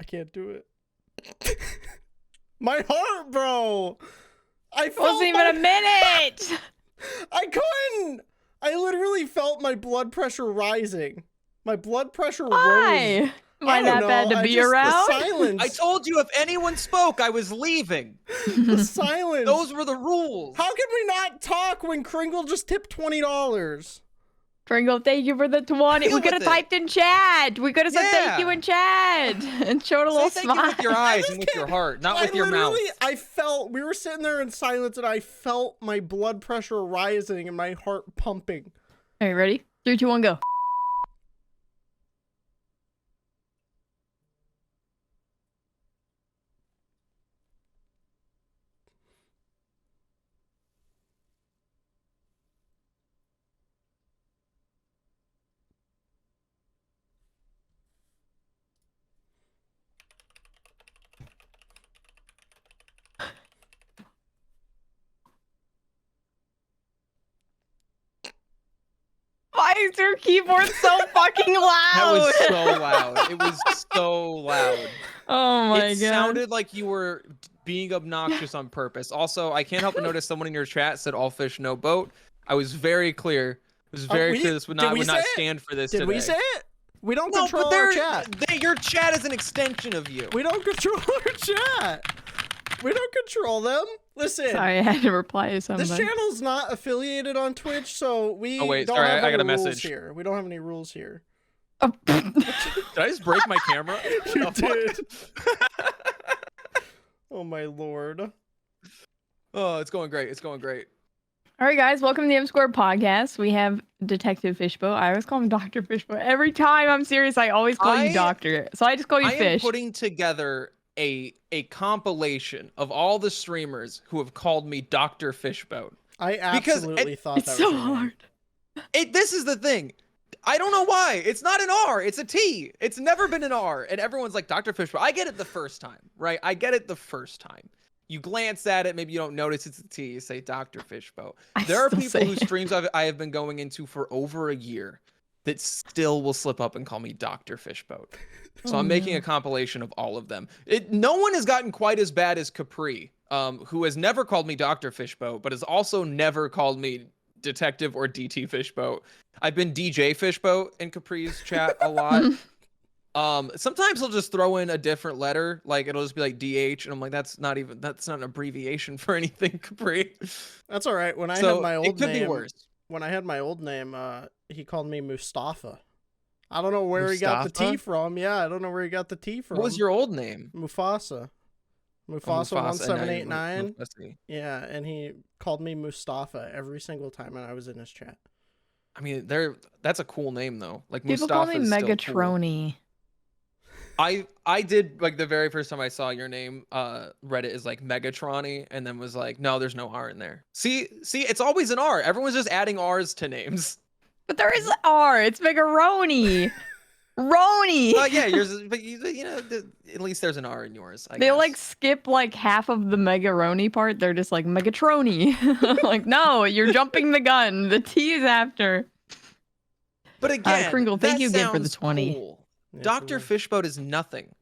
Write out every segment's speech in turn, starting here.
I can't do it. My heart, bro. I felt wasn't even a minute. I couldn't. I literally felt my blood pressure rising. My blood pressure rose. Why? Am I that bad to be around? The silence. I told you if anyone spoke, I was leaving. The silence. Those were the rules. How can we not talk when Kringle just tipped $20? Kringle, thank you for the 20. We could have typed in chat. We could have said thank you in chat and showed a little smile. Thank you with your eyes and with your heart, not with your mouth. I felt, we were sitting there in silence and I felt my blood pressure rising and my heart pumping. All right, ready? 3, 2, 1, go. Why is your keyboard so fucking loud? That was so loud. It was so loud. Oh my god. It sounded like you were being obnoxious on purpose. Also, I can't help but notice someone in your chat said all fish, no boat. I was very clear. It was very clear this would not stand for this today. Did we say it? We don't control our chat. Your chat is an extension of you. We don't control our chat. We don't control them. Listen. Sorry, I had to reply to somebody. This channel's not affiliated on Twitch, so we don't have any rules here. We don't have any rules here. Oh. Did I just break my camera? You did. Oh my lord. Oh, it's going great. It's going great. All right, guys, welcome to the M Squared podcast. We have Detective Fishboat. I always call him Dr. Fishboat. Every time I'm serious, I always call you Doctor. So I just call you Fish. I am putting together a compilation of all the streamers who have called me Dr. Fishboat. I absolutely thought that was so hard. This is the thing. I don't know why. It's not an R. It's a T. It's never been an R. And everyone's like, Dr. Fishboat. I get it the first time, right? I get it the first time. You glance at it, maybe you don't notice it's a T. You say Dr. Fishboat. There are people whose streams I have been going into for over a year that still will slip up and call me Dr. Fishboat. So I'm making a compilation of all of them. No one has gotten quite as bad as Capri, who has never called me Dr. Fishboat, but has also never called me Detective or DtFishboat. I've been DJ Fishboat in Capri's chat a lot. Sometimes he'll just throw in a different letter, like it'll just be like DH, and I'm like, that's not an abbreviation for anything, Capri. That's all right. When I had my old name, be worse. When I had my old name, he called me Mustafa. I don't know where he got the T from. Yeah, I don't know where he got the T from. What was your old name? Mufussy. Mufussy 1789. Yeah, and he called me Mustafa every single time when I was in his chat. I mean, that's a cool name though. Like people Mustafa call me Megatroni. Cool. I did, like, the very first time I saw your name, read it as like Megatroni, and then was like, no, there's no R in there. See, it's always an R. Everyone's just adding R's to names. But there is an R. It's Megaroni. Roni. Yeah, yours. But you know, at least there's an R in yours. I guess. They like skip like half of the Megaroni part. They're just like Megatroni. Like, no, you're jumping the gun. The T is after. But again, Kringle, thank you again for the 20. Cool. Dr. Fishboat is nothing.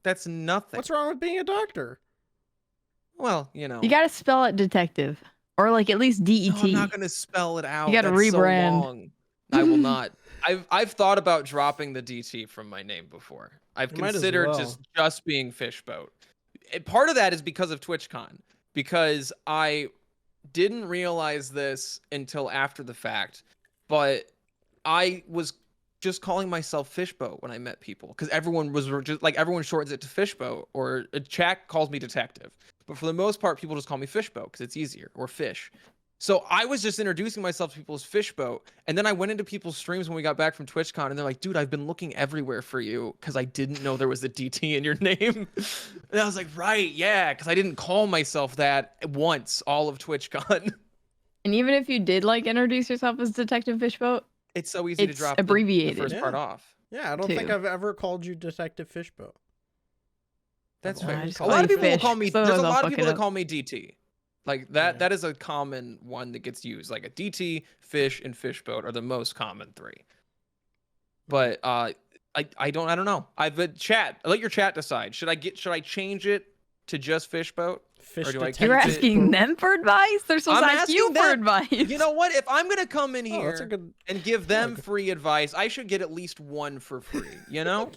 That's nothing. What's wrong with being a doctor? Well, you know. You gotta spell it detective. Or like at least DET. No, I'm not gonna spell it out. You gotta rebrand. So long. I will not. I've thought about dropping the DT from my name before. I've considered just being Fishboat. Part of that is because of TwitchCon, because I didn't realize this until after the fact, but I was just calling myself Fishboat when I met people, because everyone was just like, everyone shortens it to Fishboat, or a chat calls me Detective. But for the most part, people just call me Fishboat because it's easier, or Fish. So I was just introducing myself to people as Fishboat, and then I went into people's streams when we got back from TwitchCon, and they're like, dude, I've been looking everywhere for you because I didn't know there was a DT in your name. And I was like, right, yeah, because I didn't call myself that once all of TwitchCon. And even if you did like introduce yourself as Detective Fishboat, it's so easy to drop abbreviated. the first part off. Yeah, I don't think I've ever called you Detective Fishboat. That's fair. A lot of people will call me, there's a lot of people that call me DT. Like that is a common one that gets used. Like a DT, Fish, and Fishboat are the most common three. But I don't know. Chat. I let your chat decide. Should I change it to just Fishboat? You're asking them for advice? They're supposed to ask you for advice. You know what? If I'm gonna come in here and give them free advice, I should get at least one for free. You know?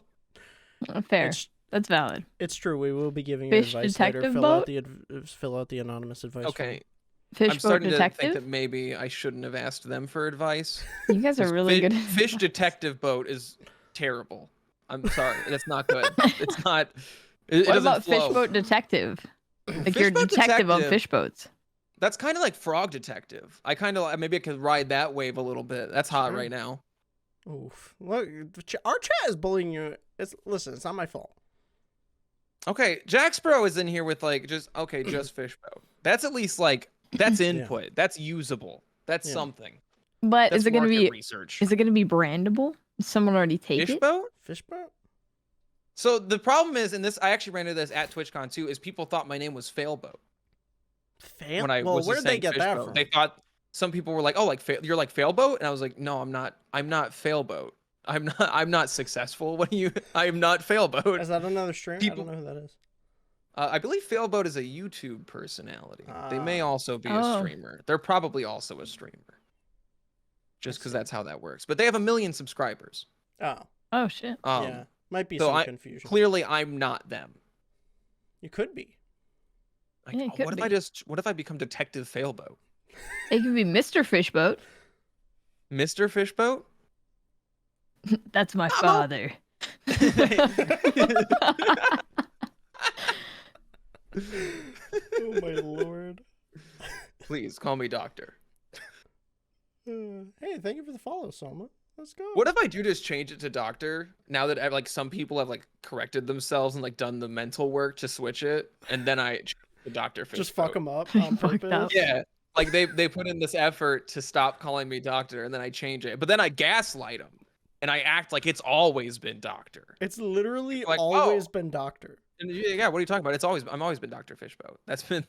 Fair. That's valid. It's true. We will be giving you advice later. Fill out the anonymous advice. Okay. I'm starting detective? to think that maybe I shouldn't have asked them for advice. You guys are really good. Fish detective boat is terrible. I'm sorry. That's not good. It's not. What about Fishboat detective? Like you're detective on fish boats. That's kind of like frog detective. Maybe I could ride that wave a little bit. That's hot right now. Oof. Look, our chat is bullying you. Listen, it's not my fault. Okay, Jaxbro is in here with just Fishboat. That's at least that's input. That's usable. That's something. But is it going to be research? Is it going to be brandable? Does someone already take Fishboat? Fishboat? So the problem is, and I actually ran into this at TwitchCon too, is people thought my name was Failboat. Well, where did they get that from? They thought some people were like, "Oh, you're like Failboat," and I was like, "No, I'm not. I'm not Failboat. I'm not successful. What are you? I am not Failboat." Is that another stream? I don't know who that is. I believe Failboat is a YouTube personality. They may also be a streamer. They're probably also a streamer. Just because that's how that works. But they have 1 million subscribers. Oh shit. Yeah. Might be some confusion. Clearly, I'm not them. You could be. What if I become Detective Failboat? It could be Mr. Fishboat. Mr. Fishboat? That's my father. Oh my lord. Please call me doctor. Hey, thank you for the follow, Soma. Let's go. What if I do just change it to doctor now that some people have corrected themselves and done the mental work to switch it, and then I the doctor Fishboat. Just fuck them up on purpose. Yeah, they put in this effort to stop calling me doctor, and then I change it, but then I gaslight them and I act like it's always been doctor. It's literally always been doctor. And yeah, what are you talking about? I'm always been Dr. Fishboat. That's been.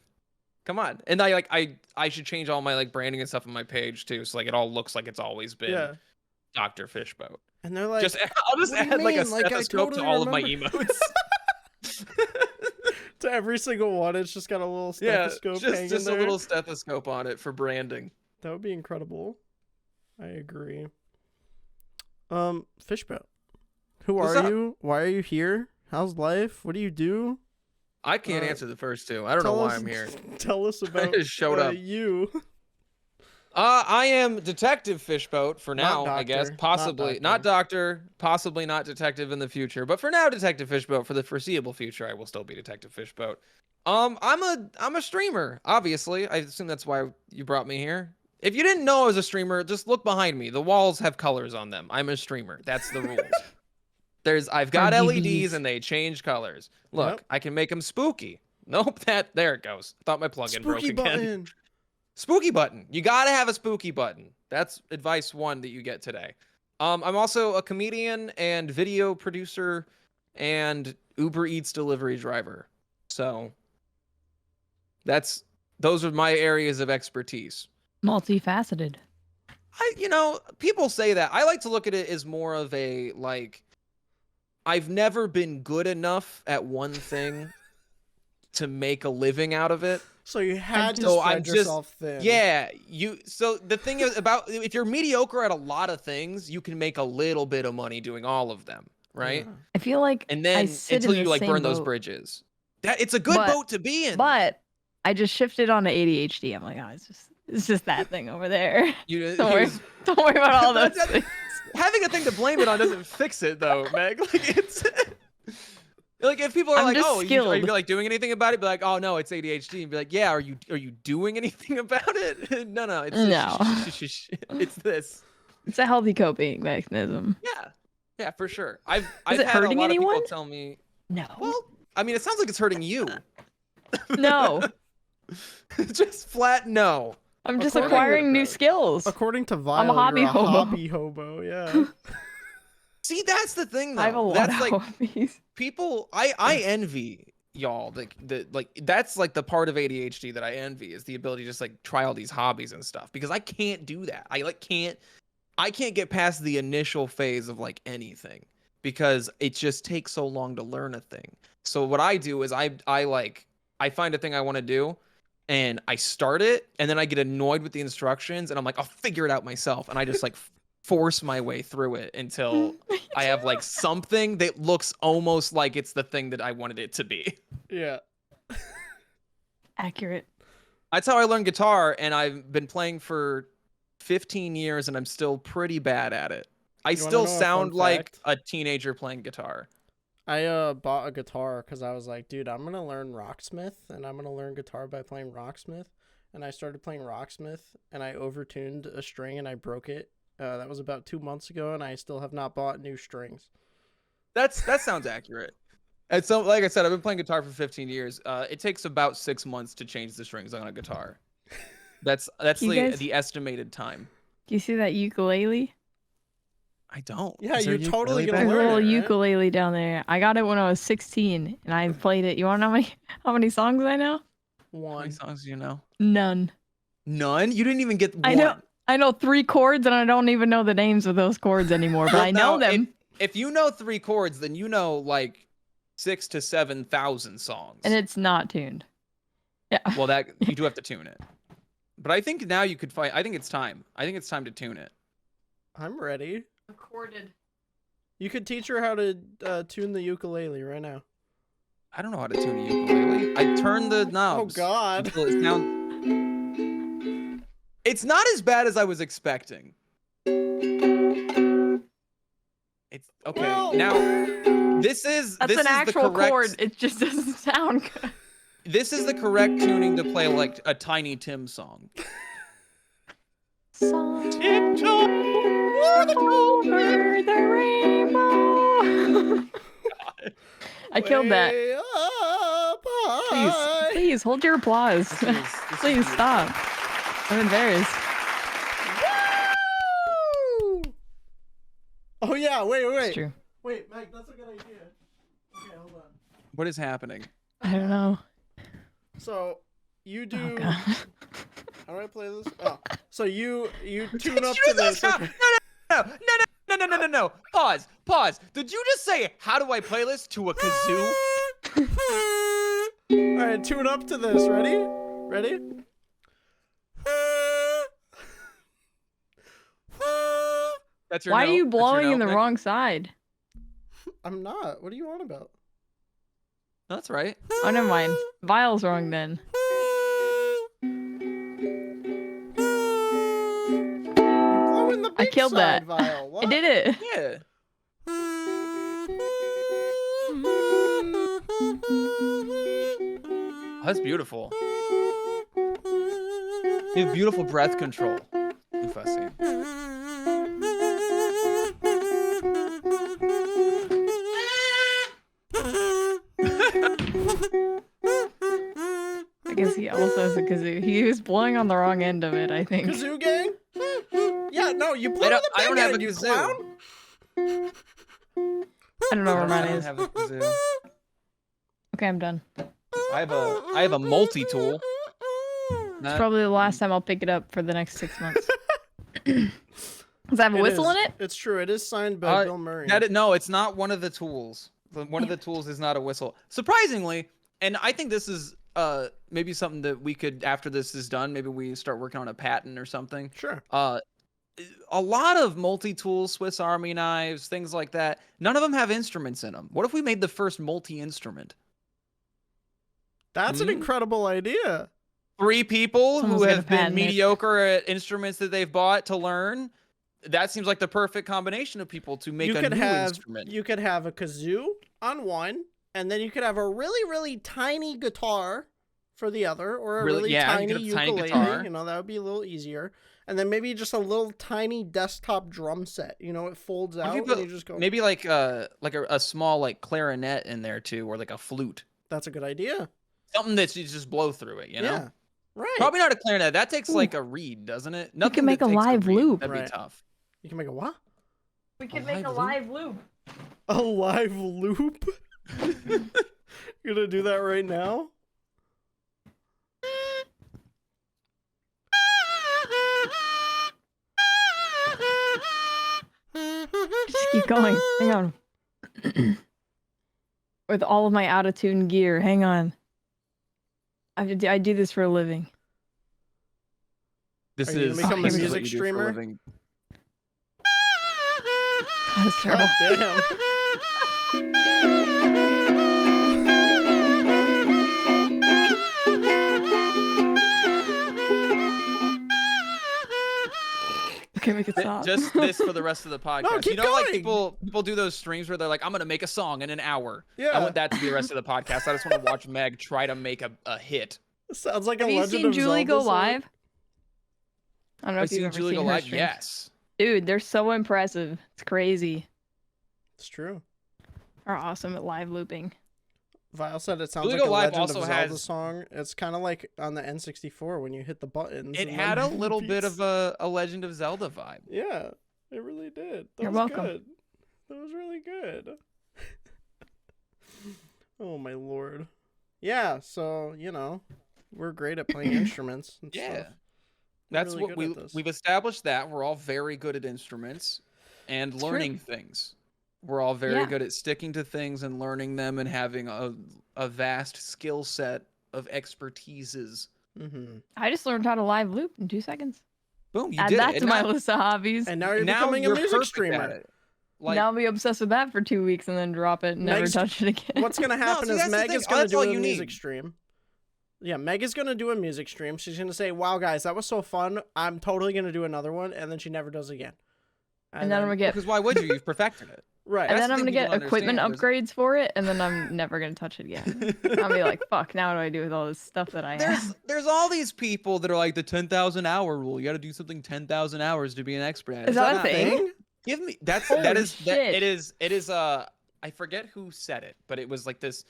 Come on, and I should change all my branding and stuff on my page too, so it all looks like it's always been Dr. Fishboat. And they're like, I'll just add a stethoscope to all of my emotes. To every single one, it's just got a little stethoscope hanging just there. A little stethoscope on it for branding. That would be incredible. I agree. Fishboat. Who are you? Why are you here? How's life? What do you do? I can't answer the first two. I don't know why I'm here. Tell us about I just showed up. You. I am Detective Fishboat for now, I guess. Possibly not doctor, possibly not detective in the future, but for now, Detective Fishboat. For the foreseeable future, I will still be Detective Fishboat. I'm a streamer, obviously. I assume that's why you brought me here. If you didn't know I was a streamer, just look behind me. The walls have colors on them. I'm a streamer. That's the rules. I've got LEDs and they change colors. Look, I can make them spooky. Nope, there it goes. I thought my plugin broke again. Spooky button. You gotta have a spooky button. That's advice 1 that you get today. I'm also a comedian and video producer and Uber Eats delivery driver. So those are my areas of expertise. Multifaceted. People say that. I like to look at it as more of a I've never been good enough at one thing to make a living out of it. So you had to spread yourself thin. Yeah, so the thing is about if you're mediocre at a lot of things, you can make a little bit of money doing all of them, right? Yeah. I feel like and then until you burn those bridges. It's a good boat to be in. But I just shifted on to ADHD. I'm like, it's just that thing over there. Don't worry about all those things. Having a thing to blame it on doesn't fix it though, Meg. It's if people are are you doing anything about it? Be like, oh no, it's ADHD. And be like, yeah, are you doing anything about it? No, it's it's this. It's a healthy coping mechanism. Yeah, for sure. I've had a lot anyone? of people tell me. No. Well, I mean, it sounds like it's hurting you. No. Just flat no. I'm just acquiring new skills. According to Vile, I'm a hobby hobo. Hobby hobo, yeah. See, that's the thing, though. I have a lot of hobbies. People, I envy y'all. That's the part of ADHD that I envy is the ability to just try all these hobbies and stuff because I can't do that. I can't get past the initial phase of anything. because it just takes so long to learn a thing. So what I do is I find a thing I want to do, and I start it, and then I get annoyed with the instructions, and I'm like, I'll figure it out myself, and I just like force my way through it until I have like something that looks almost like it's the thing that I wanted it to be. Yeah. Accurate. That's how I learned guitar, and I've been playing for 15 years, and I'm still pretty bad at it. I still sound like a teenager playing guitar. I bought a guitar because I was like, dude, I'm going to learn Rocksmith, and I'm going to learn guitar by playing Rocksmith. And I started playing Rocksmith, and I overtuned a string, and I broke it. That was about 2 months ago, and I still have not bought new strings. That sounds accurate. And so, like I said, I've been playing guitar for 15 years. It takes about 6 months to change the strings on a guitar. That's the estimated time. Do you see that ukulele? I don't. Yeah, you're totally gonna learn learn a little it, right? ukulele down there. I got it when I was 16, and I played it. You want to know how many songs I know? How many songs do you know? None. None? You didn't even get one. I know 3 chords, and I don't even know the names of those chords anymore, but I know them. If you know 3 chords, then you know like 6,000 to 7,000 songs. And it's not tuned. Yeah. Well, that you do have to tune it. But I think now you could find. I think it's time. I think it's time to tune it. I'm ready. Recorded. You could teach her how to tune the ukulele right now. I don't know how to tune a ukulele. I turn the knobs. Oh God. Until it sounds... It's not as bad as I was expecting. It's okay. Well... Now, this is an actual the correct... chord. It just doesn't sound good. This is the correct tuning to play like a Tiny Tim song. Tiptoe over the rainbow. I killed that. Please hold your applause. Please stop. I'm embarrassed. Oh yeah, wait. It's true. Wait, Meg, that's a good idea. Okay, hold on. What is happening? I don't know. So you do. Oh, God. How do I play this? Oh, so you tune up to this. No. Pause. Did you just say, how do I play this to a kazoo? All right, tune up to this. Ready? That's your Why note? are you blowing in the Nick? wrong side? I'm not. What are you on about? That's right. Oh, never mind. Vile's wrong then. I killed that. Vial. What? I did it. Yeah. Oh, that's beautiful. You have beautiful breath control, Mufussy. I guess he also has a kazoo. He was blowing on the wrong end of it, I think. Kazoo gang? Yeah, no, you blow the big end, you clown. I don't know where mine is. Have a kazoo. Okay, I'm done. I have a multi-tool. It's probably the last time I'll pick it up for the next 6 months. Does it have a whistle in it? It's true. It is signed by Bill Murray. No, it's not one of the tools. One of the tools is not a whistle. Surprisingly, and I think this is maybe something that we could, after this is done, maybe we start working on a patent or something. Sure. A lot of multi-tool Swiss Army knives, things like that, none of them have instruments in them. What if we made the first multi-instrument? That's an incredible idea. 3 people Someone's who have been patent it. mediocre at instruments that they've bought to learn. That seems like the perfect combination of people to make a new instrument. You could have a kazoo on one, and then you could have a really, really tiny guitar for the other, or a really tiny ukulele. Guitar. You know, that would be a little easier. And then maybe just a little tiny desktop drum set. You know, it folds out and you just go. Maybe like a small like clarinet in there too, or like a flute. That's a good idea. Something that you just blow through it, you know? Yeah. Right. Probably not a clarinet. That takes like a reed, doesn't it? You can make a live loop. That'd be tough. You can make a what? We can make a live loop. A live loop? You're gonna do that right now? Just keep going. Hang on. With all of my out of tune gear. Hang on. I do this for a living. This Are you is gonna become a this is music what you do for a streamer? living. That's terrible. Damn. Okay, make it stop. Just this for the rest of the podcast. No, keep you know, like going. people do those streams where they're like, I'm gonna make a song in an hour. Yeah. I want that to be the rest of the podcast. I just want to watch Meg try to make a hit. Sounds like Have a you Legend seen of Julie Zelda go song. live? I don't know I've if you've seen ever Julie seen go her live. streams. Yes. Dude, they're so impressive. It's crazy. It's true. Are awesome at live looping. Vile said it sounds Julie like Go a Live Legend also of Zelda has- song. It's kind of like on the N64 when you hit the buttons. It and had a then little bit repeats. of a Legend of Zelda vibe. Yeah, it really did. That You're was welcome. Good. That was really good. Oh my lord. Yeah, so we're great at playing instruments. And Yeah. stuff. That's really what good at this. we've established that we're all very good at instruments and It's learning things. We're all very Yeah. good at sticking to things and learning them and having a vast skill set of expertises. Mm-hmm. I just learned how to live loop in 2 seconds. Boom, you Add did that it. to my list of hobbies. And now you're now becoming you're a music perfect streamer. at it. Like, now I'll be obsessed with that for 2 weeks and then drop it and never Meg's- touch it again. What's gonna happen see, is that's the Meg thing. is gonna That's do all a you music need. stream. Yeah, Meg is gonna do a music stream. She's gonna say, "Wow, guys, that was so fun. I'm totally gonna do another one," and then she never does again. and then I'm gonna get because why would you? You've perfected it. right. and That's then the I'm gonna thing get people don't equipment understand. upgrades for it, and then I'm never gonna touch it again. I'll be like, fuck, now what do I do with all this stuff that I have? There's all these people that are like the 10,000 hour rule. You got to do something 10,000 hours to be an expert at it. Is that a not- thing? Give me that Holy is that shit. it is I forget who said it, but it was like this.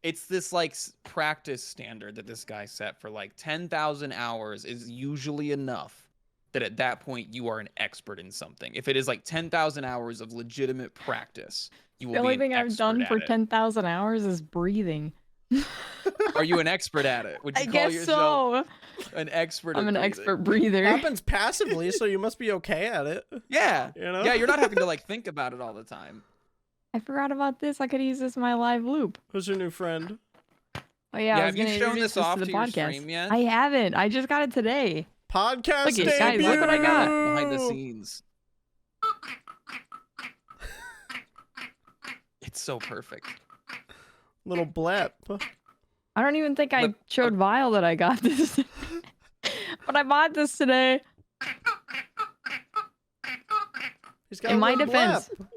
It's this like practice standard that this guy set for like 10,000 hours is usually enough that at that point you are an expert in something. If it is like 10,000 hours of legitimate practice, you will The be only an thing I've expert done at for it. 10,000 hours is breathing. Are you an expert at it? Would you I call guess yourself so. an expert? I'm at an breathing? expert breather. happens passively, so you must be okay at it. Yeah. You know? Yeah, you're not having to like think about it all the time. I forgot about this. I could use this in my live loop. Who's your new friend? Oh yeah, I was have you gonna shown introduce this off to to the your podcast. stream yet? I haven't. I just got it today. Podcast Look debut. it, guys, look what I got. Behind the scenes. It's so perfect. Little blep. I don't even think I Look- showed Vile that I got this. But I bought this today. He's got In a my little defense, blep.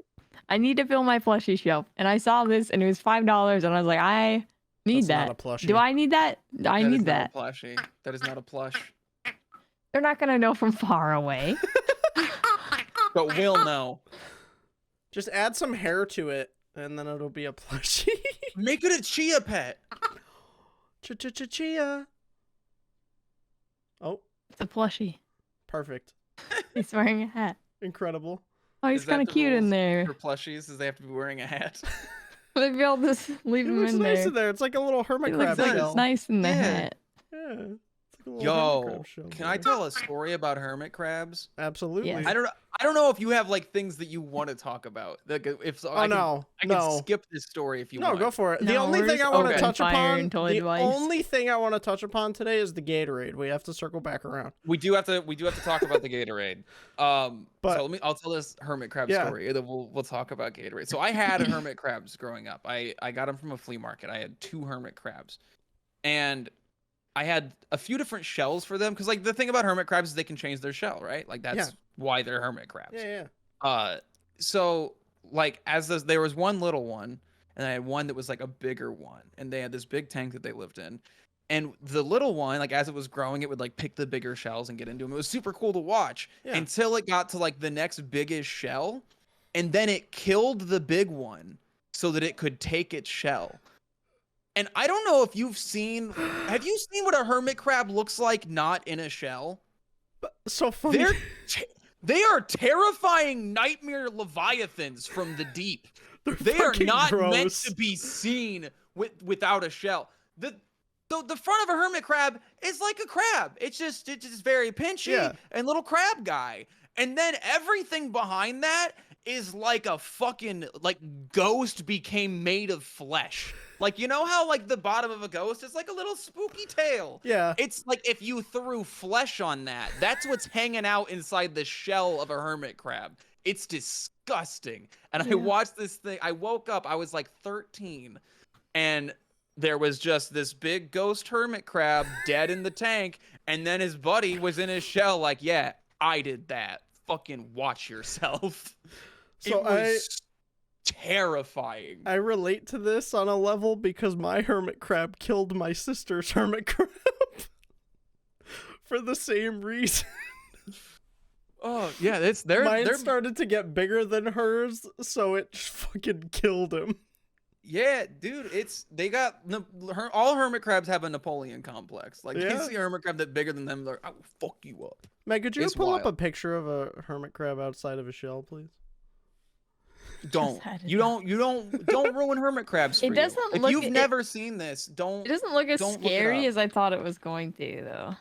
I need to fill my plushie shelf. And I saw this and it was $5 and I was like, I need That's not that. a plushie. Do I need that? I That is need not that. a plushie. That is not a plush. They're not gonna know from far away. But we'll know. Just add some hair to it, and then it'll be a plushie. Make it a chia pet. Chia. Oh, It's a plushie. perfect. He's wearing a hat. Incredible. Oh, he's Is that kind of the cute in rules there. For plushies, is they have to be wearing a hat. Maybe I'll just leave It him looks in nice there. in there. It's like a little hermit He crab looks shell. nice in the Yeah. hat. Yeah. It's like a little hermit Yo, crab shell can I there. tell a story about hermit crabs? Absolutely. Yes. I don't know if you have like things that you want to talk about. Like if Oh no, I can no. skip this story if you No, want. go for it. The No, only we're thing just I want to open touch fire upon, until the advice. only thing I want to touch upon today is the Gatorade. We have to circle back around. We do have to talk about the Gatorade. But- So I'll tell this hermit crab Yeah. story, and then we'll talk about Gatorade. So I had hermit crabs growing up. I got them from a flea market. I had 2 hermit crabs, and I had a few different shells for them because like the thing about hermit crabs is they can change their shell, right? Like that's Yeah. why they're hermit crabs. Yeah. So like there was one little one, and I had one that was like a bigger one, and they had this big tank that they lived in. And the little one, like as it was growing, it would like pick the bigger shells and get into them. It was super cool to watch Yeah. until it got to like the next biggest shell, and then it killed the big one so that it could take its shell. And I don't know if have you seen what a hermit crab looks like not in a shell? So funny. They are terrifying nightmare leviathans from the deep. They are fucking not meant gross. to be seen without a shell. The front of a hermit crab is like a crab. It's just very pinchy Yeah. and little crab guy. And then everything behind that is like a fucking like ghost became made of flesh. Like, you know how like the bottom of a ghost is like a little spooky tail? Yeah. It's like if you threw flesh on that, that's what's hanging out inside the shell of a hermit crab. It's disgusting. And I watched this thing. I woke up, I was like 13, and there was just this big ghost hermit crab dead in the tank, and then his buddy was in his shell like, yeah, I did that. Fucking watch yourself. So it was terrifying. I relate to this on a level because my hermit crab killed my sister's hermit crab for the same reason. Oh yeah, Mine started to get bigger than hers, so it fucking killed him. Yeah, dude, they got all hermit crabs have a Napoleon complex. Like, they see a hermit crab that's bigger than them, they're like, I will fuck you up. Meg, could you pull up a picture of a hermit crab outside of a shell, please? Don't ruin hermit crabs for it doesn't you. look, if you've never seen this, don't. It doesn't look as scary look as I thought it was going to, though.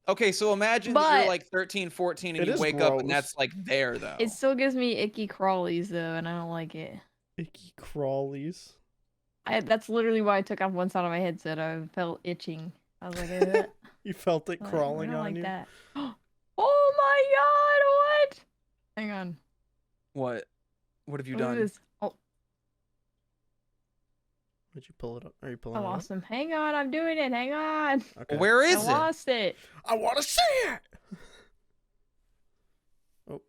Okay, so imagine that you're like 13, 14, and you wake up and that's like there, though. It still gives me icky crawlies, though, and I don't like it. Icky crawlies. That's literally why I took off one side of my headset. I felt itching. I was like, You felt it crawling on like you? That. Oh my god, what? Hang on. What have you done? Oh. Did you pull it up? Are you pulling I it up? lost him. Hang on, I'm doing it. Hang on. Okay. Where is it? I lost it. I want to see it! Oh.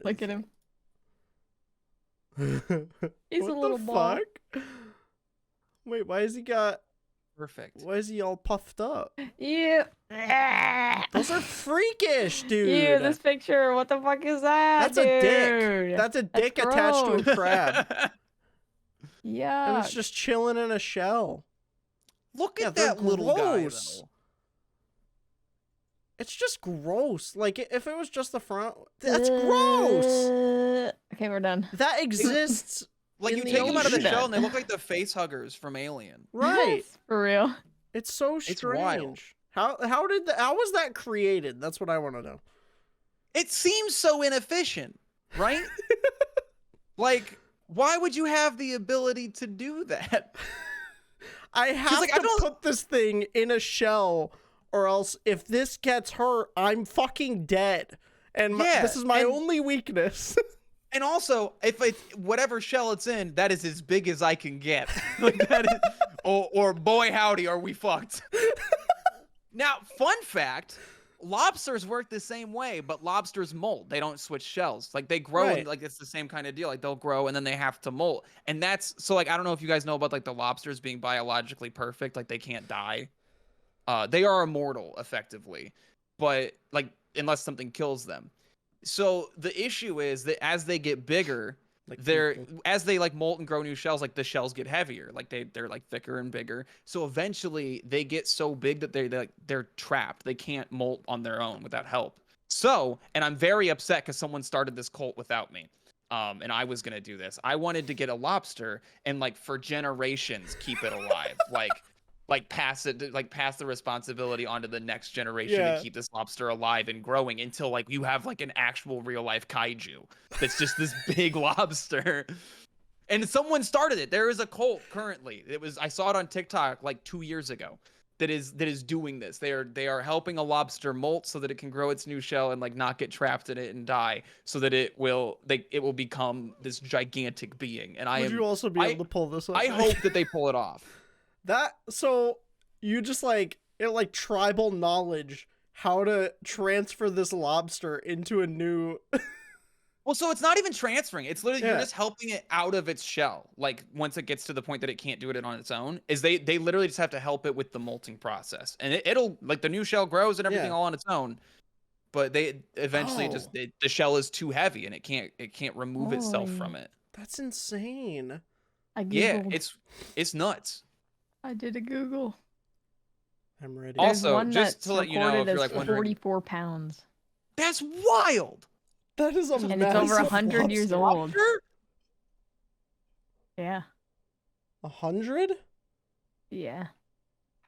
Look at him. He's what a little the ball. fuck? Wait, why is he got... Perfect. Why is he all puffed up? Yeah. Those are freakish, dude. Ew, this picture. What the fuck is that? That's a dick. That's a dick attached to a crab. Yeah. And it's just chilling in a shell. Look at that little guy, though. It's just gross. Like, if it was just the front, that's gross. Okay, we're done. That exists. Like, you take them out of the shell and they look like the face huggers from Alien. Right. For real. It's so strange. It's wild. How was that created? That's what I want to know. It seems so inefficient, right? Like, why would you have the ability to do that? I have to put this thing in a shell, or else if this gets hurt, I'm fucking dead. And this is my only weakness. And also, if it's whatever shell it's in, that is as big as I can get. Like that is, or boy howdy, are we fucked? Now, fun fact, lobsters work the same way, but lobsters molt. They don't switch shells. Like, they grow, and, like, it's the same kind of deal. Like, they'll grow and then they have to molt. And that's so, like, I don't know if you guys know about like the lobsters being biologically perfect. Like, they can't die. They are immortal effectively, but like unless something kills them. So the issue is that as they get bigger, like as they like molt and grow new shells, like the shells get heavier, like they're like thicker and bigger. So eventually they get so big that they're trapped. They can't molt on their own without help. So, and I'm very upset because someone started this cult without me. And I was gonna do this. I wanted to get a lobster and like for generations keep it alive, like pass the responsibility onto the next generation to keep this lobster alive and growing until like you have like an actual real life kaiju that's just this big lobster. And someone started it. There is a cult currently. I saw it on TikTok like 2 years ago that is doing this. They are helping a lobster molt so that it can grow its new shell and like not get trapped in it and die, so that it will become this gigantic being. And Would you also be able to pull this off? I hope that they pull it off. So you just like tribal knowledge how to transfer this lobster into a new Well, so it's not even transferring. It's literally you're just helping it out of its shell. Like once it gets to the point that it can't do it on its own, is they literally just have to help it with the molting process. And it'll like the new shell grows and everything all on its own. But they eventually the shell is too heavy and it can't remove itself from it. That's insane. It's nuts. I did a Google. I'm ready. Also, just to let you know, if you're like wondering, 44 pounds. That's wild. That is a and it's over 100 years old. Yeah. 100? Yeah.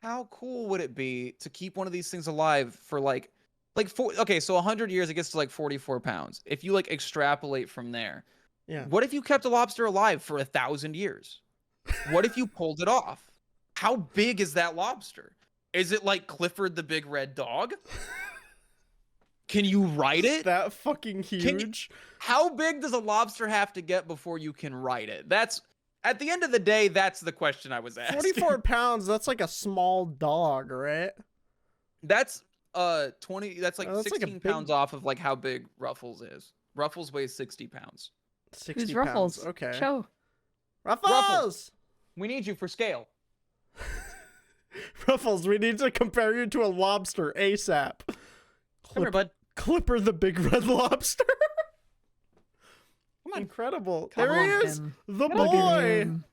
How cool would it be to keep one of these things alive for like like okay, so 100 years it gets to like 44 pounds. If you like extrapolate from there, Yeah. what if you kept a lobster alive for 1,000 years? What if you pulled it off? How big is that lobster? Is it like Clifford the Big Red Dog? Can you ride it? That fucking huge? How big does a lobster have to get before you can ride it? That's at the end of the day, that's the question I was asking. 44 pounds, that's like a small dog, right? That's 20, that's like that's 16 like a big... pounds off of like how big Ruffles is. Ruffles weighs 60 pounds. 60 Who's pounds. Ruffles? Okay. Show. Ruffles! We need you for scale. Ruffles, we need to compare you to a lobster ASAP. Come here, bud. Clipper the Big Red Lobster. Come on. Incredible. Come There he on, is. Tim. The Look at boy. him.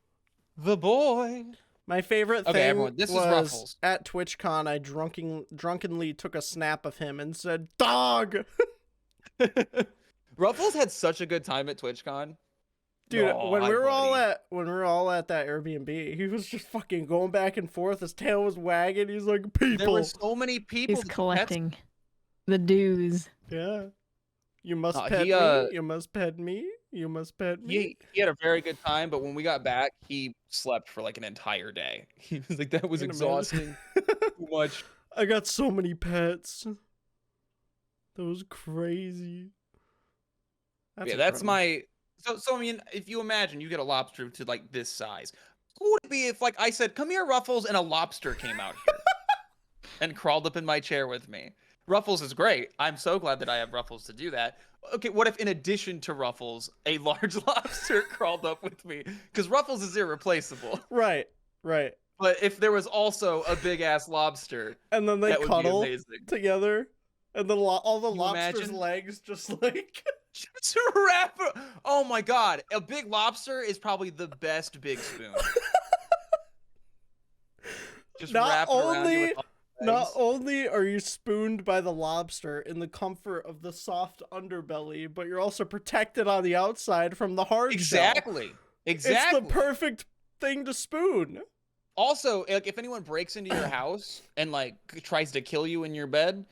The boy. My favorite Okay, thing everyone, this is was Ruffles. at TwitchCon, I drunkenly took a snap of him and said, "Dog." Ruffles had such a good time at TwitchCon. Dude, Oh, when hi, we were buddy. all at that Airbnb, he was just fucking going back and forth. His tail was wagging. He's like, "People." There were so many people. He's that collecting the dues. Yeah. You must No, pet he, me. You must pet me. You must pet me. he had a very good time, but when we got back, he slept for like an entire day. He was like, that was Can you imagine? exhausting. Too much. I got so many pets. That was crazy. That's incredible. my. So I mean, if you imagine you get a lobster to like this size, what would it be if like I said, "Come here, Ruffles," and a lobster came out here and crawled up in my chair with me? Ruffles is great. I'm so glad that I have Ruffles to do that. Okay, what if in addition to Ruffles, a large lobster crawled up with me? Because Ruffles is irreplaceable. Right. But if there was also a big ass lobster, And then they that would be cuddle amazing. together. And then all the Can you lobster's imagine? legs just like... Just wrap. Oh my god, a big lobster is probably the best big spoon. Just Not wrap it around you only- with all the Not legs. only are you spooned by the lobster in the comfort of the soft underbelly, but you're also protected on the outside from the hard shell. Exactly. Exactly. It's the perfect thing to spoon. Also, like if anyone breaks into your house and like tries to kill you in your bed,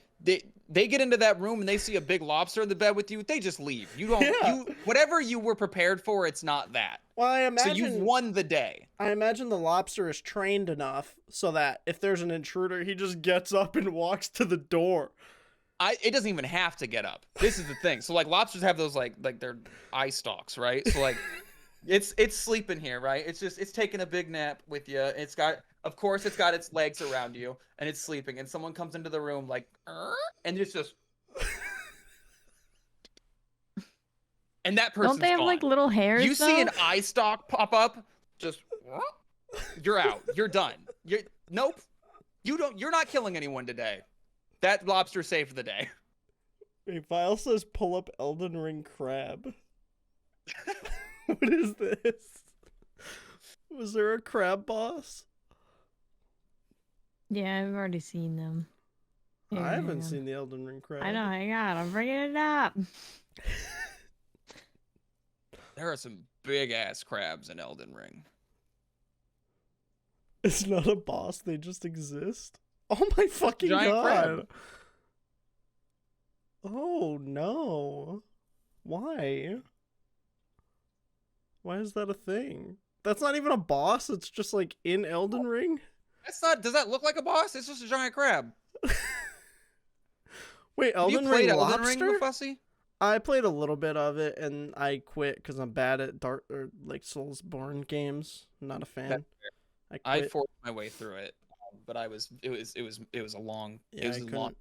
they get into that room and they see a big lobster in the bed with you, they just leave. You don't you whatever you were prepared for, it's not that. Well, I imagine... So you've won the day. I imagine the lobster is trained enough so that if there's an intruder, he just gets up and walks to the door. It doesn't even have to get up. This is the thing. So like lobsters have those like their eye stalks, right? So like it's sleeping here, right? It's taking a big nap with you. It's got its legs around you and it's sleeping. And someone comes into the room like, and it's just, and that person's Don't they have gone. like little hairs? You see an though? eye stalk pop up, just you're out. You're done. Nope. You're not killing anyone today. That lobster's saved for the day. Wait, Vile says pull up Elden Ring crab. What is this? Was there a crab boss? Yeah, I've already seen them. Here, I haven't hang on. seen the Elden Ring crab. I know, hang on, I'm bringing it up. There are some big ass crabs in Elden Ring. It's not a boss, they just exist. Oh my fucking Giant god. crab. Oh no. Why? Why is that a thing? That's not even a boss, it's just like in Elden Ring? That's not. Does that look like a boss? It's just a giant crab. Wait, Have you Elden played Ring Elden Lobster? Ring, Mufussy? I played a little bit of it and I quit because I'm bad at dark or like Soulsborne games. I'm not a fan. I quit. forced my way through it, but it was a long. Yeah, it was I a long. couldn't.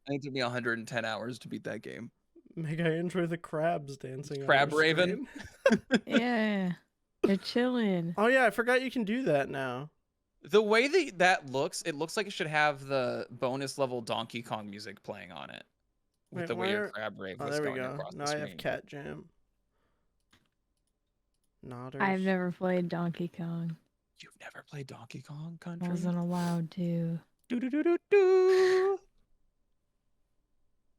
I think it took me 110 hours to beat that game. Meg, I enjoy the crabs dancing. on Crab your Raven? screen. Yeah, they're chilling. Oh yeah, I forgot you can do that now. The way that looks, it looks like it should have the bonus level Donkey Kong music playing on it. With Wait, the way your where- crab rave Oh, was there we going go. across Now the I screen. have Cat Jam. Nodders. I've never played Donkey Kong. You've never played Donkey Kong I Country? wasn't allowed to. Do-do-do-do-do.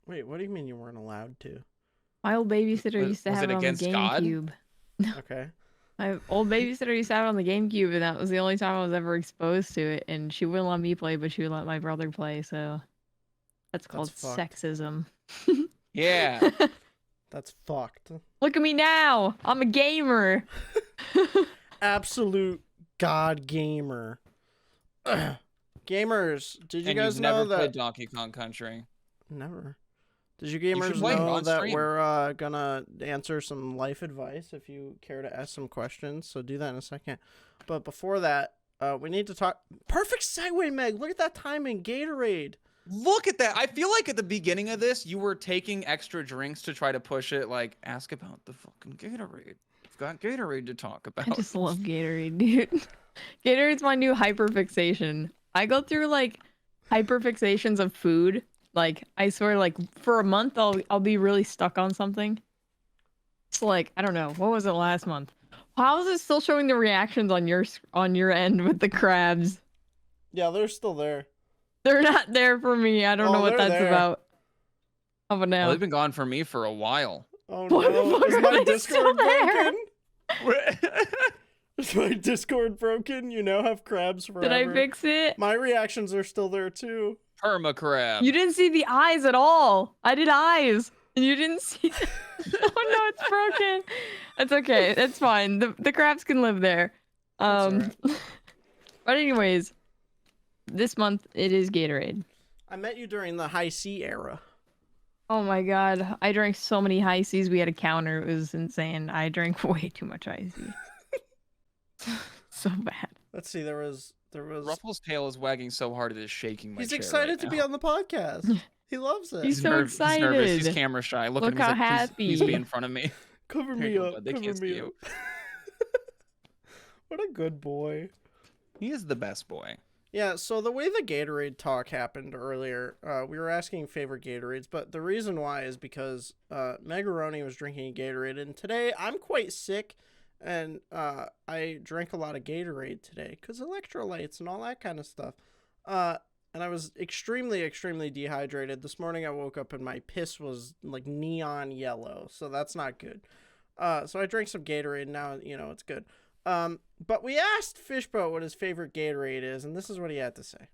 Wait, what do you mean you weren't allowed to? My old babysitter Was- used to was have it it on the against God? GameCube. Okay. My old babysitter used to have it on the GameCube, and that was the only time I was ever exposed to it. And she wouldn't let me play, but she would let my brother play. So That's called fucked. sexism. Yeah. That's fucked. Look at me now. I'm a gamer. Absolute god gamer. Gamers, did you And guys you've know never that? played Donkey Kong Country. Never. Did you should gamers play it know on that stream. we're gonna answer some life advice if you care to ask some questions? So do that in a second. But before that, we need to talk. Perfect segue, Meg. Look at that timing. Gatorade. Look at that. I feel like at the beginning of this, you were taking extra drinks to try to push it. Like, ask about the fucking Gatorade. We've got Gatorade to talk about. I just love Gatorade, dude. Gatorade's my new hyperfixation. I go through like hyperfixations of food. Like, I swear, like for a month, I'll be really stuck on something. It's like, I don't know, what was it last month? How is it still showing the reactions on your end with the crabs? Yeah, they're still there. They're not there for me. I don't know what they're that's there. about. How about Well, now? they've been gone for me for a while. Oh What the no! fuck Is are my they still Discord there? broken? Is my Discord broken? You now have crabs forever. Did I fix it? My reactions are still there too. Perma crab. You didn't see the eyes at all. I did eyes, and you didn't see. Oh no, it's broken. It's okay. It's fine. The crabs can live there. That's But anyways, this month it is Gatorade. I met you during the high C era. Oh my god, I drank so many high C's. We had a counter. It was insane. I drank way too much high C. So bad. Let's see. There was. Ruffles' tail is wagging so hard it is shaking my He's chair excited right to now. be on the podcast. He loves it. He's so He's nervous. excited. He's camera shy. Look at Look him. He's how like, happy. Please be in front of me. Cover There me you go, up. bud. They Cover can't see me you. up. What a good boy. He is the best boy. Yeah, so the way the Gatorade talk happened earlier, we were asking favorite Gatorades, but the reason why is because Megaroni was drinking a Gatorade, and today I'm quite sick, and I drank a lot of Gatorade today, because electrolytes and all that kind of stuff. And I was extremely, extremely dehydrated. This morning I woke up and my piss was like neon yellow, so that's not good. So I drank some Gatorade, and now, it's good. But we asked Fishboat what his favorite Gatorade is, and this is what he had to say.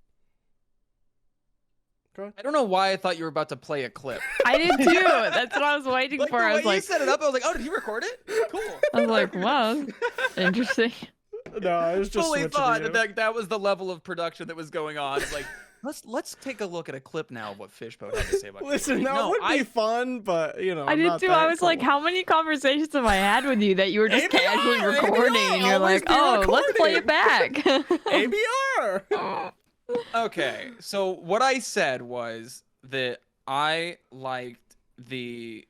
Go ahead. I don't know why I thought you were about to play a clip. I did too. That's what I was waiting Like, for. the I way was like, you set it up, I was like, oh, did he record it? Cool. I was like, wow, interesting. No, I was just fully switching thought you. that was the level of production that was going on. Like, let's take a look at a clip now of what Fishboat had to say about Listen, Gatorade. that No, would be fun, but I did too. I was like, how many conversations have I had with you that you were just ABR, casually recording and you're always like, be oh, let's play recording." it back. ABR. Okay, so what I said was that I liked the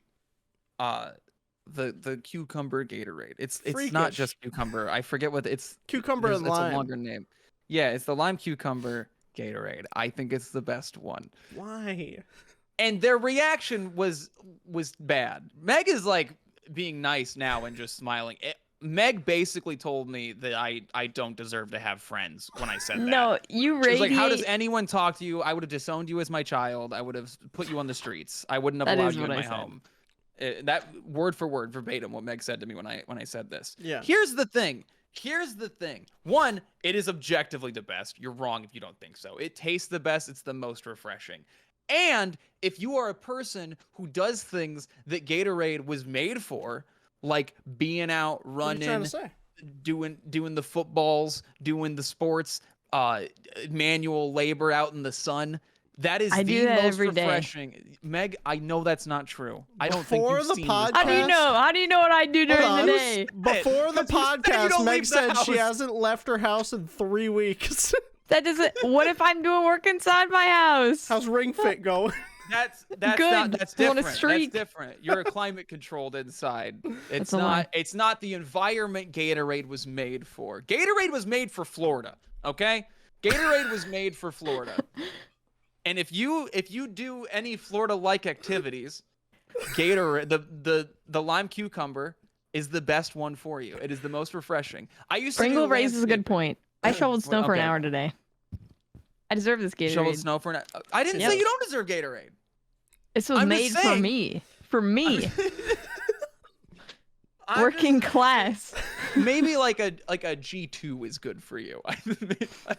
cucumber Gatorade. It's not Freakish. just cucumber. I forget what it's. Cucumber and It's lime. a longer name. Yeah, it's the lime cucumber Gatorade. I think it's the best one. Why? And their reaction was bad. Meg is like being nice now and just smiling. Meg basically told me that I don't deserve to have friends when I said that. No, you She was radiate. like, how does anyone talk to you? I would have disowned you as my child. I would have put you on the streets. I wouldn't have That allowed is you in what I my said. home. That word for word, verbatim, what Meg said to me when I said this. Yeah. Here's the thing. One, it is objectively the best. You're wrong if you don't think so. It tastes the best. It's the most refreshing. And if you are a person who does things that Gatorade was made for, like being out, What are you trying running, to say? doing the footballs, doing the sports, manual labor out in the sun, that is I do the that most every day. refreshing. Meg, I know that's not true. I don't think Before you've the seen podcast- How do you know? How do you know what I do during Hold the on. day? Before the Because you said you podcast, don't Meg leave the said she house. hasn't left her house in 3 weeks. That doesn't. What if I'm doing work inside my house? How's Ring Fit going? That's Good. not that's I'm on a different. streak. That's different. You're climate controlled inside. That's a lie. It's not the environment Gatorade was made for. Gatorade was made for Florida, okay? Gatorade was made for Florida. And if you do any Florida-like activities, Gatorade, the lime cucumber is the best one for you. It is the most refreshing. I used to Pringle do raises a good landscaping. point. I shoveled snow for an Okay. hour today. I deserve this Gatorade. Shovel snow for an. I didn't Yep. say you don't deserve Gatorade. This was I'm just made for saying. me. For me. Working class. Maybe like a G2 is good for you. I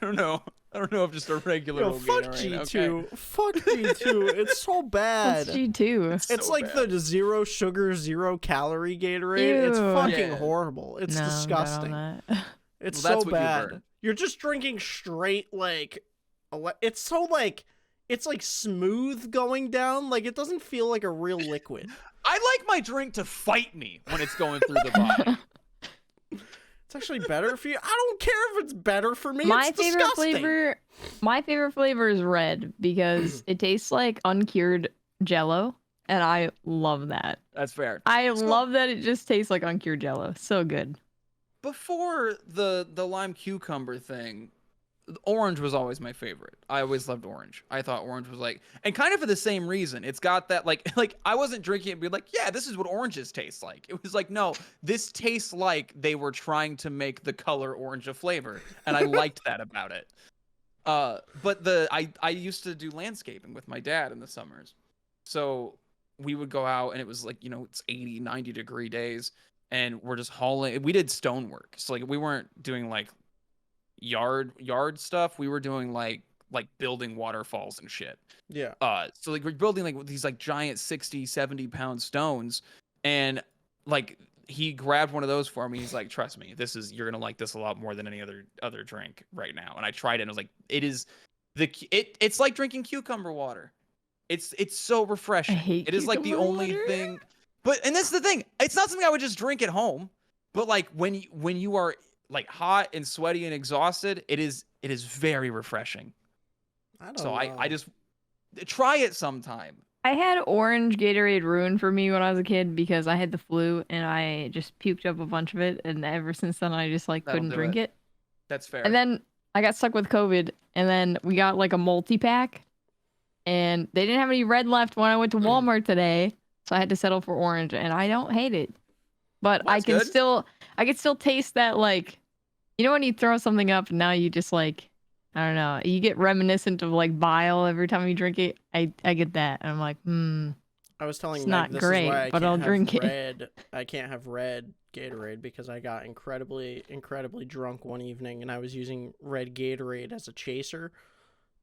don't know. I don't know if just a regular old fuck Gatorade, G2. okay? Fuck G2. It's so bad. What's G2? It's so like bad. the 0 sugar, 0 calorie Gatorade. It's Ew. fucking horrible. It's No, I'm good on disgusting. that. It's Well, that's so what you bad. burn. You're just drinking straight like it's so like it's like smooth going down. Like it doesn't feel like a real liquid. I like my drink to fight me when it's going through the body. It's actually better for you. I don't care if it's better for me. My It's favorite disgusting. flavor is red because it tastes like uncured Jello, and I love that. That's fair. I So- love that it just tastes like uncured Jello. So good. Before the lime cucumber thing, orange was always my favorite. I always loved orange. I thought orange was like, and kind of for the same reason. It's got that like I wasn't drinking it and be like, yeah, this is what oranges taste like. It was like, no, this tastes like they were trying to make the color orange a flavor, and I liked that about it. But I used to do landscaping with my dad in the summers, so we would go out and it was like, it's 80, 90 degree days, and we're just hauling. We did stonework, so like we weren't doing like yard stuff. We were doing like building waterfalls and shit. Yeah. So like we're building like these like giant 60-70 pound stones, and like he grabbed one of those for me. He's like, trust me, you're gonna like this a lot more than any other drink right now. And I tried it and I was like, it's like drinking cucumber water. It's so refreshing. I hate It is like the cucumber only water. thing. And this is the thing. It's not something I would just drink at home, but like when you are like hot and sweaty and exhausted, it is very refreshing. I don't So know. I just try it sometime. I had orange Gatorade ruined for me when I was a kid because I had the flu and I just puked up a bunch of it, and ever since then I just like That'll couldn't do drink it. That's fair. And then I got stuck with COVID, and then we got like a multi-pack, and they didn't have any red left when I went to Walmart today, so I had to settle for orange, and I don't hate it. But Well, I that's can good. still taste that, like, when you throw something up and now you just like, I don't know, you get reminiscent of like bile every time you drink it. I get that. And I'm like, I was telling It's Meg not this great, is why I but can't I'll have drink it. red. I can't have red Gatorade because I got incredibly drunk one evening and I was using red Gatorade as a chaser.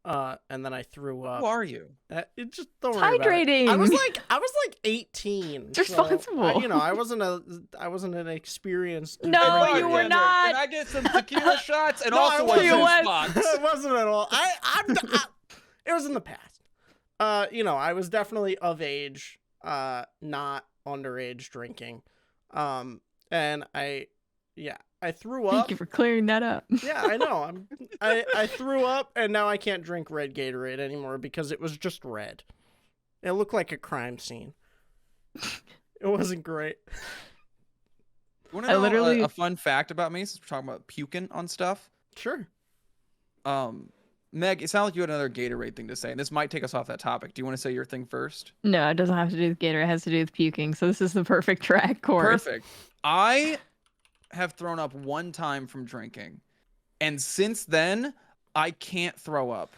And then I threw up. Who are you? It just don't worry about it. hydrating. I was like 18. It's responsible. I wasn't an experienced. No, Hey, you Mark, were Can not. I get some tequila shots and No, I also a juice wasn't. box? It wasn't at all. It was in the past. I was definitely of age, not underage drinking. And I threw up. Thank you for clearing that up. Yeah, I know. I threw up, and now I can't drink red Gatorade anymore because it was just red. It looked like a crime scene. It wasn't great. You want to know a fun fact about me since we're talking about puking on stuff? Sure. Meg, it sounded like you had another Gatorade thing to say, and this might take us off that topic. Do you want to say your thing first? No, it doesn't have to do with Gator. It has to do with puking. So this is the perfect track chorus. Perfect. I have thrown up one time from drinking, and since then, I can't throw up.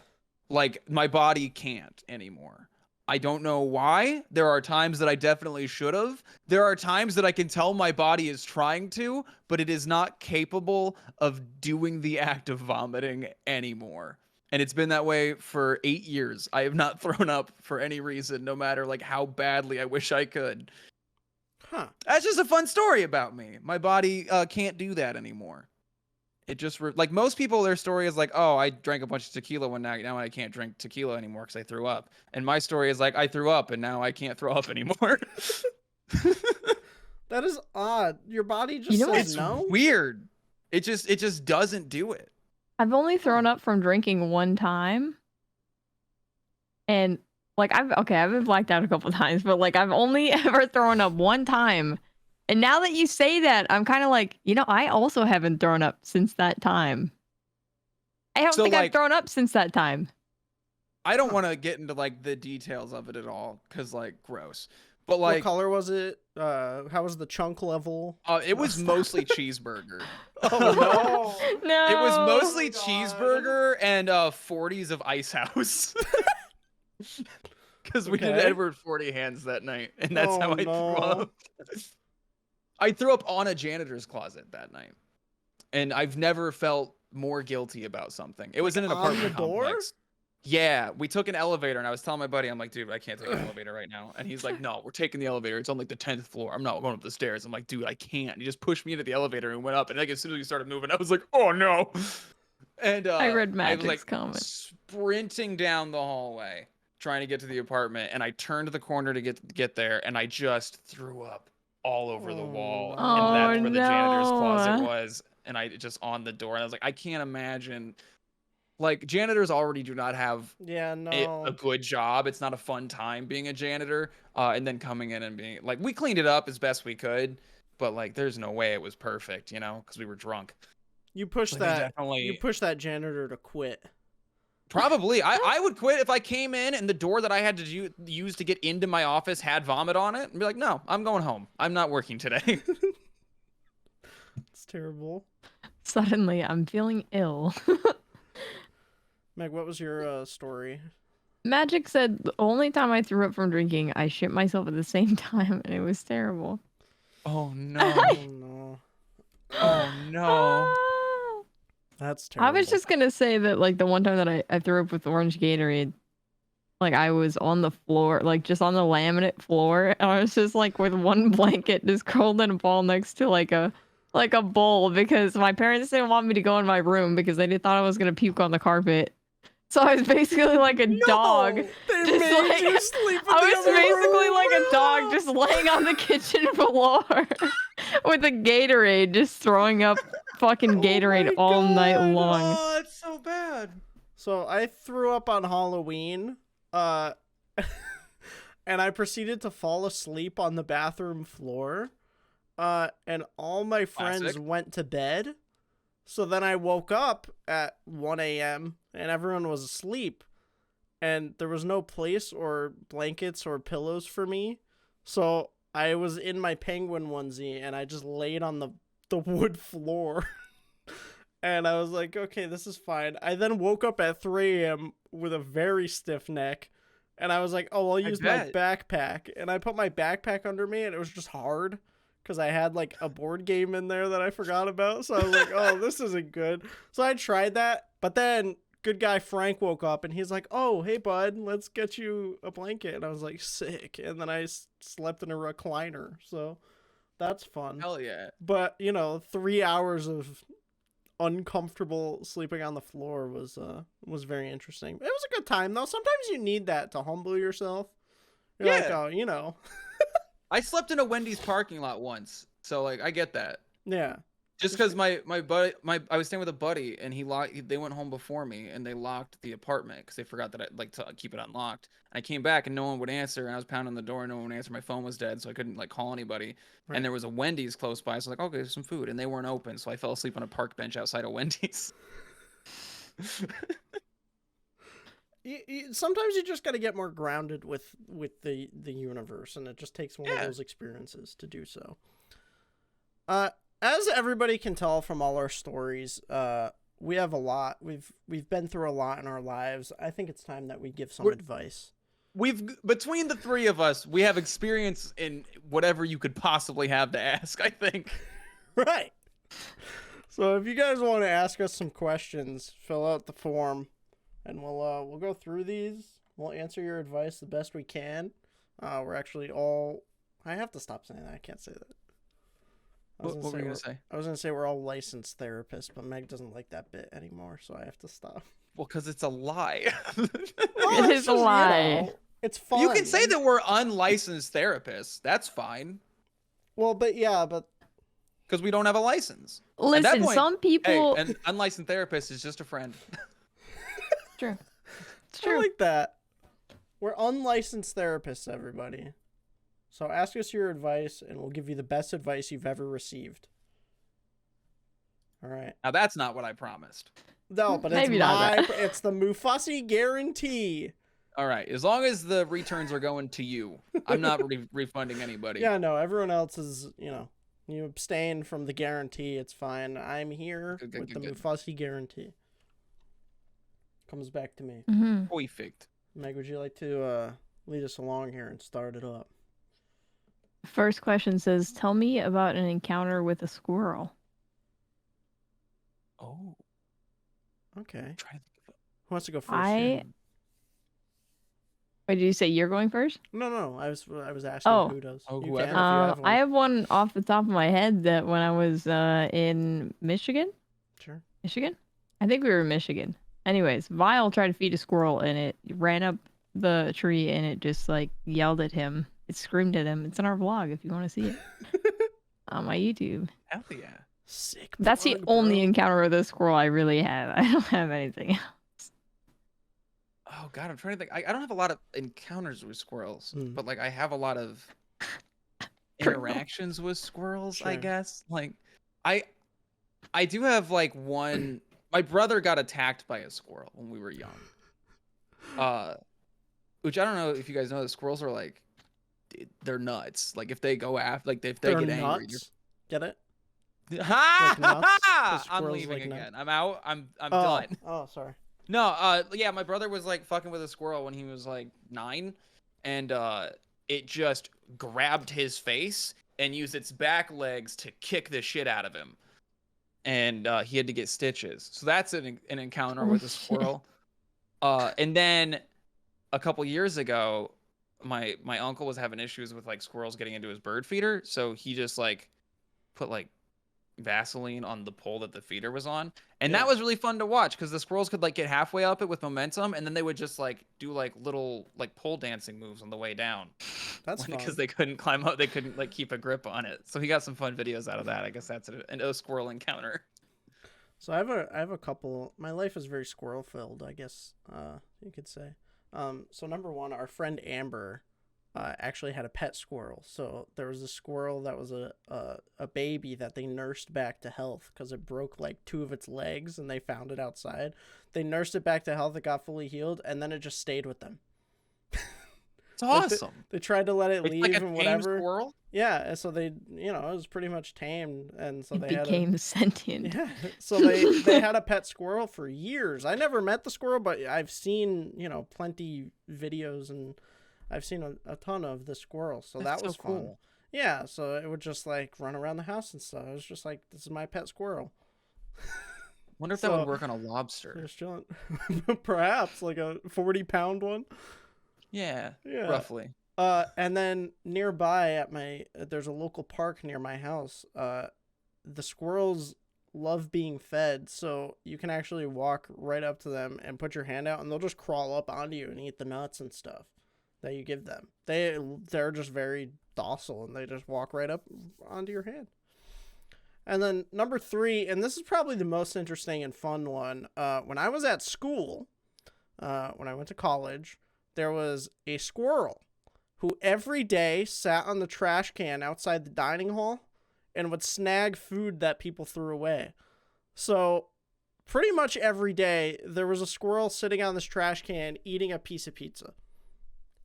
Like, my body can't anymore. I don't know why. There are times that I definitely should have. There are times that I can tell my body is trying to, but it is not capable of doing the act of vomiting anymore. And it's been that way for 8 years. I have not thrown up for any reason, no matter like how badly I wish I could. Huh. That's just a fun story about me. My body can't do that anymore. It just like most people, their story is like, oh, I drank a bunch of tequila one night. Now I can't drink tequila anymore because I threw up. And my story is like, I threw up and now I can't throw up anymore. That is odd. Your body just says it's no. weird. It just doesn't do it. I've only thrown up from drinking one time. And like I've been blacked out a couple times, but like I've only ever thrown up one time. And now that you say that, I'm kind of like, I also haven't thrown up since that time. I don't think I've thrown up since that time. I don't want to get into like the details of it at all because like gross. But like, what color was it? How was the chunk level? It was mostly cheeseburger. Oh no! No. It was mostly God. cheeseburger and 40s of Ice House. Because we did Okay. Edward 40 hands that night, and that's Oh, how I threw no. up. I threw up on a janitor's closet that night, and I've never felt more guilty about something. It was in an apartment complex. Yeah, we took an elevator, and I was telling my buddy, I'm like, dude, I can't take an elevator right now. And he's like, no, we're taking the elevator. It's on like the 10th floor. I'm not going up the stairs. I'm like, dude, I can't. He just pushed me into the elevator and went up. And like as soon as we started moving, I was like, oh no. And I read Magic's was like comment. sprinting down the hallway, trying to get to the apartment, and I turned the corner to get there, and I just threw up all over the wall. And that's where the janitor's closet was. And I just on the door, and I was like, I can't imagine. Like, janitors already do not have a good job. It's not a fun time being a janitor. And then coming in and being like, we cleaned it up as best we could, but like, there's no way it was perfect, you know, because we were drunk. You pushed that janitor to quit. Probably. I would quit if I came in and the door that I had to use to get into my office had vomit on it and be like, no, I'm going home. I'm not working today. It's terrible. Suddenly, I'm feeling ill. Meg, what was your story? Magic said the only time I threw up from drinking, I shit myself at the same time, and it was terrible. Oh no! Oh no! Oh no! That's terrible. I was just gonna say that, like, the one time that I threw up with orange Gatorade, like, I was on the floor, like, just on the laminate floor, and I was just, like, with one blanket just curled in a ball next to, like a bowl, because my parents didn't want me to go in my room because they thought I was gonna puke on the carpet. So I was basically like a dog. They made you sleep in I the was other basically room. like a dog just laying on the kitchen floor with a Gatorade, just throwing up fucking Gatorade all night long. Oh, it's so bad. So I threw up on Halloween, and I proceeded to fall asleep on the bathroom floor, and all my friends went to bed. So then I woke up at 1 a.m. and everyone was asleep, and there was no place or blankets or pillows for me. So I was in my penguin onesie and I just laid on the wood floor. And I was like, okay, this is fine. I then woke up at 3 a.m. with a very stiff neck. And I was like, oh, I'll use my backpack. And I put my backpack under me and it was just hard. Because I had, like, a board game in there that I forgot about. So I was like, oh, this isn't good. So I tried that. But then good guy Frank woke up, and he's like, oh, hey, bud, let's get you a blanket. And I was like, sick. And then I slept in a recliner. So that's fun. Hell yeah. But, 3 hours of uncomfortable sleeping on the floor was very interesting. It was a good time, though. Sometimes you need that to humble yourself. You're like, oh, I slept in a Wendy's parking lot once, so like I get that. Yeah. Just because my buddy, I was staying with a buddy, and they went home before me, and they locked the apartment because they forgot that I like to keep it unlocked. And I came back, and no one would answer, and I was pounding the door, and no one would answer. My phone was dead, so I couldn't like call anybody. Right. And there was a Wendy's close by, so I was like, okay, there's some food, and they weren't open, so I fell asleep on a park bench outside of Wendy's. Sometimes you just got to get more grounded with the universe, and it just takes one of those experiences to do so. As everybody can tell from all our stories, we have a lot. We've been through a lot in our lives. I think it's time that we give some advice. Between the three of us, we have experience in whatever you could possibly have to ask, I think. Right. So if you guys want to ask us some questions, fill out the form. And we'll go through these. We'll answer your advice the best we can. We're actually all... I have to stop saying that. I can't say that. What were you going to say? I was going to say we're all licensed therapists, but Meg doesn't like that bit anymore, so I have to stop. Well, because it's a lie. It is a lie. It's fun. You can say that we're unlicensed therapists. That's fine. Well, but... Because we don't have a license. Listen, some people... Hey, an unlicensed therapist is just a friend. True. It's true. I like that. We're unlicensed therapists, everybody. So ask us your advice, and we'll give you the best advice you've ever received. All right. Now, that's not what I promised. No, but it's the Mufussy guarantee. All right. As long as the returns are going to you, I'm not refunding anybody. Yeah, no. Everyone else is, you abstain from the guarantee. It's fine. I'm here with the Mufussy guarantee. Comes back to me. Perfect. Meg, would you like to lead us along here and start it up? First question says, "Tell me about an encounter with a squirrel." Oh, Okay. trying to think of Who wants to go first? Here? Wait, did you say you're going first? No. I was asking Oh. who does. Oh, You whoever. can if you have one. I have one off the top of my head that when I was in Michigan. Sure. Michigan? I think we were in Michigan. Anyways, Vile tried to feed a squirrel and it ran up the tree and it just like yelled at him. It screamed at him. It's in our vlog if you want to see it on my YouTube. Hell yeah. Sick. That's the plug, only bro. encounter with a squirrel I really have. I don't have anything. Oh God, I'm trying to think. I don't have a lot of encounters with squirrels, but like I have a lot of interactions with squirrels, I Sure. guess. Like I do have like one. My brother got attacked by a squirrel when we were young. Which I don't know if you guys know, the squirrels are like, they're nuts. Like if they go after, like if they They're get angry, nuts. Get it? ha! nuts? The I'm squirrels leaving like again. nuts? I'm out. I'm Oh. done. Oh, sorry. No, yeah, my brother was like fucking with a squirrel when he was like 9, and it just grabbed his face and used its back legs to kick the shit out of him, and he had to get stitches. So that's an encounter with a squirrel. And then a couple years ago, my uncle was having issues with like squirrels getting into his bird feeder, so he just like put like Vaseline on the pole that the feeder was on, and that was really fun to watch because the squirrels could like get halfway up it with momentum, and then they would just like do like little like pole dancing moves on the way down. That's fun. Because they couldn't climb up, they couldn't like keep a grip on it. So he got some fun videos out of that. I guess that's a squirrel encounter. So I have a couple. My life is very squirrel filled, I guess you could say. So number one, our friend Amber actually had a pet squirrel. So there was a squirrel that was a baby that they nursed back to health because it broke like 2 of its legs and they found it outside. They nursed it back to health. It got fully healed and then it just stayed with them. It's awesome. They tried to let it It's leave like a and tame whatever. squirrel. Yeah, and so they, it was pretty much tamed, and so It they became sentient. Yeah, so they had a pet squirrel for years. I never met the squirrel, but I've seen plenty videos, and I've seen a ton of the squirrel. So That's that was so fun. cool. Yeah, so it would just like run around the house and stuff. It was just like, this is my pet squirrel. Wonder if that would work on a lobster. Just chilling. Perhaps like a 40-pound one. Yeah, Yeah. roughly. And then nearby there's a local park near my house. The squirrels love being fed, so you can actually walk right up to them and put your hand out, and they'll just crawl up onto you and eat the nuts and stuff that you give them. They're just very docile, and they just walk right up onto your hand. And then number 3, and this is probably the most interesting and fun one. When I was at school, when I went to college, there was a squirrel who every day sat on the trash can outside the dining hall and would snag food that people threw away. So pretty much every day there was a squirrel sitting on this trash can eating a piece of pizza.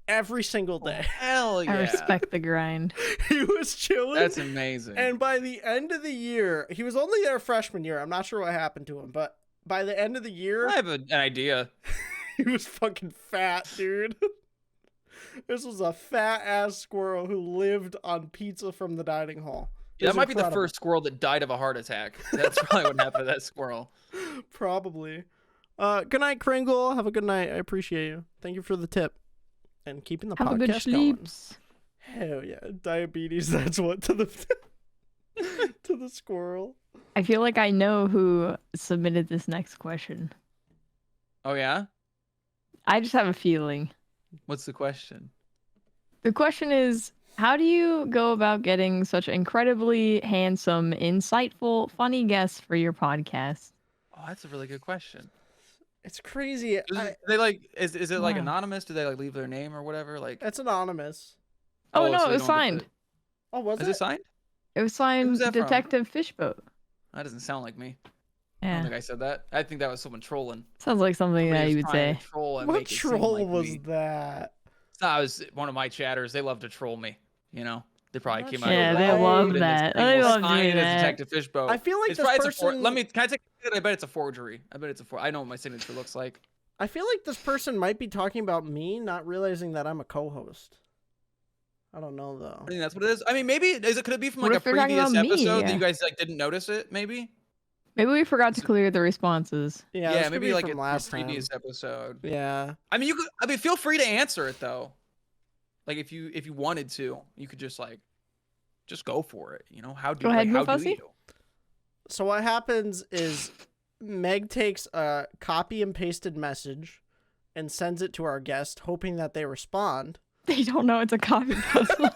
Every single day. Oh, hell yeah. I respect the grind. He was chilling. That's amazing. And by the end of the year, he was only there freshman year. I'm not sure what happened to him, but by the end of the year, I have an idea. he was fucking fat, dude. This was a fat ass squirrel who lived on pizza from the dining hall. Yeah, that might be incredible. the first squirrel that died of a heart attack. That's probably what happened to that squirrel. Probably. Good night, Kringle. Have a good night. I appreciate you. Thank you for the tip. And keeping the Have a podcast good going. sleeps. Hell yeah. Diabetes, that's what to the to the squirrel. I feel like I know who submitted this next question. Oh yeah? I just have a feeling. What's the question? The question is, how do you go about getting such incredibly handsome, insightful, funny guests for your podcast? Oh, that's a really good question. It's crazy. Is it like Wow. anonymous? Do they like leave their name or whatever? Like It's anonymous. Oh, no, so it you was don't get signed. Oh, was Is it signed? It was signed Who's that from? Detective Fishboat. That doesn't sound like me. I Yeah, don't think I said that. I think that was someone trolling. sounds like something Somebody that was you would trying say. to troll and What make it seem troll like was me. that? No, it was one of my chatters. They love to troll me. They probably I'm came not out. sure Yeah, why. they love that. They love doing Signed as that. Detective Fishboat. I feel like It's this probably person. Let me. Can I take it? I bet it's a forgery. I know what my signature looks like. I feel like this person might be talking about me, not realizing that I'm a co-host. I don't know though. I think that's what it is. I mean, could it be from What like a if they're talking previous about me? episode that Yeah. you guys like didn't notice it? Maybe. Maybe we forgot to clear the responses. Yeah, Yeah, this could maybe be like from a last previous time. episode. Yeah. I mean, feel free to answer it though. Like if you wanted to, you could just go for it. You know, how do Go ahead, how do Mufussy. you? So what happens is Meg takes a copy and pasted message and sends it to our guest, hoping that they respond. They don't know it's a copy puzzle.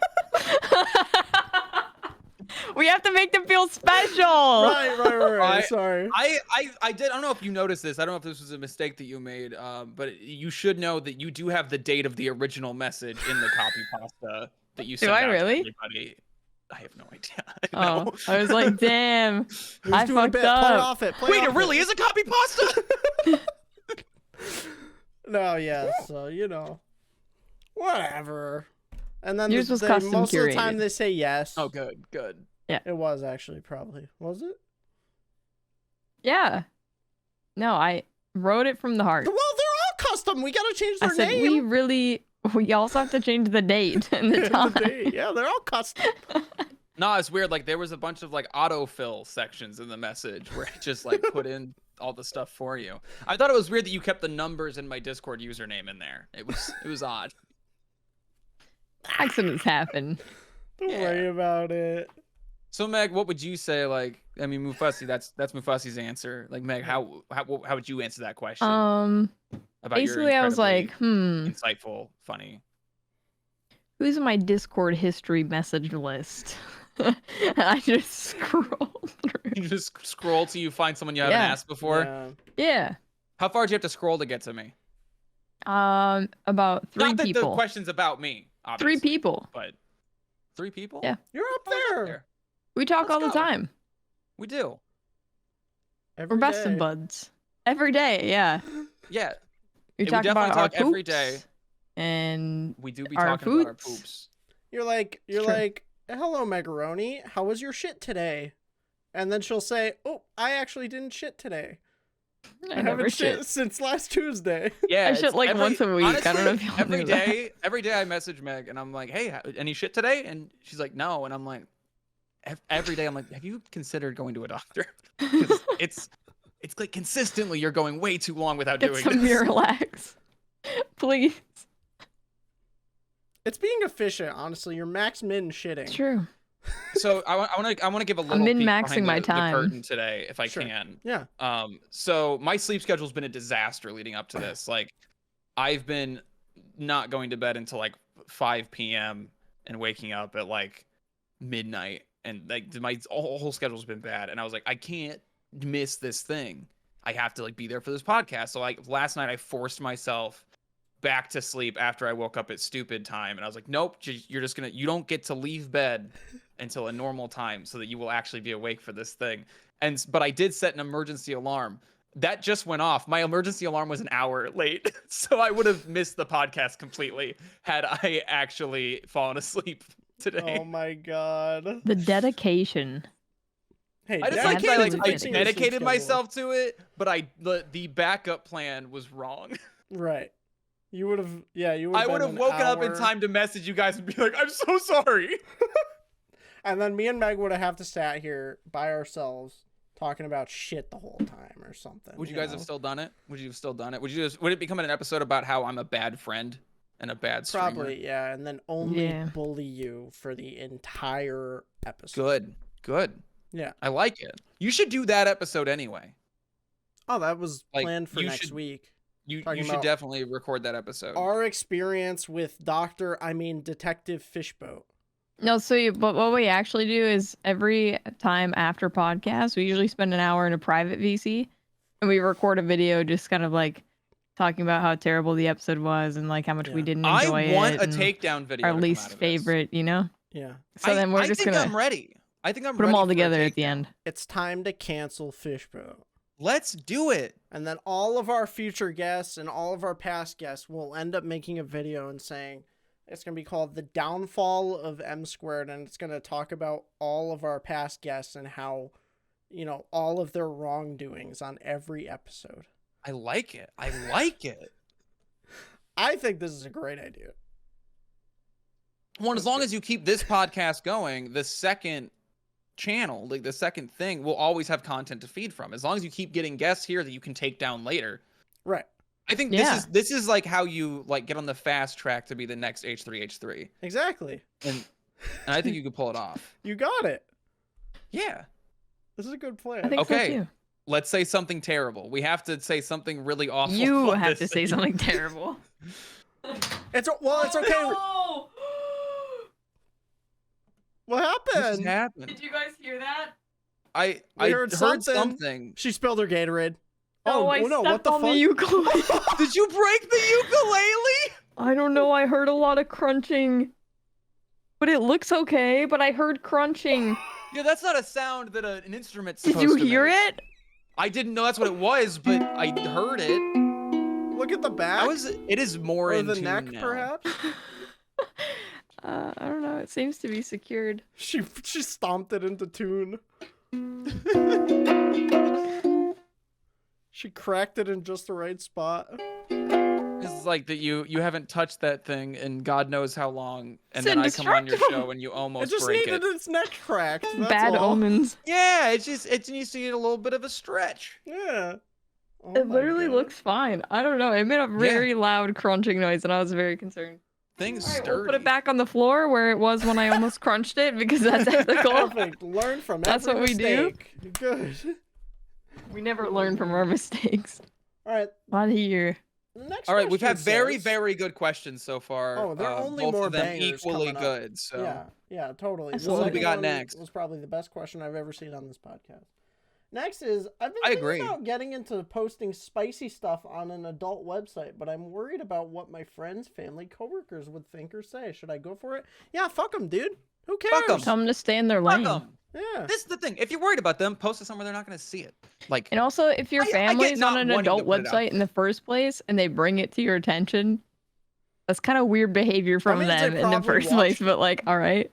We have to make them feel special. Right. Sorry. I did. I don't know if you noticed this. I don't know if this was a mistake that you made. But you should know that you do have the date of the original message in the copy pasta that you sent I out really? to everybody. I have no idea. Oh, No. I was like, damn, Who's I doing a fucked bit? Play up. off it. Wait, it really is a copy pasta? No, yeah. So whatever. And then Yours was most custom of the time curated. they say yes. Oh, good. It was actually probably. Was it? Yeah. No, I wrote it from the heart. Well, they're all custom. We gotta change I their said name. we also have to change the date and the time. Yeah, they're all custom. No, it's weird. Like there was a bunch of like autofill sections in the message where it just like put in all the stuff for you. I thought it was weird that you kept the numbers in my Discord username in there. It was odd. Accidents happen. Don't worry about it. So Meg, what would you say? Like, I mean, Mufussy, that's Mufussy's answer. Like Meg, how would you answer that question? About Basically I was like, insightful, funny. Who's in my Discord history message list? And I just scrolled through. You just scroll till you find someone you haven't asked before. Yeah. How far do you have to scroll to get to me? About 3 Not that people. the question's about me, obviously. 3 people. But 3 people? Yeah. You're up there. We talk Let's all the go. time. We do. Every We're best day. of buds. Every day, yeah. Yeah. We Yeah, talk about definitely our talk every poops day. and We do be our talking about our foods. poops. You're like, True. hello, Megaroni. How was your shit today? And then she'll say, oh, I actually didn't shit today. I haven't never shit. since last Tuesday. Yeah, I shit like once a week. Honestly, I don't know if y'all every knew that. every day I message Meg and I'm like, hey, any shit today? And she's like, no. And I'm like, every day I'm like, have you considered going to a doctor? 'Cause it's like consistently you're going way too long without Get doing some this. Miralax. Please. It's being efficient, honestly. You're max min shitting. True. So I want to give a little I'm peek min-maxing behind my the time. curtain today if I Sure. can. Yeah. So my sleep schedule's been a disaster leading up to this. Like I've been not going to bed until like 5 p.m. and waking up at like midnight, and like my whole schedule's been bad. And I was like, I can't miss this thing. I have to like be there for this podcast. So like last night I forced myself back to sleep after I woke up at stupid time, and I was like, nope, you don't get to leave bed until a normal time so that you will actually be awake for this thing. But I did set an emergency alarm that just went off. My emergency alarm was an hour late, so I would have missed the podcast completely had I actually fallen asleep today. Oh my god. The dedication. Hey, I just That's like really I fixing your sleep dedicated schedule. myself to it, but the backup plan was wrong. Right. You would have, I would have woken up in time to message you guys and be like, I'm so sorry. And then me and Meg would have to sat here by ourselves talking about shit the whole time or something. Would you guys have still done it? Would you have still done it? Would it become an episode about how I'm a bad friend and a bad streamer? Probably, yeah. And then only bully you for the entire episode. Good. Yeah. I like it. You should do that episode anyway. Oh, that was Like, planned for you next should- week. You Talking should about definitely record that episode. Our experience with Detective Fishboat. No, so but what we actually do is every time after podcast, we usually spend an hour in a private VC, and we record a video just kind of like talking about how terrible the episode was and like how much we didn't enjoy it. I want a and takedown video. our to come least out of favorite, you know? Yeah. So then we're just I think gonna I'm ready. I think I'm put ready them all for a together at the takedown. end. It's time to cancel Fishboat. Let's do it. And then all of our future guests and all of our past guests will end up making a video and saying it's going to be called The Downfall of M Squared. And it's going to talk about all of our past guests and how, all of their wrongdoings on every episode. I like it. I like it. I think this is a great idea. Well, as long as you keep this podcast going, the second channel, like the second thing, will always have content to feed from. As long as you keep getting guests here that you can take down later. Right. I think this is like how you like get on the fast track to be the next H3H3. Exactly. And I think you could pull it off. You got it. Yeah. This is a good plan. I think so too. Let's say something terrible. We have to say something really awful. You have to say something terrible. It's okay. No! What happened? What happened? Did you guys hear that? I heard something. She spilled her Gatorade. Oh, I no! stepped What the on fuck? the ukulele. Did you break the ukulele? I don't know. I heard a lot of crunching, but it looks okay. But I heard crunching. Yeah, that's not a sound that an instrument's supposed Did you to hear make. it? I didn't know that's what it was, but I heard it. Look at the back. It is more or in the tune neck, now. perhaps. I don't know. It seems to be secured. She stomped it into tune. She cracked it in just the right spot. It's like that you haven't touched that thing in God knows how long, and It's then I come on your indestructible. show and you It almost just break needed it. its neck cracked. That's Bad all. omens. Yeah, it needs to get a little bit of a stretch. Yeah. Oh It my literally God. looks fine. I don't know. It made a very loud crunching noise, and I was very concerned. Things All right, sturdy. we'll put it back on the floor where it was when I almost crunched it, because that's ethical. Perfect. Learn from That's every what we do. mistake. Good. We never learn from our mistakes. All right. Not here. Next All right, we've question had very, says- very good questions so far. Oh, there are only both more of them bangers equally coming up. good. So Yeah, totally. That's The what do we second got one next? was probably the best question I've ever seen on this podcast. Next is, I've been I thinking agree. about getting into posting spicy stuff on an adult website, but I'm worried about what my friends, family, coworkers would think or say. Should I go for it? Yeah, fuck them, dude. Who cares? Fuck 'em. Tell them to stay in their Fuck lane. 'em. Yeah. This is the thing. If you're worried about them, post it somewhere they're not going to see it. Like, And also, if your I get family's not on an wanting to adult put it out website in the first place and they bring it to your attention, that's kind of weird behavior from means they them in the probably first place. watched- But like, all right,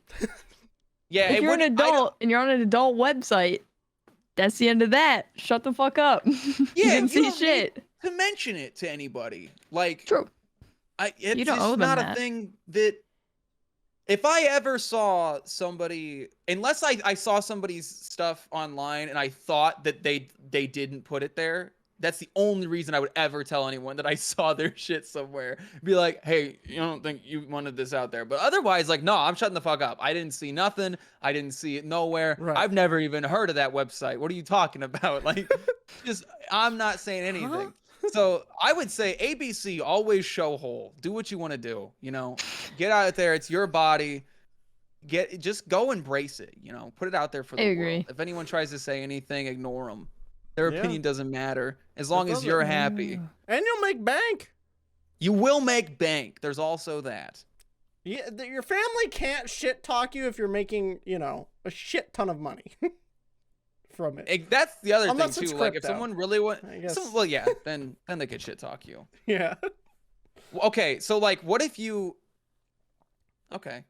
yeah, if you're an adult and you're on an adult website, that's the end of that. Shut the fuck up. You Yeah, didn't see don't shit. need to mention it to anybody. Like, True. It's You don't just owe them not a that. thing that. If I ever saw somebody, unless I saw somebody's stuff online and I thought that they didn't put it there, that's the only reason I would ever tell anyone that I saw their shit somewhere. Be like, hey, you don't think you wanted this out there? But otherwise, like, no, I'm shutting the fuck up. I didn't see nothing. I didn't see it nowhere. Right. I've never even heard of that website. What are you talking about? Like, just, I'm not saying anything. Huh? So I would say ABC, always show whole. Do what you want to do. You know, get out there. It's your body. Just go embrace it. You know, put it out there for the I world. agree. If anyone tries to say anything, ignore them. Their Yeah. opinion doesn't matter as long as doesn't. you're happy. And you'll make bank. You will make bank. There's also that. Yeah, your family can't shit talk you if you're making, a shit ton of money from it. That's the other Unless thing it's too. Like if crypto. someone really wants, I guess. well, yeah, then they could shit talk you. Yeah. Well, okay, so like, what if you? Okay,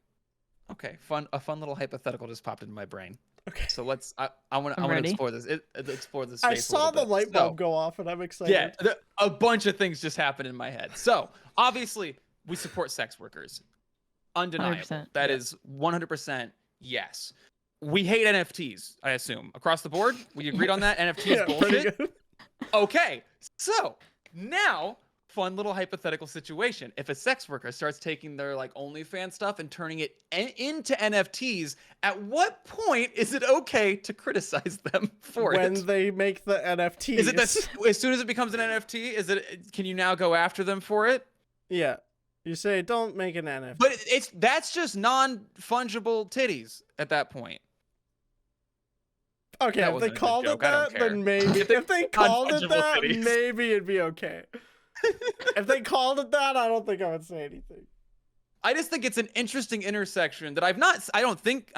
a fun little hypothetical just popped into my brain. Okay. So let's. I want to ready. explore this. Explore this. I space a saw little the bit. light bulb go off and I'm excited. Yeah, a bunch of things just happened in my head. So obviously, we support sex workers. Undeniable. 100%. That is 100% yes. We hate NFTs, I assume. Across the board? We agreed on that? NFTs Yeah, pretty bullshit? good. Okay, so now, fun little hypothetical situation. If a sex worker starts taking their like OnlyFans stuff and turning it into NFTs, at what point is it okay to criticize them for When it? they make the NFTs. Is it that as soon as it becomes an NFT, can you now go after them for it? Yeah. You say, don't make an NFT. But that's just non-fungible titties at that point. Okay, That if they wasn't a good called it joke, I don't that, care. then maybe. If they called it non-fungible that, titties. maybe it'd be okay. If they called it that, I don't think I would say anything. I just think it's an interesting intersection that I'm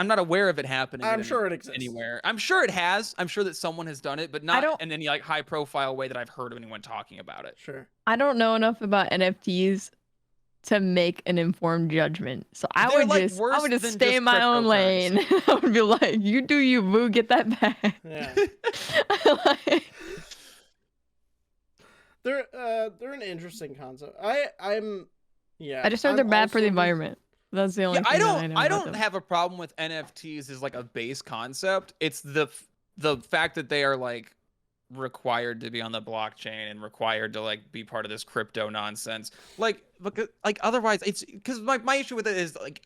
not aware of it happening. I'm sure it exists. Anywhere. I'm sure it has. I'm sure that someone has done it, but not don't- in any like high profile way that I've heard of anyone talking about it. Sure. I don't know enough about NFTs to make an informed judgment. So I They're, would like, just worse stay than in my own lane. I would be like, you do you, boo, get that back. Yeah. Like, They're an interesting concept. I just heard they're bad for the environment. That's the only Yeah, thing that I know I about don't them. have a problem with NFTs as like a base concept. It's the fact that they are like required to be on the blockchain and required to like be part of this crypto nonsense. Like otherwise it's because my issue with it is like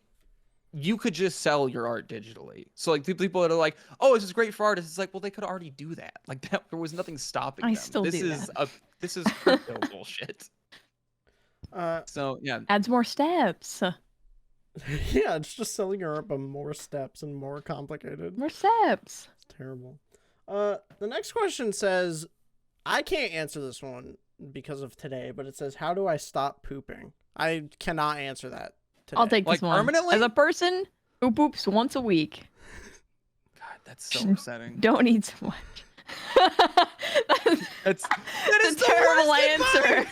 you could just sell your art digitally. So like people that are like, oh, this is great for artists. It's like, well, they could already do that. Like there was nothing stopping them. This is crypto bullshit. So yeah. Adds more steps. Yeah, it's just selling your art, but more steps and more complicated. More steps. It's terrible. The next question says, I can't answer this one because of today, but it says, how do I stop pooping? I cannot answer that today. I'll take Like this one. permanently? As a person who poops once a week, God, that's so upsetting. don't eat so much. That is a terrible answer.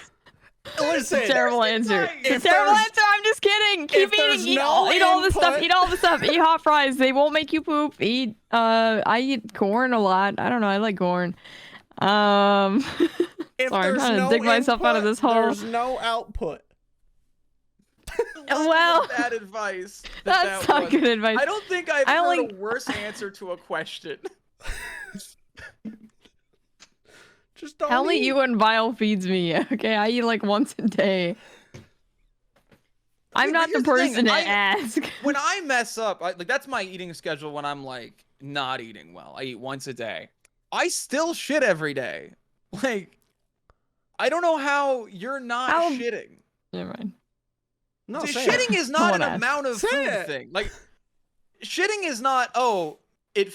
Listen, It's a terrible answer. advice. It's a terrible answer. I'm just kidding. Keep eating. Eat all the stuff. Eat all the stuff. Eat hot fries. They won't make you poop. Eat. I eat corn a lot. I don't know. I like corn. If Sorry, I'm there's trying to no dig myself out of input, this hole. There's no output. Well, bad advice. That's not good advice. I don't think I've heard a worse answer to a question. Just don't Only eat. you and Vile feeds me. Okay, I eat like once a day. I'm not the here's the thing, person to ask. When I mess up, like that's my eating schedule when I'm like not eating well. I eat once a day. I still shit every day. Like, I don't know how you're not shitting. Never mind. No, Shitting is not an asked. amount of food thing. Like, shitting is not, oh, it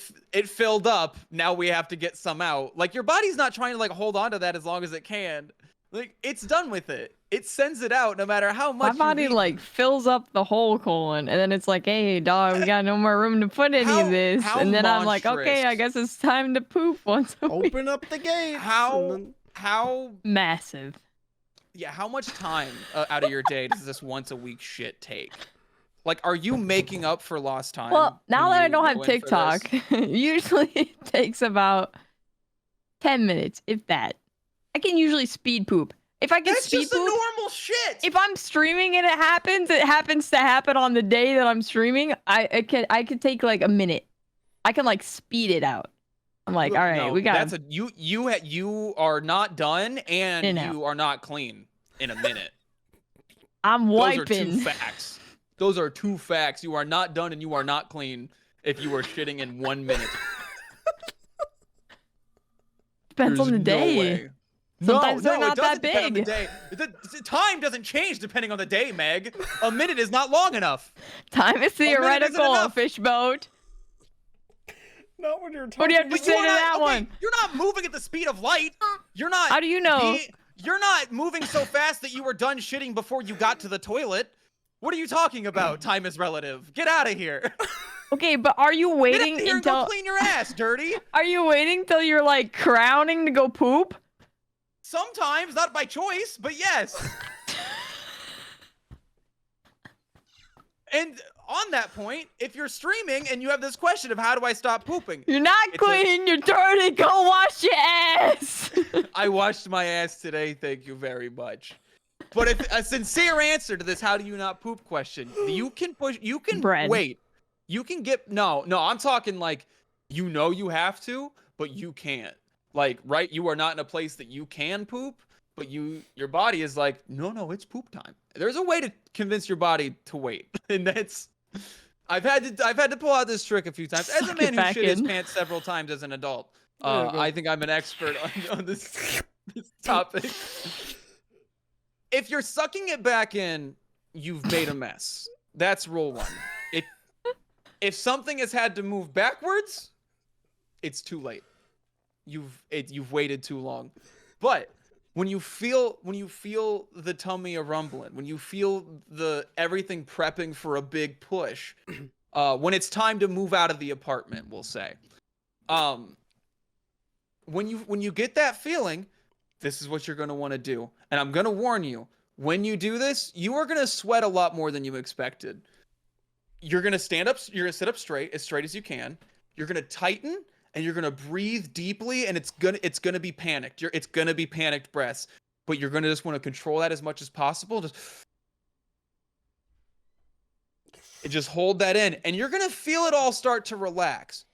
filled up, now we have to get some out. Like, your body's not trying to like hold on to that as long as it can. Like, it's done with it. It sends it out no matter how much. My body like fills up the whole colon, and then it's like, hey, dog, we got no more room to put any of this. And then I'm like, okay, I guess it's time to poop once a week. Open up the gates. How massive? Yeah, how much time out of your day does this once a week shit take? Like, are you making up for lost time? Well, now that I don't have TikTok, usually it takes about 10 minutes, if that. I can usually speed poop. If I can speed poop, that's just a normal shit. If I'm streaming and it happens to happen on the day that I'm streaming, I could take like a minute. I can like speed it out. I'm like, all right, we got. You are not done, and you are not clean in a minute. I'm wiping. Those are two facts. Those are two facts. You are not done, and you are not clean if you are shitting in 1 minute. Depends on the day. No way. Sometimes they're not that depend on the big. day. The time doesn't change depending on the day, Meg. A minute is not long enough. Time is theoretical, Fishboat. Not when you're talking. What do you have to say to that one? You're not moving at the speed of light. You're not. How do you know? You're not moving so fast that you were done shitting before you got to the toilet. What are you talking about? Time is relative. Get out of here. Okay, but are you waiting Get out of here until and go clean your ass, dirty? Are you waiting till you're like crowning to go poop? Sometimes, not by choice, but yes. And on that point, if you're streaming and you have this question of how do I stop pooping? You're not clean, you're dirty, go wash your ass. I washed my ass today, thank you very much. But if a sincere answer to this how do you not poop question, you can wait. You can get no, I'm talking like you know you have to, but you can't. Like, right, you are not in a place that you can poop, but your body is like, no, it's poop time. There's a way to convince your body to wait. And that's I've had to pull out this trick a few times. As a man who shit his pants several times as an adult, I think I'm an expert on this topic. If you're sucking it back in, you've made a mess. That's rule one. If something has had to move backwards, it's too late. You've waited too long. But when you feel the tummy a rumbling, when you feel everything prepping for a big push, when it's time to move out of the apartment, we'll say, when you get that feeling, this is what you're going to want to do. And I'm going to warn you, when you do this, you are going to sweat a lot more than you expected. You're going to stand up, you're going to sit up straight as you can. You're going to tighten and you're going to breathe deeply, and it's going to be panicked. It's going to be panicked breaths, but you're going to just want to control that as much as possible. Just And just hold that in, and you're gonna feel it all start to relax.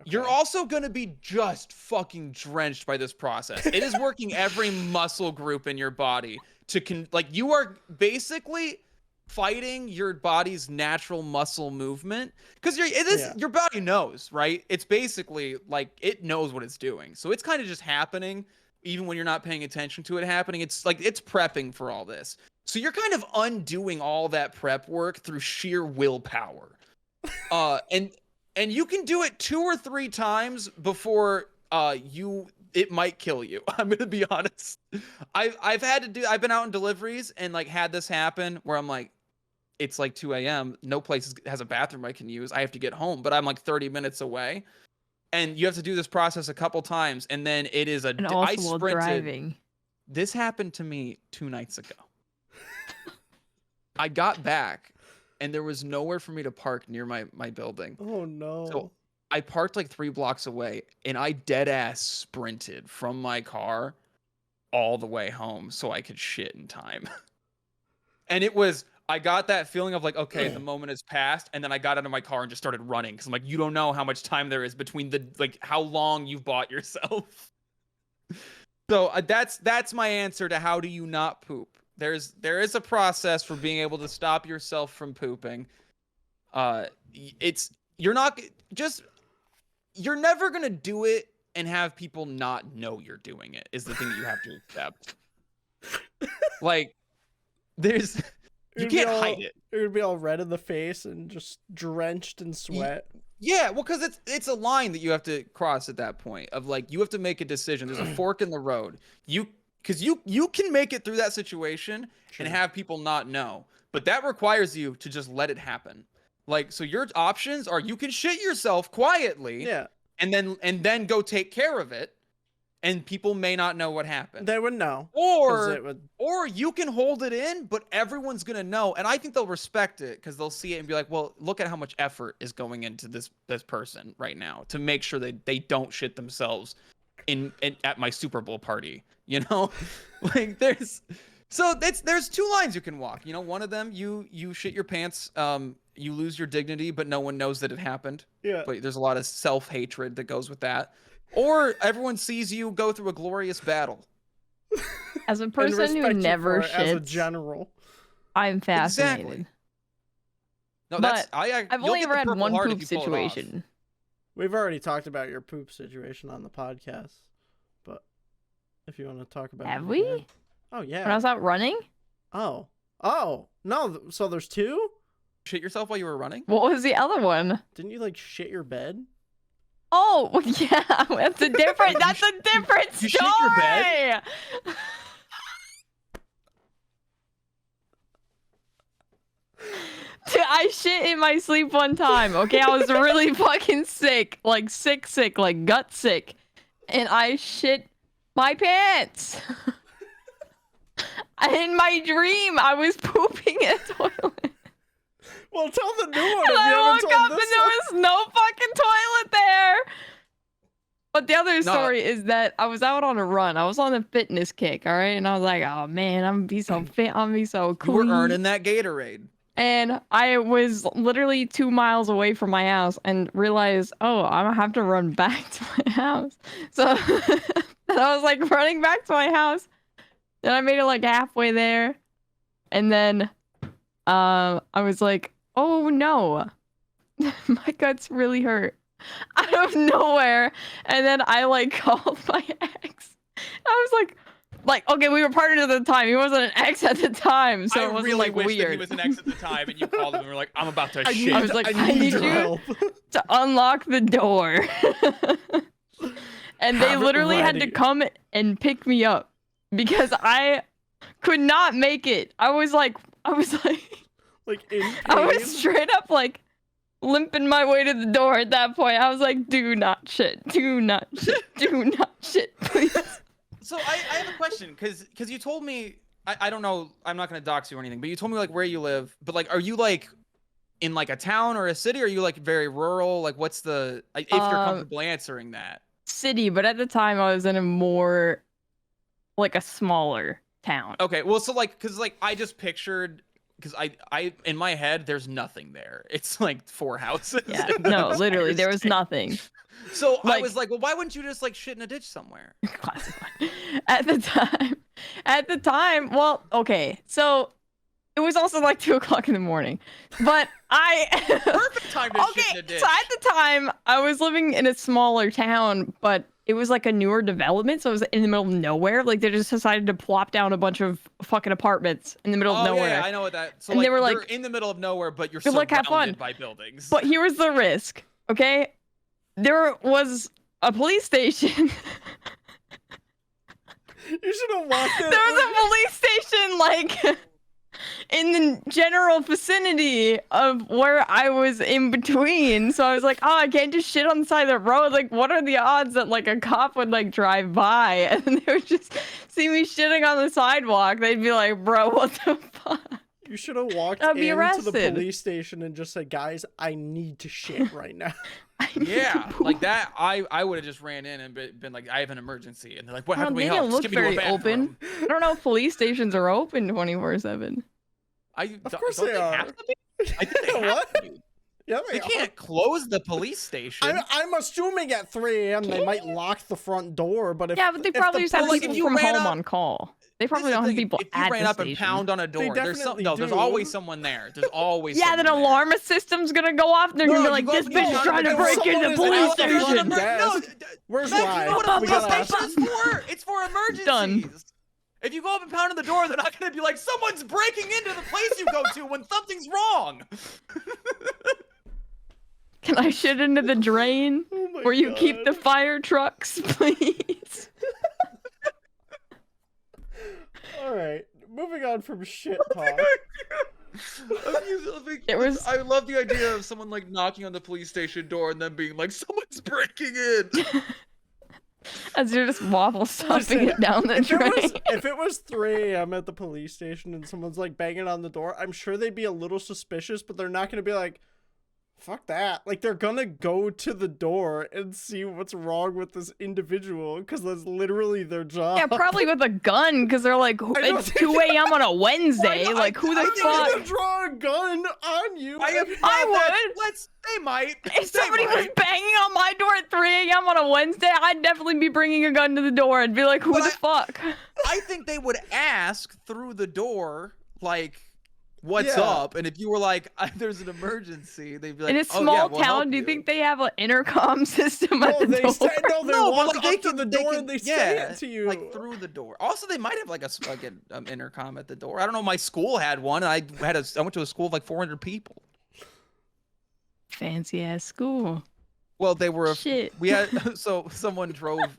Okay. You're also gonna be just fucking drenched by this process. It is working every muscle group in your body to like you are basically fighting your body's natural muscle movement because your body knows, right? It's basically like it knows what it's doing, so it's kind of just happening even when you're not paying attention to it happening. It's like it's prepping for all this. So you're kind of undoing all that prep work through sheer willpower. And you can do it 2 or 3 times before it might kill you. I'm going to be honest. I've been out in deliveries and like had this happen where I'm like, it's like 2 a.m. No place has a bathroom I can use. I have to get home, but I'm like 30 minutes away. And you have to do this process a couple times. And then it is I sprinted. Driving. This happened to me 2 nights ago. I got back and there was nowhere for me to park near my building. Oh no. So I parked like 3 blocks away and I dead ass sprinted from my car all the way home so I could shit in time. And I got that feeling of like, okay, the moment has passed. And then I got out of my car and just started running. Cause I'm like, you don't know how much time there is between how long you've bought yourself. So that's my answer to how do you not poop. There is a process for being able to stop yourself from pooping. You're never gonna do it and have people not know you're doing it is the thing that you have to accept. Like, you can't hide it. You're gonna be all red in the face and just drenched in sweat. Yeah, well, because it's a line that you have to cross at that point of like you have to make a decision. There's a fork in the road. Because you can make it through that situation and have people not know, but that requires you to just let it happen. Like, so your options are you can shit yourself quietly, and then go take care of it, and people may not know what happened. They would know, or you can hold it in, but everyone's gonna know, and I think they'll respect it because they'll see it and be like, well, look at how much effort is going into this person right now to make sure they don't shit themselves at my Super Bowl party. You know, like there's 2 lines you can walk. You know, one of them you shit your pants, you lose your dignity, but no one knows that it happened. Yeah. But there's a lot of self-hatred that goes with that. Or everyone sees you go through a glorious battle. As a person who never shits, as a general, I'm fascinated. Exactly. No, but I've only ever had one poop situation. We've already talked about your poop situation on the podcast. If you want to talk about have we? Again. Oh yeah. When I was out running? Oh no. So there's 2? Shit yourself while you were running? What was the other one? Didn't you like shit your bed? Oh yeah, that's a different story. You shit your bed? I shit in my sleep one time. Okay, I was really fucking sick, like gut sick, and I shit my pants. In my dream, I was pooping in a toilet. Well, tell the new one. And I woke up and there was no fucking toilet there. But the other story is that I was out on a run. I was on a fitness kick, all right? And I was like, oh man, I'm gonna be so fit. I'm gonna be so cool. You were earning that Gatorade. And I was literally 2 miles away from my house and realized, oh, I'm gonna have to run back to my house. So and I was like running back to my house. Then I made it like halfway there. And then I was like, oh no, my guts really hurt. Out of nowhere. And then I like called my ex. I was like, okay, we were partners at the time. He wasn't an ex at the time, so it wasn't really like wish weird. that he was an ex at the time, and you called him and were like, I'm about to shit. I was like, I need you to unlock the door. And they literally had to come and pick me up because I could not make it. I was like like in pain? I was straight up like limping my way to the door at that point. I was like, do not shit, please. So I have a question, because you told me, I don't know, I'm not going to dox you or anything, but you told me like where you live, but like, are you like in like a town or a city? Or are you like very rural? Like what's the, if you're comfortable answering that. City, but at the time I was in a more, like a smaller town. Okay, well, so like, because like I just pictured because I in my head there's nothing there. It's like 4 houses. Yeah, no, literally, there was nothing. So Like, I was like, well, why wouldn't you just like shit in a ditch somewhere? classified. At the time, well, okay, so it was also like 2 o'clock in the morning, but Perfect time to shit in a ditch. So at the time, I was living in a smaller town, but it was like a newer development, so it was in the middle of nowhere. Like they just decided to plop down a bunch of fucking apartments in the middle of nowhere. Yeah, I know what that. So and like, they were like, you're in the middle of nowhere, but you're good luck, have surrounded fun. by buildings. But here was the risk, okay? There was a police station. You should have walked in. There was a police station, like, in the general vicinity of where I was in between. So I was like, oh, I can't just shit on the side of the road. Like, what are the odds that, like, a cop would, like, drive by and they would just see me shitting on the sidewalk? They'd be like, bro, what the fuck? You should have walked I'd be into arrested. the police station and just said, guys, I need to shit right now. Yeah, like that. I would have just ran in and been like, I have an emergency, and they're like, what? How can we They help? don't look Just get me to a very open. bathroom. I don't know if police stations are open 24/7. Of course don't they are. have to be? I think they have What? to be. Yeah, They can't close the police station. I'm assuming at 3 a.m. they might lock the front door, but if Yeah, but they if probably the just have police- people if you from ran home up- on call. They This probably is the don't have thing, people if you at ran the up and station. pound on a door, there's definitely there's do. always someone there. There's always Yeah, then someone there. alarm system's gonna go off. And they're gonna be like, this bitch is trying to break into the police station. Where's Meg, Ryan? you know what We a gotta police ask station is for? It's for emergencies. Done. If you go up and pound on the door, they're not gonna be like, someone's breaking into the place you go to when something's wrong. Can I shit into the drain Oh my where you keep the God. fire trucks, please? All right, moving on from shit talk. It was- I love the idea of someone like knocking on the police station door and then being like, someone's breaking in. As you're just waffle stomping Listen, it down the drain. If it was 3 a.m. at the police station and someone's like banging on the door, I'm sure they'd be a little suspicious, but they're not gonna be like, fuck that. Like, they're gonna go to the door and see what's wrong with this individual, because that's literally their job. Yeah, probably with a gun, because they're like, it's 2 a.m. on a Wednesday. Why not? Like, who the I They're fuck? gonna draw a gun on you. I would. They might. If somebody was banging on my door at 3 a.m. on a Wednesday, I'd definitely be bringing a gun to the door and be like, who But the fuck? I think they would ask through the door, like, what's Yeah. up? And if you were like, there's an emergency, they'd be like, In a oh, small yeah, we'll help town, do you think they have an intercom system at No, the they door? say no. They No, but, walk like, they up to can- the they door can- and they say yeah, it to you. like through the door. Also, they might have like an intercom at the door. I don't know. My school had one. I went to a school of like 400 people. Fancy ass school. Well, they were. Shit. We had so someone drove.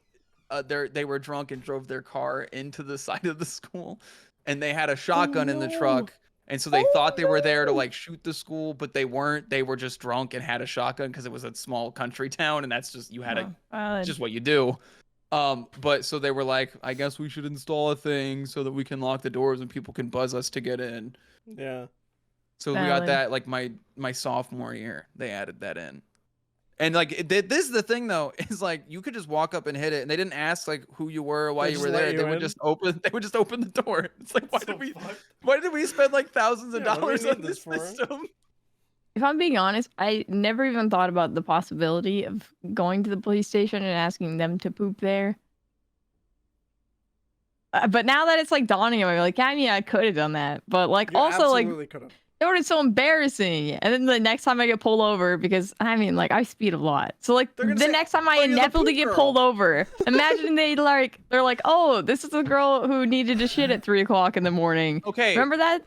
They were drunk and drove their car into the side of the school, and they had a shotgun in the no. truck. And so they thought they were there to like shoot the school, but they weren't. They were just drunk and had a shotgun because it was a small country town, and that's just you had a Valid. just what you do. But so they were like, I guess we should install a thing so that we can lock the doors and people can buzz us to get in. Yeah. So we got Valid. that like my sophomore year. They added that in. And like this is the thing though, is like you could just walk up and hit it, and they didn't ask like who you were, why They you just were let there. you They would in? just open. They would just open the door. It's like What the fuck? why did we spend like thousands of Yeah, what do we dollars need on this this for? system? If I'm being honest, I never even thought about the possibility of going to the police station and asking them to poop there. But now that it's like dawning on me, like, I mean, I could have done that. But like, You also, like, absolutely could have. it would be so embarrassing. And then the next time I get pulled over, because I mean, like, I speed a lot. So like, They're the gonna say, next time I "Oh, you're the inevitably poop get girl." pulled over, imagine they're like, oh, this is the girl who needed to shit at 3 o'clock in the morning. Okay. Remember that?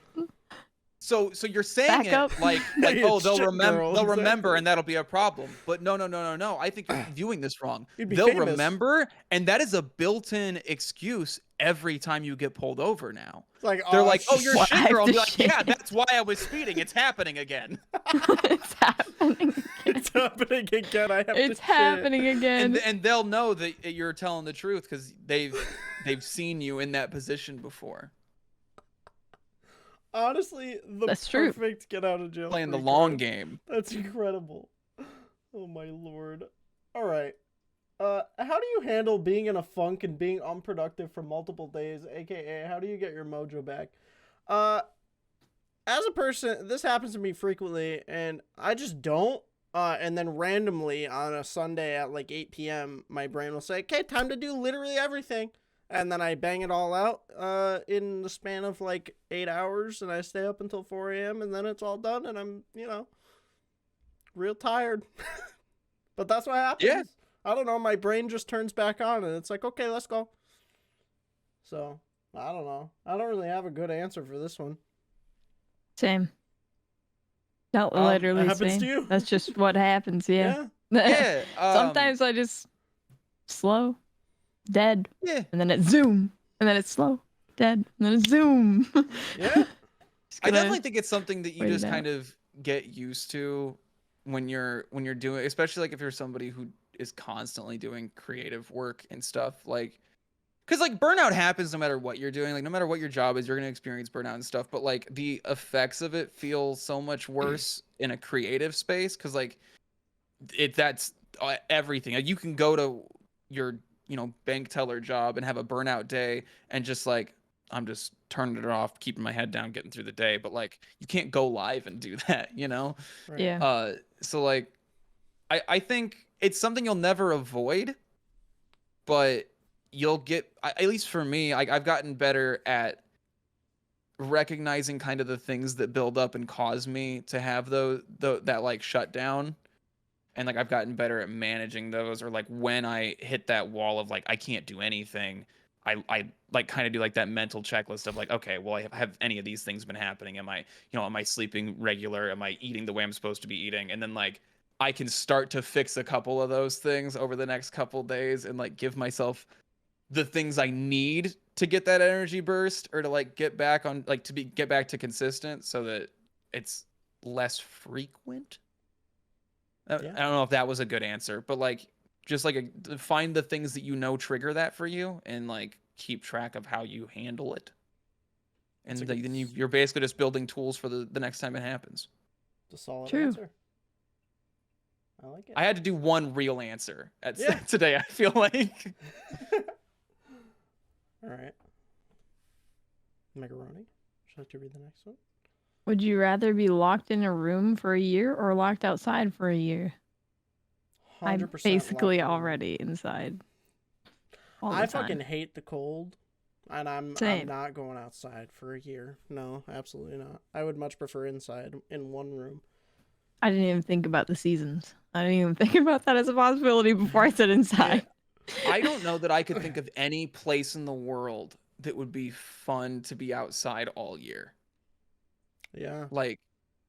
So you're saying Back it up. like Yeah, oh they'll shit remember girl, they'll remember exactly. and that'll be a problem. But no. I think you're viewing this wrong. You'd be They'll famous. remember, and that is a built-in excuse every time you get pulled over now. It's like, They're like, oh, shit. you're Why shit I girl. I'll have be to like, shit? yeah, that's why I was speeding. It's happening again. It's happening. It's happening again. I have to It's shit. happening again. And they'll know that you're telling the truth because they've seen you in that position before. Honestly, the That's true. perfect get out of jail Playing the free long card. game. That's incredible. Oh my lord. All right. How do you handle being in a funk and being unproductive for multiple days, aka how do you get your mojo back? as a person, this happens to me frequently, and I just don't. And then randomly on a Sunday at like 8 p.m., my brain will say, okay, time to do literally everything. And then I bang it all out in the span of like 8 hours, and I stay up until 4 a.m., and then it's all done, and I'm, real tired. But that's what happens. Yeah. I don't know. My brain just turns back on, and it's like, okay, let's go. So, I don't know. I don't really have a good answer for this one. Same. Not That literally happens same. to you? That's just what happens, yeah. Yeah. Sometimes I just slow, dead, Yeah. and then it's zoom, and then it's slow, dead, and then it's zoom. Yeah. I definitely think it's something that you wait it just out. kind of get used to when you're doing, especially like if you're somebody who is constantly doing creative work and stuff, like, because like burnout happens no matter what you're doing, like no matter what your job is, you're gonna experience burnout and stuff, but like the effects of it feel so much worse in a creative space, because like that's everything. Like, you can go to your bank teller job and have a burnout day and just like, I'm just turning it off, keeping my head down, getting through the day, but like you can't go live and do that, Right. Yeah. So like I think it's something you'll never avoid, but you'll get, at least for me, I've gotten better at recognizing kind of the things that build up and cause me to have that like shutdown, and like I've gotten better at managing those, or like when I hit that wall of like I can't do anything, I like kind of do like that mental checklist of like, okay, well, have any of these things been happening? Am I sleeping regular? Am I eating the way I'm supposed to be eating? And then like I can start to fix a couple of those things over the next couple days, and like give myself the things I need to get that energy burst, or to like get back on, like get back to consistent, so that it's less frequent. I don't know if that was a good answer, but like just like find the things that trigger that for you, and like keep track of how you handle it. And then you're basically just building tools for the next time it happens. It's a solid True. answer. I like it. I had to do one real answer today, I feel like. All right. Macaroni. Should I have to read the next one? Would you rather be locked in a room for a year or locked outside for a year? 100% I'm basically locked in. already inside. all the I time. fucking hate the cold, and I'm not going outside for a year. No, absolutely not. I would much prefer inside in one room. I didn't even think about the seasons. I didn't even think about that as a possibility before I said inside. I don't know that I could think of any place in the world that would be fun to be outside all year. Yeah. Like,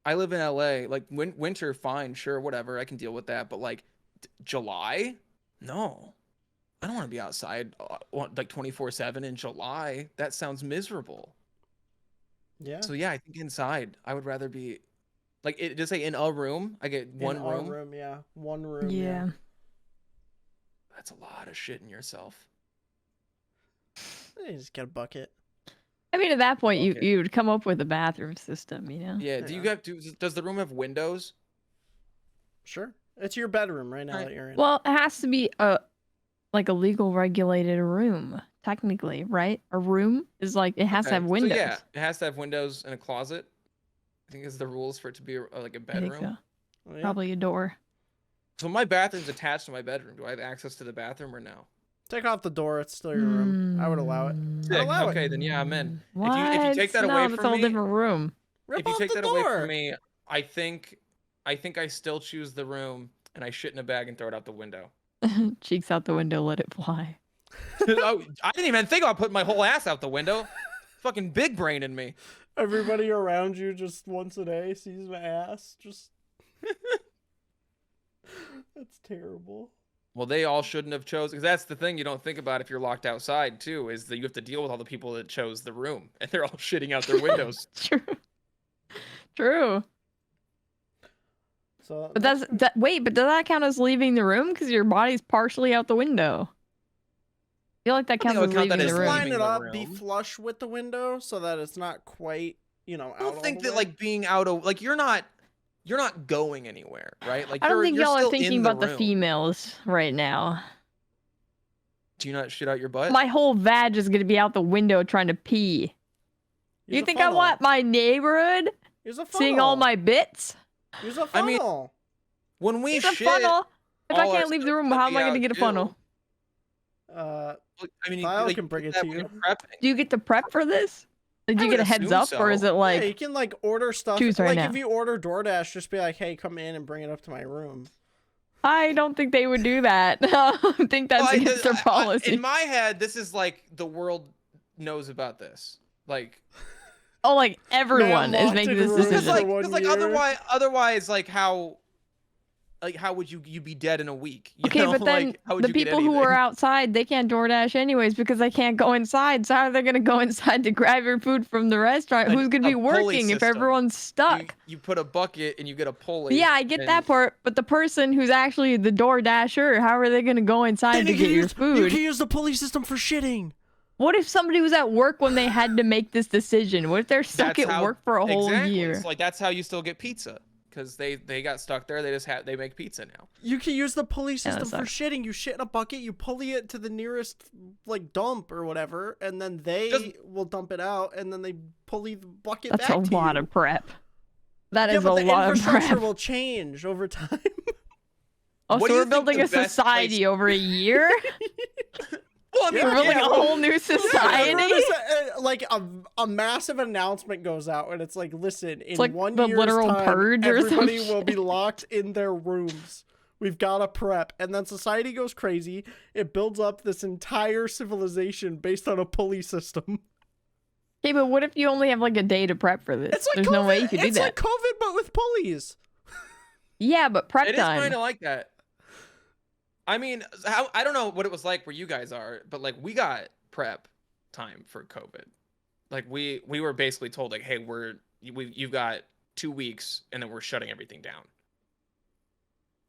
I live in LA. Like, winter, fine, sure, whatever. I can deal with that. But like, July? No. I don't want to be outside like 24/7 in July. That sounds miserable. Yeah. So yeah, I think inside. I would rather be like, it just say in a room. I get one room. room, yeah. One room. Yeah. That's a lot of shit in yourself. You just get a bucket. I mean, at that point, Okay. you would come up with a bathroom system, you know? Yeah. Do you have to? Does the room have windows? Sure. It's your bedroom right now Alright. that you're in. Well, it has to be a legal regulated room, technically, right? A room is like, it has to have windows. So yeah, it has to have windows and a closet. I think is the rules for it to be like a I think bedroom. so. Yeah. Probably a door. So my bathroom's attached to my bedroom. Do I have access to the bathroom or no? Take off the door. It's still your room. I would allow it. Sick. allow it. Okay, then yeah, I'm in. What? If you take that no, away that's a from whole me, different room. Rip if you off take the that door. away from me, I think I still choose the room, and I shit in a bag and throw it out the window. Cheeks out the window, let it fly. Oh, I didn't even think about putting my whole ass out the window. Fucking big brain in me. Everybody around you just once a day sees my ass. Just that's terrible. Well, they all shouldn't have chosen, because that's the thing you don't think about if you're locked outside too, is that you have to deal with all the people that chose the room, and they're all shitting out their windows. True. So, But wait, but does that count as leaving the room? Because your body's partially out the window. I feel like that counts as leaving the room. line it up, be flush with the window so that it's not quite, out. I don't think that like being out of, like, you're not going anywhere, right? Like, I don't think you're y'all are still thinking in about the room. females right now. Do you not shit out your butt? My whole vag is gonna be out the window trying to pee. You think I want my neighborhood Use a funnel. Seeing all my bits. Use a funnel. I mean, when we Use a shit, funnel. If I all our can't leave the stuff room, would how am be I going to out get a too. funnel? I mean, Kyle like, can bring it that to when you. you're prepping. Do you get to prep for this? Like, do I you would get a heads assume up, or is so. it like yeah, you can like order stuff. choose right like now? if you order DoorDash, just be like, "Hey, come in and bring it up to my room." I don't think they would do that. I think that's against their policy. In my head, this is like the world knows about this. Like, oh, like everyone is locked making in this rooms decision. for because 1 like year. otherwise, like how would you be dead in a week? You Okay, know? but then like, how would the you get people who are anything? outside, they can't DoorDash anyways because they can't go inside. So how are they going to go inside to grab your food from the restaurant? Who's going to A be pulley working if system. everyone's stuck? You put a bucket and you get a pulley. Yeah, I get and that part, but the person who's actually the DoorDasher, how are they going to go inside to get your You food? can use the pulley system for shitting. What if somebody was at work when they had to make this decision? What if they're stuck That's at how- work for a whole exactly. year? It's like that's how you still get pizza because they got stuck there. They make pizza now. You can use the pulley that system for sucks. shitting. You shit in a bucket, you pulley it to the nearest like dump or whatever, and then they Just- will dump it out, and then they pulley the bucket That's back a to lot you. of prep. That Yeah, is but a the lot of infrastructure prep. will change over time. Oh, What so do you we're think building the a best society over a year? Well, I mean, We're building yeah, a whole new society? Everyone is, like a massive announcement goes out, and it's like, listen, in like 1 the year's literal time, purge or some everybody will be shit. locked in their rooms. We've got to prep, and then society goes crazy. It builds up this entire civilization based on a pulley system. Okay, but what if you only have like a day to prep for this? It's like There's COVID. no way you could do It's that. like COVID, but with pulleys. Yeah, but prep it is time. kind of like that. I mean, I don't know what it was like where you guys are, but like we got prep time for COVID. Like we were basically told like, hey, you've got 2 weeks, and then we're shutting everything down.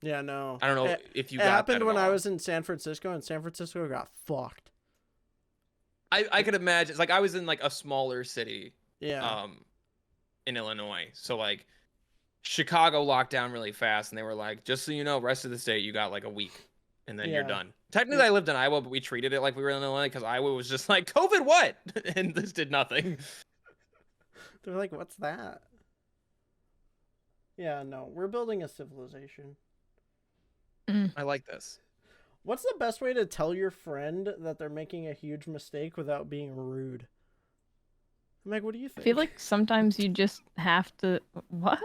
Yeah, no. I don't know if you got It happened that when at I all. was in San Francisco, and San Francisco got fucked. I could imagine. It's like I was in like a smaller city, Yeah. in Illinois. So like Chicago locked down really fast, and they were like, just so you know, rest of the state you got like a week, and then you're Yeah. done. Technically, I lived in Iowa, but we treated it like we were in Illinois because Iowa was just like COVID what, and this did nothing. They're like, what's that? Yeah, no. We're building a civilization. I like this. What's the best way to tell your friend that they're making a huge mistake without being rude? Meg, what do you I think? feel like sometimes you just have to. What?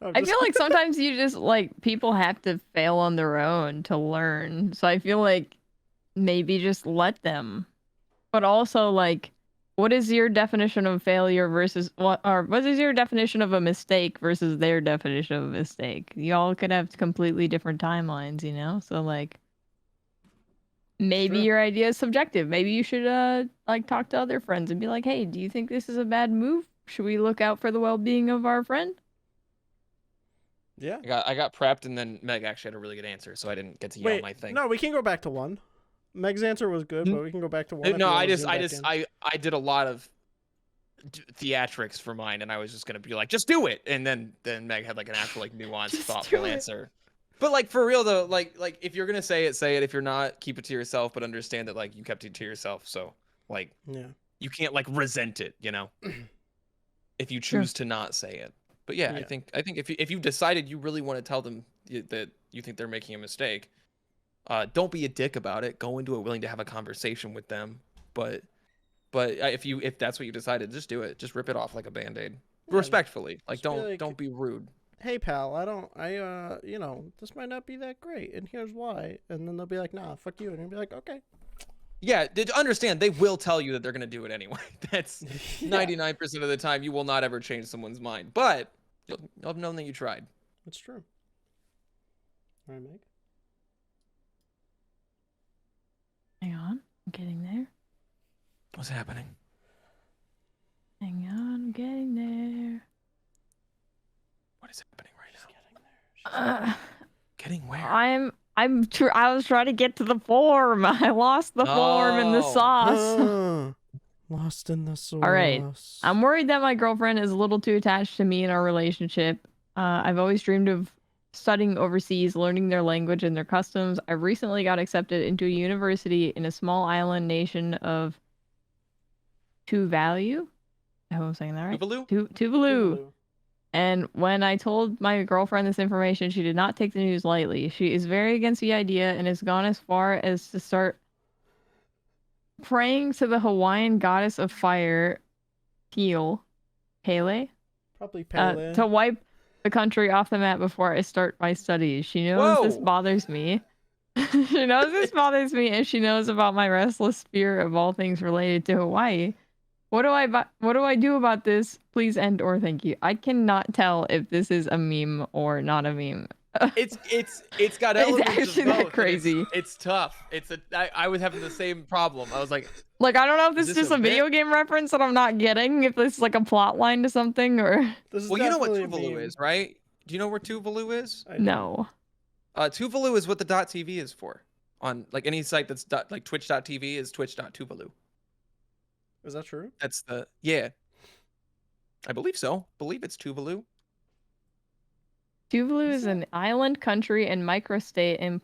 I'm I just- feel like sometimes you just like people have to fail on their own to learn. So I feel like maybe just let them. But also like what is your definition of failure versus what is your definition of a mistake versus their definition of a mistake? Y'all could have completely different timelines, you know? So like maybe Sure. your idea is subjective. Maybe you should like talk to other friends and be like, "Hey, do you think this is a bad move? Should we look out for the well-being of our friend?" Yeah. I got prepped, and then Meg actually had a really good answer, so I didn't get to yell Wait, my thing. no, we can go back to one. Meg's answer was good, but we can go back to one. if No, you I wanna just zoom back in. I did a lot of theatrics for mine, and I was just gonna be like, just do it, and then Meg had like an actual like nuanced, Just thoughtful do it. answer. But like for real though, like if you're gonna say it, say it. If you're not, keep it to yourself, but understand that like you kept it to yourself, so like Yeah. you can't like resent it, you know, if you choose to not say it. But yeah, Yeah. I think if you've decided you really want to tell them that you think they're making a mistake, don't be a dick about it. Go into it willing to have a conversation with them. But if that's what you decided, just do it. Just rip it off like a band-aid, Yeah, respectfully. Like just be like- don't be rude. Hey pal, you know, this might not be that great, and here's why. And then they'll be like, nah, fuck you, and you'll be like, okay. Yeah, did understand they will tell you that they're gonna do it anyway. That's 99% of the time you will not ever change someone's mind, but you'll have known that you tried. It's true. All right, Meg. Hang on, I'm getting there. What's happening? Hang on, I'm getting there. What is happening right now? Getting where? I was trying to get to the form. I lost the form in the Oh. sauce. Lost in the sauce. All right. I'm worried that my girlfriend is a little too attached to me in our relationship. I've always dreamed of studying overseas, learning their language and their customs. I recently got accepted into a university in a small island nation of Tuvalu. I hope I'm saying that right. Tuvalu? Tuvalu. And when I told my girlfriend this information, she did not take the news lightly. She is very against the idea and has gone as far as to start praying to the Hawaiian goddess of fire, Pele, Probably Pele. to wipe the country off the map before I start my studies. She knows this bothers me. She knows this bothers me, and she knows about my restless fear of all things related to Hawaii. What do I do about this? Please end or thank you. I cannot tell if this is a meme or not a meme. It's got elements It's actually of both. that crazy. It's tough. I was having the same problem. I was like I don't know if this is this just a a video bit? game reference that I'm not getting, if this is like a plot line to something, or... Well, you know what definitely a Tuvalu meme. is, right? Do you know where Tuvalu is? I do. No. Tuvalu is what the .tv is for. On like any site that's like twitch.tv is twitch.tuvalu. Is that true? That's yeah. I believe so. I believe it's Tuvalu. Tuvalu is an island country and microstate in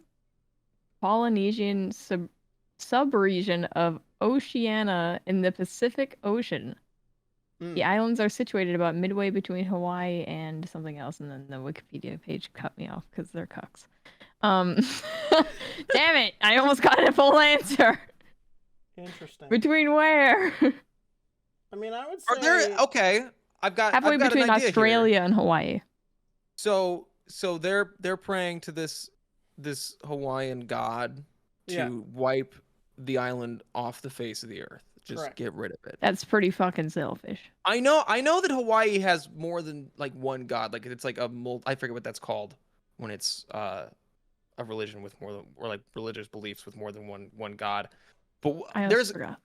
Polynesian subregion of Oceania in the Pacific Ocean. The islands are situated about midway between Hawaii and something else, and then the Wikipedia page cut me off because they're cucks. Damn it! I almost got a full answer. Interesting. Between where? I mean, I would say. Are there okay? Halfway I've got between an idea Australia here. and Hawaii. So they're praying to this Hawaiian god to wipe the island off the face of the earth. Just Correct. get rid of it. That's pretty fucking selfish. I know that Hawaii has more than like one god. Like it's like I forget what that's called when it's a religion with more than, or like religious beliefs with more than one god. But I also forgot.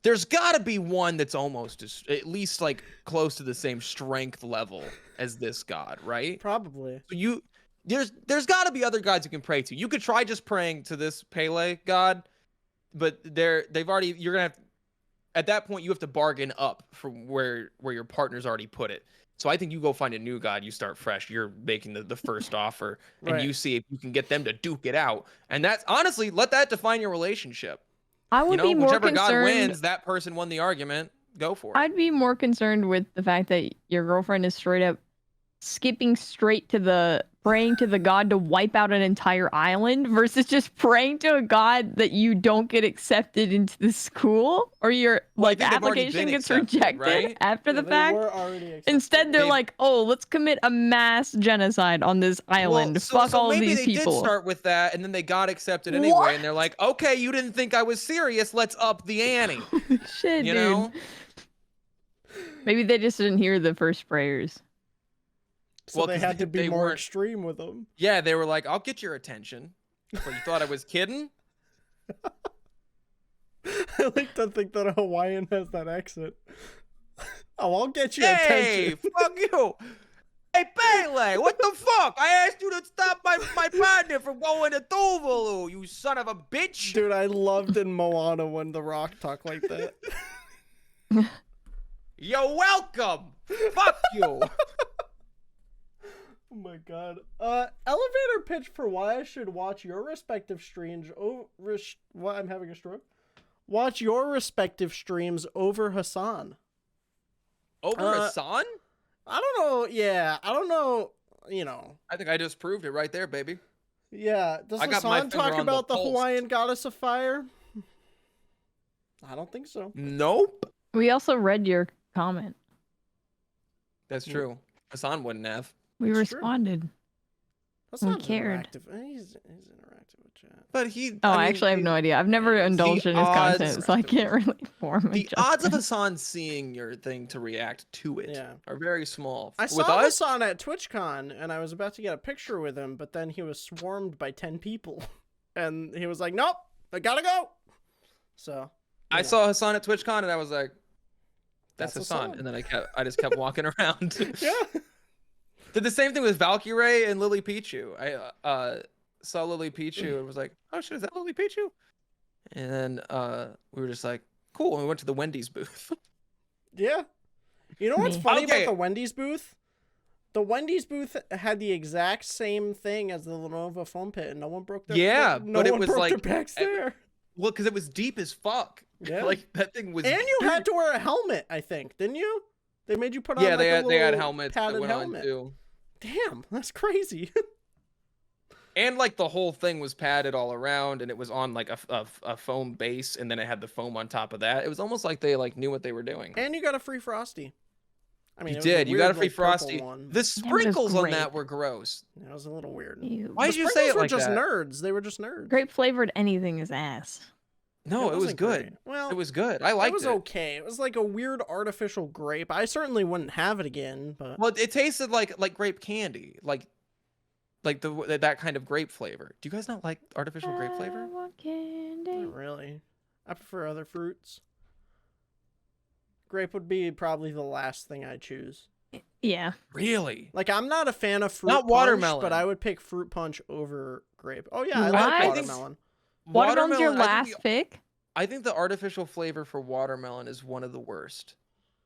there's got to be one that's almost at least like close to the same strength level as this god, right? Probably. So there's got to be other gods you can pray to. You could try just praying to this Pele god, but you're gonna have, at that point you have to bargain up from where your partner's already put it. So I think you go find a new god, you start fresh. You're making the first offer, and you see if you can get them to duke it out. And that's honestly, let that define your relationship. I would be more whichever concerned. god wins, that person won the argument. Go for it. I'd be more concerned with the fact that your girlfriend is straight up skipping straight to praying to the god to wipe out an entire island versus just praying to a god that you don't get accepted into the school, or your application gets rejected, right? After the fact. Instead, they're like, oh, let's commit a mass genocide on this island. Fuck all of these people. Maybe they did start with that, and then they got accepted anyway, and they're like, okay, you didn't think I was serious. Let's up the ante. Shit, you dude. know? Maybe they just didn't hear the first prayers. So they had to be more extreme with them. Yeah, they were like, I'll get your attention. But you thought I was kidding? I like to think that a Hawaiian has that accent. Oh, I'll get your attention. Hey, fuck you. Hey, Pele, what the fuck? I asked you to stop my partner from going to Tuvalu, you son of a bitch. Dude, I loved in Moana when The Rock talked like that. You're welcome. Fuck you. Oh my god. Elevator pitch for why I should watch your respective streams. What? I'm having a stroke. Watch your respective streams over Hassan. Over Hassan? I don't know. Yeah, I don't know. You know. I think I just proved it right there, baby. Yeah. Does Hassan talk about the Hawaiian goddess of fire? I don't think so. Nope. We also read your comment. That's true. Hassan wouldn't have. We responded. We cared. He's interactive with chat. But he. I actually have no idea. I've never indulged in his content, so I can't really form the odds of Hassan seeing your thing to react to it are very small. I saw Hassan at TwitchCon, and I was about to get a picture with him, but then he was swarmed by 10 people, and he was like, "Nope, I gotta go." So I saw Hassan at TwitchCon, and I was like, "That's Hassan," and then I just kept walking around. Yeah. Did the same thing with Valkyrie and Lily Pichu. I saw Lily Pichu and was like, "Oh shit, is that Lily Pichu?" And then we were just like, "Cool." And we went to the Wendy's booth. Yeah. You know what's funny about the Wendy's booth? The Wendy's booth had the exact same thing as the Lenovo foam pit, and no one broke their but it was like their backs there. Well, because it was deep as fuck. Yeah. Like that thing was. And you had to wear a helmet, I think, didn't you? They made you put on Yeah, like they had little helmets that padded went helmet. on too. Damn, that's crazy. And like the whole thing was padded all around, and it was on like a foam base, and then it had the foam on top of that. It was almost like they like knew what they were doing. And you got a free Frosty. I mean, You it was a did. You got weird, a free like, purple Frosty. one. The sprinkles on that grape. were gross. That was a little weird. Ew. Why The did you say sprinkles it were like just that? nerds. They were just nerds. Grape flavored anything is ass. No, it was wasn't good. great. Well, It was good. I liked it was it. okay. It was like a weird artificial grape. I certainly wouldn't have it again, but Well, it tasted like grape candy, like that kind of grape flavor. Do you guys not like artificial grape flavor? I want candy. not really. I prefer other fruits. Grape would be probably the last thing I choose. Yeah. Really? Like, I'm not a fan of fruit Not punch, watermelon. but I would pick fruit punch over grape. Oh yeah, I What? like watermelon. Watermelon's your I think last pick? I think the artificial flavor for watermelon is one of the worst.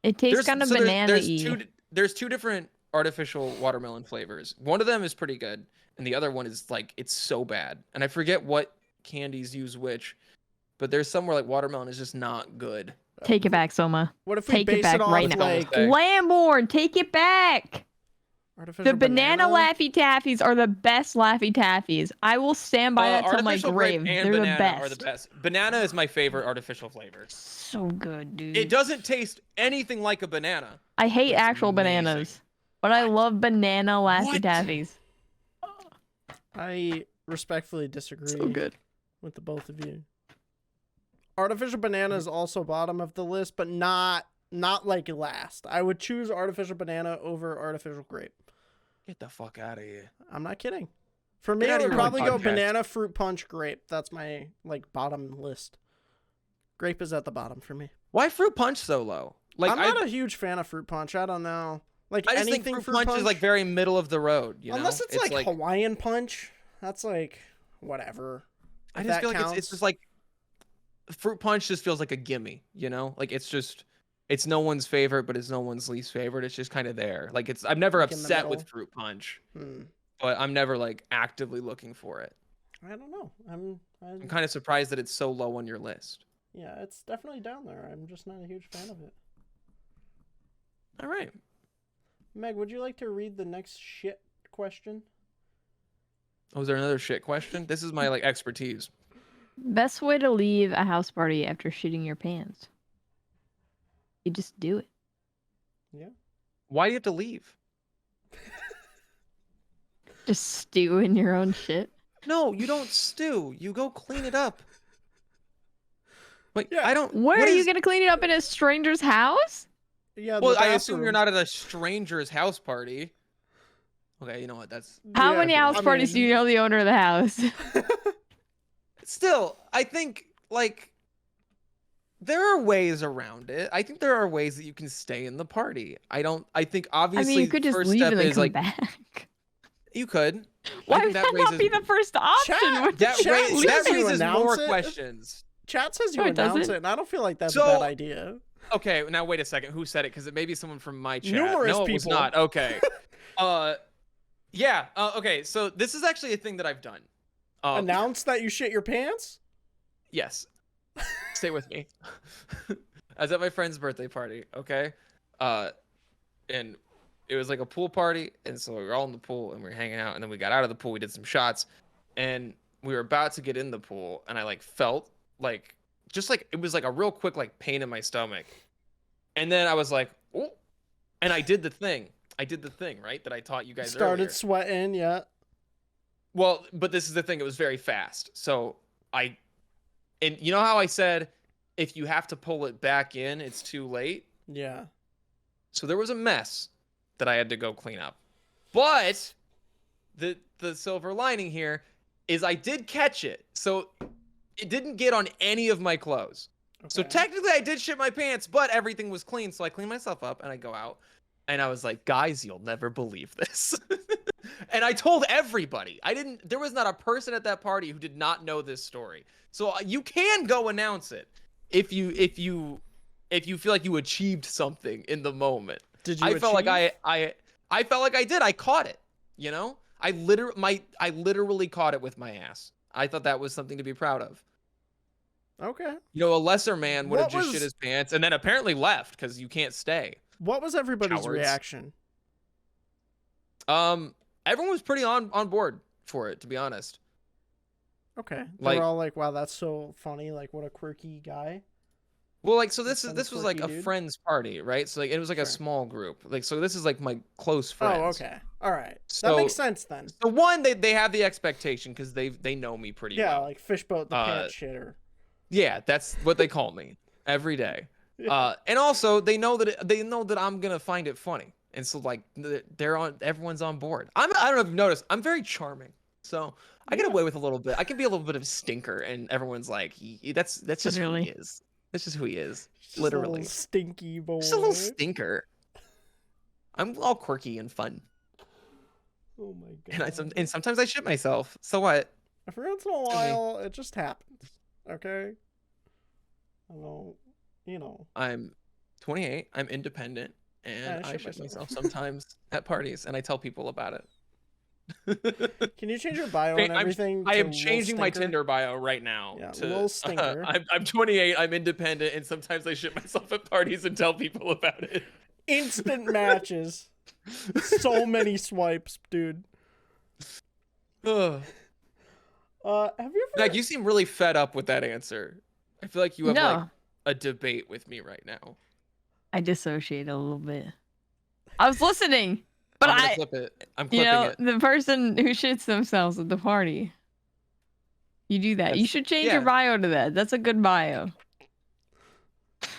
It tastes kind of banana-y. There's two different artificial watermelon flavors. One of them is pretty good, and the other one is like it's so bad. And I forget what candies use which, but there's somewhere like watermelon is just not good. Take it back, Soma. What if we Take it base back it off right now. like Okay. Lamborn, take it back. artificial The banana Laffy Taffies are the best Laffy Taffies. I will stand by that till my Artificial grape grave. and They're the banana best. are the best. Banana is my favorite artificial flavor. So good, dude. It doesn't taste anything like a banana. I hate It's actual amazing. bananas, but I love banana Laffy What? Taffies. I respectfully disagree So good. with the both of you. Artificial banana is also bottom of the list, but not like last. I would choose artificial banana over artificial grape. Get the fuck out of here. I'm not kidding. For me, Get I out of would your probably go podcast. banana, fruit punch, grape. That's my like bottom list. Grape is at the bottom for me. Why fruit punch so low? Like I'm not a huge fan of fruit punch. I don't know. Like I just think anything fruit punch is like very middle of the road. You unless know? it's like Hawaiian punch. That's like whatever. I If just that feel like it's counts. just like fruit punch just feels like a gimme. You know, like it's no one's favorite, but it's no one's least favorite. It's just kind of there. Like I'm never Like in the upset with middle. fruit punch, Hmm. but I'm never like actively looking for it. I don't know. I'm kind of surprised that it's so low on your list. Yeah, it's definitely down there. I'm just not a huge fan of it. All right. Meg, would you like to read the next shit question? Oh, is there another shit question? This is my like expertise. Best way to leave a house party after shitting your pants. You just do it. Why do you have to leave? Just stew in your own shit. No, you don't stew. You go clean it up. But Yeah. I don't. Where what are you is- gonna clean it up in a stranger's house? Yeah. Well, the I assume you're bathroom. not at a stranger's house party. Okay, you know what? That's How Yeah, many house I parties do mean- you know the owner of the house? still. I think like there are ways around it. I think there are ways that you can stay in the party. I think I obviously mean, you could just first leave step and then is come like back. you could. Why think would that that not raises- be the first option? Chat- Would That, you Chat that says you raises announce more it. questions. Chat says you No, it announce doesn't. it, and I don't feel like that's So- a bad idea. Okay, now wait a second. Who said it? Because it may be someone from my chat. Numerous no, it was people. not. Okay. Yeah. Okay. So this is actually a thing that I've done. Announce that you shit your pants? Yes. Stay with me. I was at my friend's birthday party. Okay. And it was like a pool party, and so we were all in the pool and we were hanging out, and then we got out of the pool. We did some shots, and we were about to get in the pool, and I like felt like just like it was like a real quick like pain in my stomach, and then I was like, oh, and I did the thing. Right, that I taught you guys Started earlier. sweating, yeah. Well, but this is the thing. It was very fast. So and you know how I said, if you have to pull it back in, it's too late. Yeah. So there was a mess that I had to go clean up. But the silver lining here is I did catch it. So it didn't get on any of my clothes. So Okay. technically I did shit my pants, but everything was clean. So I cleaned myself up and I go out. And I was like, guys, you'll never believe this. And I told everybody. There was not a person at that party who did not know this story. So you can go announce it if you feel like you achieved something in the moment. Did you I felt like achieve? I felt like I did. I caught it, you know? I literally caught it with my ass. I thought that was something to be proud of. Okay. You know, a lesser man would have What just was- shit his pants and then apparently left because you can't stay. What was everybody's Cowards. reaction? Everyone was pretty on board for it, to be honest. Okay. They Like- were all like, wow, that's so funny. Like, what a quirky guy. Well, like, so this Some was like a quirky dude? friends party, right? So like it was like a Sure. small group. Like, so this is like my close friends. Oh, okay. All right. That So- makes sense then. So one, they have the expectation because they know me pretty Yeah, well. like Fishboat the pants shitter. Yeah, that's what they call me every day. Yeah. And also they know that I'm gonna find it funny, and so like everyone's on board. I don't know if you've noticed, I'm very charming, so I get Yeah. away with a little bit. I can be a little bit of a stinker, and everyone's like, that's just who Literally. he is. That's just who he is. Just a little Literally, stinky boy. just a little stinker. I'm all quirky and fun, Oh my god. and sometimes I shit myself. So what? Every once in a while, it just happens. Okay. I don't, you know. I'm 28. I'm independent, and I I shit shit myself. myself sometimes at parties, and I tell people about it. Can you change your bio and everything? I to am Lil changing my Stinker? Tinder bio right now. Yeah, to, Lil Stinker. I'm 28. I'm independent, and sometimes I shit myself at parties and tell people about it. Instant matches. So many swipes, dude. Ugh. Have you ever? Like, you seem really fed up with that answer. I feel like you have like No, a debate with me right now. I dissociate a little bit. I was listening, but I'm gonna I, clip it. I'm you clipping know, it. the person who shits themselves at the party. You do that. You That's- should change yeah. your bio to that. That's a good bio.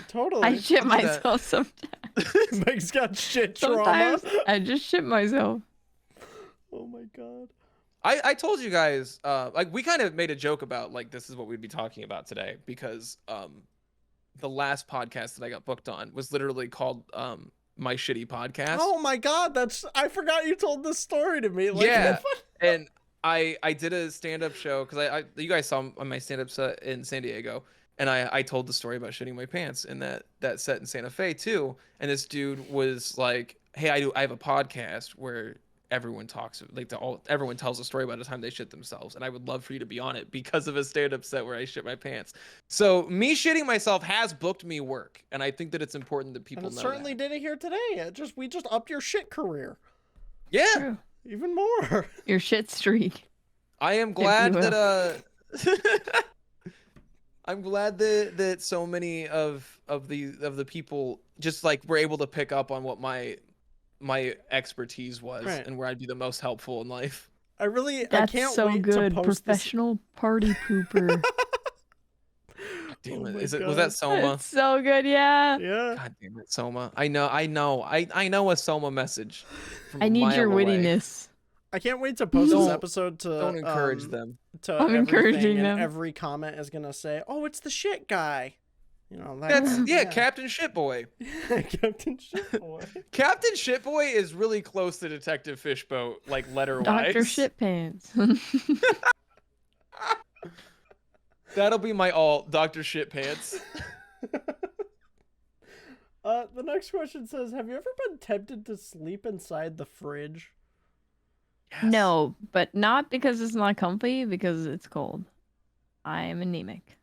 Totally. I shit I'll do that. myself sometimes. Meg's got shit trauma. Sometimes I just shit myself. Oh my god. I told you guys, like, we kind of made a joke about like this is what we'd be talking about today, because the last podcast that I got booked on was literally called My Shitty Podcast. Oh my god, I forgot you told this story to me. Like, Yeah. And I did a stand-up show because you guys saw my stand-up set in San Diego, and I told the story about shitting my pants in that set in Santa Fe too. And this dude was like, hey, I have a podcast where everyone talks, like, everyone tells a story about a time they shit themselves, and I would love for you to be on it because of a stand-up set where I shit my pants. So me shitting myself has booked me work, and I think that it's important that people and it know certainly that. did it here today. We just upped your shit career Yeah, True. even more. Your shit streak. I am glad will. that I'm glad that so many of the people just like were able to pick up on what my expertise was, Right. and where I'd be the most helpful in life. I That's can't so wait good. to post Professional party pooper. Damn Oh it. my Was God. that Soma? It's so good, yeah. this. Yeah. God damn it, Soma. I know a Soma message. From I a need mile your away. wittiness. I can't wait to post this Don't- episode to Don't encourage them. to I'm everything, encouraging and them. every comment is gonna say, "Oh, it's the shit guy." You know, That's yeah. Captain Shitboy. Captain Shitboy. Captain Shitboy is really close to Detective Fishboat, like letter-wise. Dr. Shitpants. That'll be my alt, Dr. Shitpants. The next question says, "Have you ever been tempted to sleep inside the fridge?" Yes. No, but not because it's not comfy, because it's cold. I am anemic.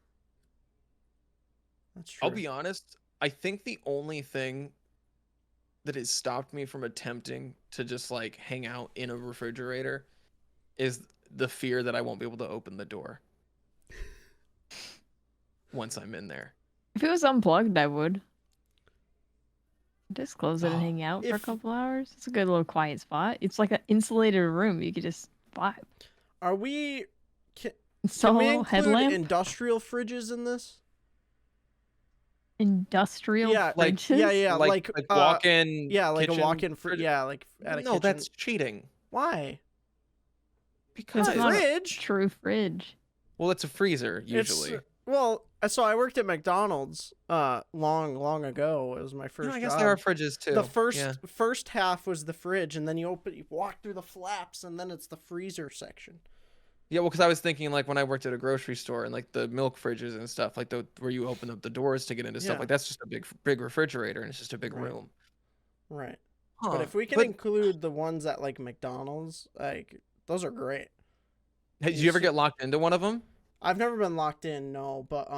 That's true. I'll be honest, I think the only thing that has stopped me from attempting to just like hang out in a refrigerator is the fear that I won't be able to open the door once I'm in there. If it was unplugged, I would. Just close it and Oh, hang out for a if- couple hours. It's a good little quiet spot. It's like an insulated room. You could just vibe. Are we? Can Solo we include headlamp. industrial fridges in this? Industrial Yeah, like- fridges. Yeah, like walk-in. yeah, like a kitchen walk-in fridge. Yeah, like at a No, kitchen. that's cheating. Why? Because It's a not a fridge. True fridge. well, it's a freezer usually. Well, so I worked at McDonald's long ago. It was my first I guess job. there are fridges too. The Yeah. first half was the fridge, and then you walk through the flaps, and then it's the freezer section. Yeah, well, because I was thinking like when I worked at a grocery store and like the milk fridges and stuff, like where you open up the doors to get into stuff, Yeah. like that's just a big refrigerator and it's just a big Right. room. Right. Huh. But if we can But include the ones at like McDonald's, like those are great. did you ever get locked into one of them? I've never been locked in, no, but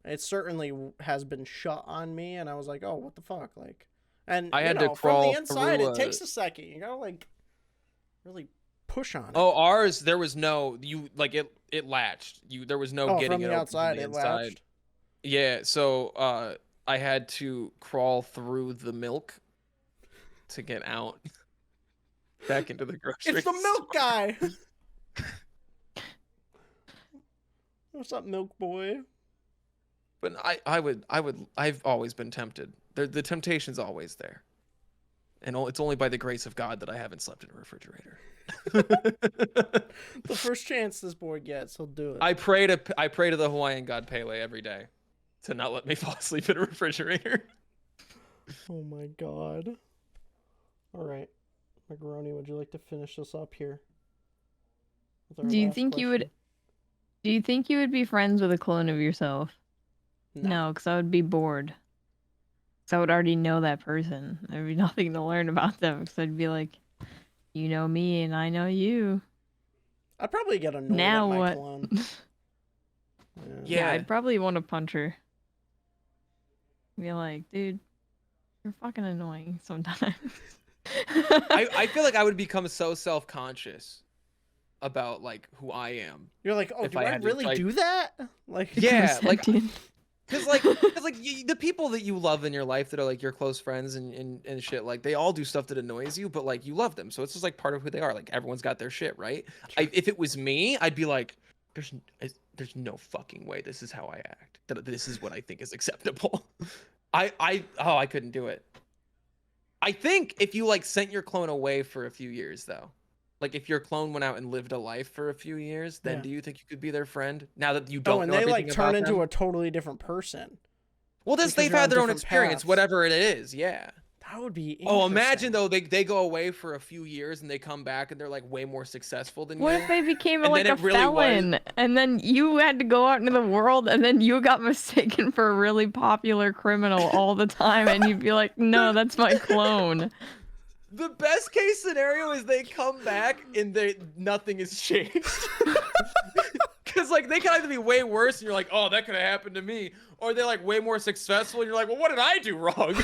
it certainly has been shut on me, and I was like, oh, what the fuck, like, And I had you know, to crawl from the inside, through it takes a second. You gotta like really push on it. Oh, ours there was no it latched. There was no getting from it the open outside, from the it inside. latched. Yeah, so I had to crawl through the milk to get out back into the grocery. It's the milk guy. What's up, milk boy? But I've always been tempted. The temptation's always there. And it's only by the grace of God that I haven't slept in a refrigerator. The first chance this boy gets, he'll do it. I pray to the Hawaiian god Pele every day to not let me fall asleep in a refrigerator. Oh my god. All right. Macaroni, would you like to finish this up here? Do you think you would be friends with a clone of yourself? No, because I would be bored. Because I would already know that person. There'd be nothing to learn about them. Because I'd be like, you know me and I know you. I'd probably get annoyed now at my what? clone. Yeah, I'd probably want to punch her. Be like, dude, you're fucking annoying sometimes. I feel like I would become so self-conscious about like who I am. You're like, oh, do I really do that? Like, yeah, like, because the people that you love in your life that are like your close friends and shit, like they all do stuff that annoys you, but like you love them, so it's just like part of who they are. Like everyone's got their shit, right? If it was me, I'd be like, there's no fucking way this is how I act. That this is what I think is acceptable. I couldn't do it. I think if you like sent your clone away for a few years though, like if your clone went out and lived a life for a few years, then do you think you could be their friend now that you don't know everything about them? And they like turn into a totally different person. Well, they've had their own experience, whatever it is. Yeah. That would be interesting. Oh, imagine though they go away for a few years and they come back and they're like way more successful than you. What if they became like a felon and then you had to go out into the world and then you got mistaken for a really popular criminal all the time and you'd be like, no, that's my clone. The best case scenario is they come back and nothing has changed. Because like they can either be way worse and you're like, oh, that could have happened to me, or they're like way more successful and you're like, well, what did I do wrong?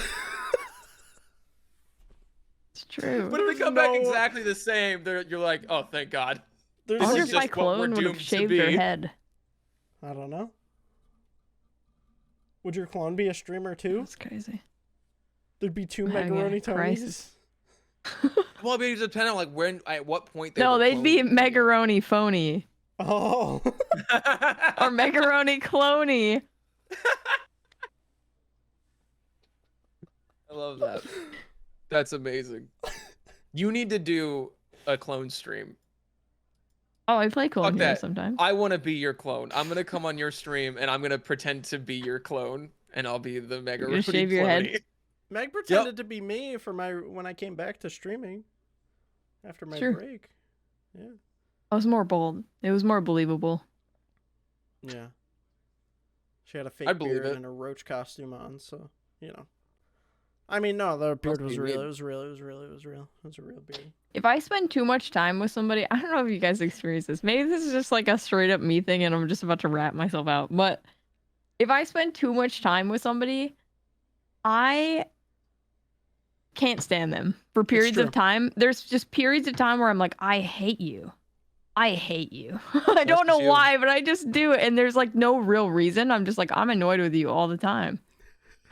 It's true. But if they come back exactly the same, you're like, oh, thank God. I wonder if my clone would have shaved their head. I don't know. Would your clone be a streamer too? That's crazy. There'd be two Macaroni Tonys. Well, I mean, it depends on like at what point. They'd be Macaroni Phony. Oh. Or Macaroni Cloney. I love that. That's amazing. You need to do a clone stream. Oh, I play clone here sometimes. I want to be your clone. I'm gonna come on your stream and I'm gonna pretend to be your clone, and I'll be the Mega. You shave your head. Meg pretended to be me for when I came back to streaming after my break. Yeah. I was more bold. It was more believable. Yeah. She had a fake beard and a roach costume on, so you know. I mean, no, the beard was real. It was real. It was real. It was real. It was a real beard. If I spend too much time with somebody, I don't know if you guys experience this. Maybe this is just like a straight up me thing and I'm just about to rat myself out. But if I spend too much time with somebody, I can't stand them for periods of time. There's just periods of time where I'm like, I hate you. I hate you. I don't know why, but I just do it. And there's like no real reason. I'm just like, I'm annoyed with you all the time.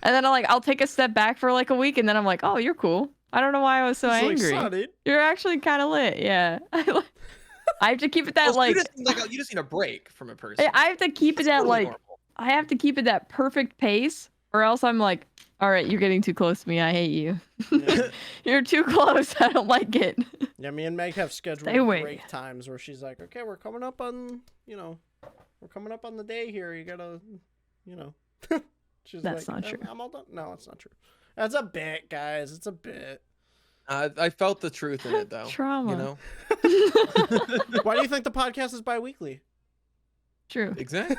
And then I'll take a step back for like a week and then I'm like, oh, you're cool. I don't know why I was so angry. Like, you're actually kind of lit. Yeah. I have to keep it that you just need a break from a person. I have to keep it at like, I have to keep it that perfect pace or else I'm like, all right, you're getting too close to me. I hate you. Yeah. You're too close. I don't like it. Yeah, me and Meg have scheduled break times where she's like, okay, we're coming up on the day here. You gotta, She's That's not true. I'm all done. No, it's not true. That's a bit, guys. It's a bit. I felt the truth in it, though. Trauma. You know? Why do you think the podcast is bi-weekly? True. Exactly.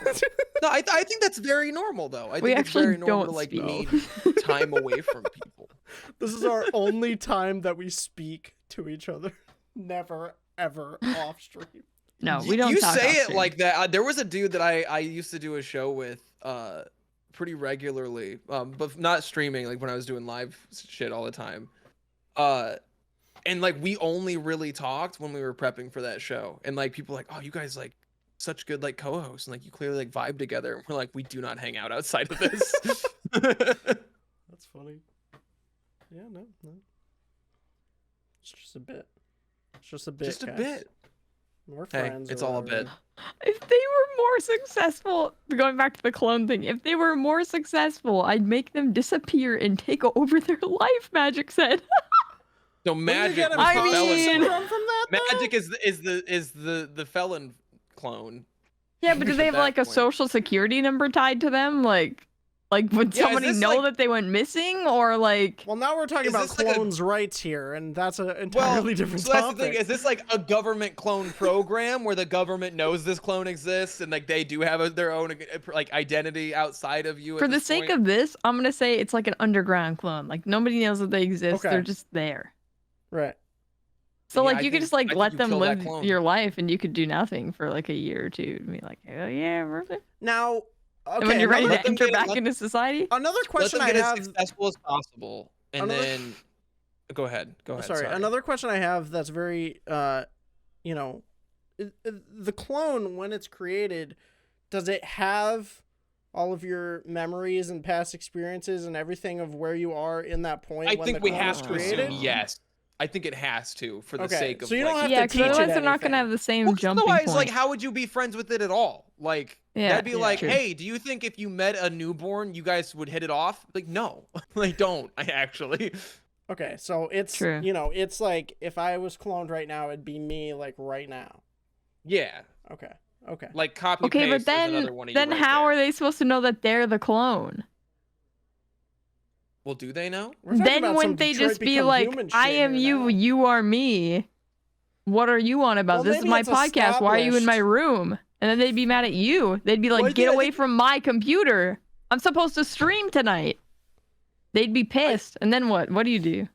No, I think that's very normal, though. I think it's very normal to like need time away from people. This is our only time that we speak to each other. Never, ever off stream. No, we don't. You say it like that. There was a dude that I used to do a show with pretty regularly, but not streaming, like when I was doing live shit all the time. And like we only really talked when we were prepping for that show, and like people were like, oh, you guys like such good like co-hosts, and like you clearly like vibe together. And we're like, we do not hang out outside of this. That's funny. Yeah, no. It's just a bit. It's just a bit. Just a guys. bit. We're Hey, friends. it's all a bit. If they were more successful, going back to the clone thing, if they were more successful, I'd make them disappear and take over their life, Magic said. So magic. I mean, magic is the felon clone. Yeah, but do they have like a social security number tied to them? Like would somebody know that they went missing, or like? Well, now we're talking about clones' rights here, and that's an entirely different topic. That's the thing. Is this like a government clone program where the government knows this clone exists and like they do have their own like identity outside of you? For the sake of this, I'm gonna say it's like an underground clone. Like nobody knows that they exist. Okay. They're just there. Right. So like you could just like let them live your life, and you could do nothing for like a year or two and be like, oh yeah, perfect. Now. Okay, and when you're ready to enter back into society. Another question I have. As successful as possible, and then go ahead. Sorry. Another question I have that's very, you know, the clone when it's created, does it have all of your memories and past experiences and everything of where you are in that point? I think we have to assume yes. I think it has to for the sake of. So you don't have to teach it otherwise they're not gonna have the same jumping point. Otherwise, like, how would you be friends with it at all? Like. Yeah, that'd be like, hey, do you think if you met a newborn, you guys would hit it off? Like, no, like, don't. I actually. Okay, so it's true. You know, it's like if I was cloned right now, it'd be me, like right now. Yeah. Okay. Like copy. Okay, but then how are they supposed to know that they're the clone? Well, do they know? Then wouldn't they just be like, I am you, you are me? What are you on about? This is my podcast. Why are you in my room? And then they'd be mad at you. They'd be like, get away from my computer. I'm supposed to stream tonight. They'd be pissed. And then what? What do you do?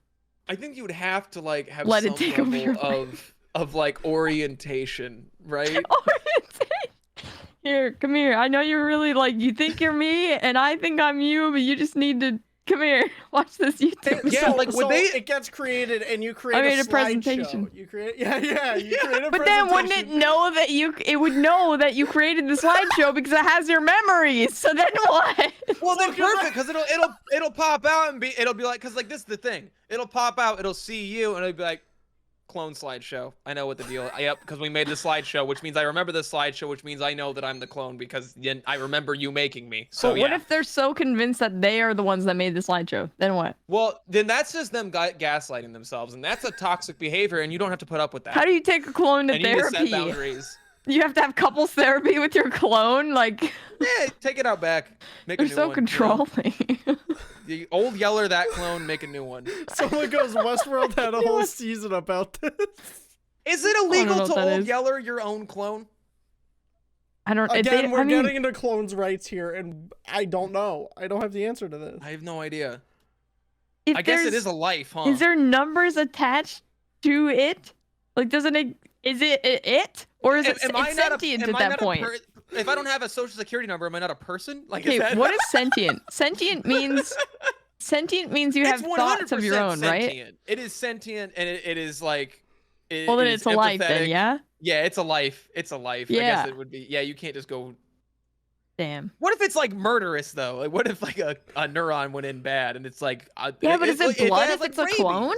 I think you would have to like have some level of like orientation, right? Orientation. Here, come here. I know you're really like, you think you're me and I think I'm you, but you just need to come here. Watch this YouTube. Yeah, like when it gets created and you create a presentation. You create, you create a but then wouldn't it know that it would know that you created the slideshow because it has your memories? So then what? Well, then perfect, because it'll pop out and it'll be like, because like this is the thing. It'll pop out, it'll see you, and it'll be like, clone slideshow. I know what the deal. Yep, because we made the slideshow, which means I remember the slideshow, which means I know that I'm the clone because then I remember you making me. So what if they're so convinced that they are the ones that made the slideshow? Then what? Well, then that's just them gaslighting themselves, and that's a toxic behavior, and you don't have to put up with that. How do you take a clone to therapy? You set boundaries. You have to have couples therapy with your clone, like. Yeah, take it out back. Make a new one. They're so controlling. You know? The old Yeller, that clone, make a new one. Someone goes, Westworld had a whole season about this. Is it illegal to old Yeller your own clone? I don't. Again, we're getting into clones' rights here, and I don't know. I don't have the answer to this. I have no idea. I guess it is a life, huh? Is there numbers attached to it? Like, doesn't it? Is it it? Or is it sentient at that point? If I don't have a social security number, am I not a person? Like, okay, what is sentient? Sentient means you have thoughts of your own, sentient. Right? It is sentient, and it is like. Well, then it's a life, then, yeah. Yeah, it's a life. It's a life. Yeah. I guess it would be. Yeah, you can't just go. Damn. What if it's like murderous though? Like, what if like a neuron went in bad, and it's like. Yeah, but is it blood if it's a clone?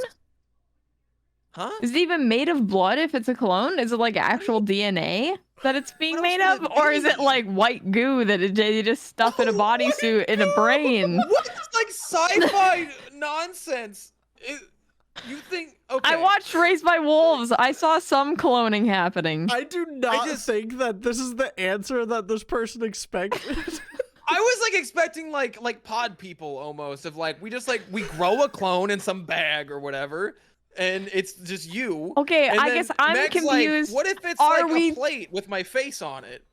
Huh? Is it even made of blood if it's a clone? Is it like actual DNA that it's being made of? Or is it like white goo that they just stuff in a bodysuit in a brain? What is like sci-fi nonsense? You think, okay. I watched Raised by Wolves. I saw some cloning happening. I do not think that this is the answer that this person expected. I was like expecting like pod people almost of like we grow a clone in some bag or whatever. And it's just you. Okay, I guess I'm Meg's confused. Like, what if it's a plate with my face on it?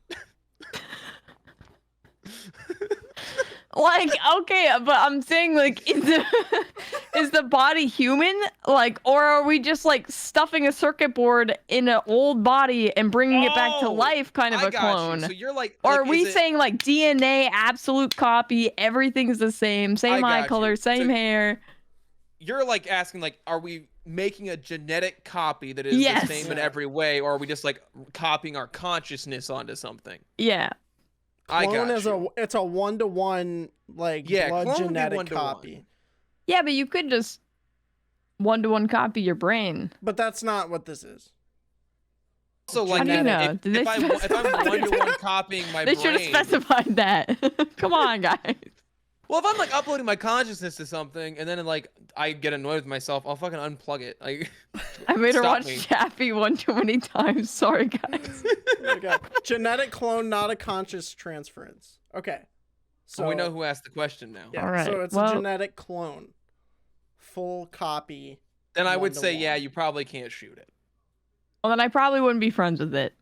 Like, okay, but I'm saying, like, is the body human? Like, or are we just, like, stuffing a circuit board in an old body and bringing it back to life, kind of I a got clone? you. So you're like, Or are we saying, like, DNA, absolute copy, everything's the same eye color, same hair? You're, like, asking, like, are we making a genetic copy that is the same in every way, or are we just, like, copying our consciousness onto something? Yeah. Clone is it's a 1-to-1 like blood genetic copy. Yeah, but you could just 1-to-1 copy your brain. But that's not what this is. So like, if I'm 1-to-1 copying my brain, they should have specified that. Come on, guys. Well, if I'm like uploading my consciousness to something and then like I get annoyed with myself, I'll fucking unplug it. Like, I made her watch Chappie one too many times. Sorry, guys. Okay. Genetic clone, not a conscious transference. Okay. So we know who asked the question now. Yeah, all right. So it's a genetic clone, full copy. Then I would say, yeah, you probably can't shoot it. Well, then I probably wouldn't be friends with it.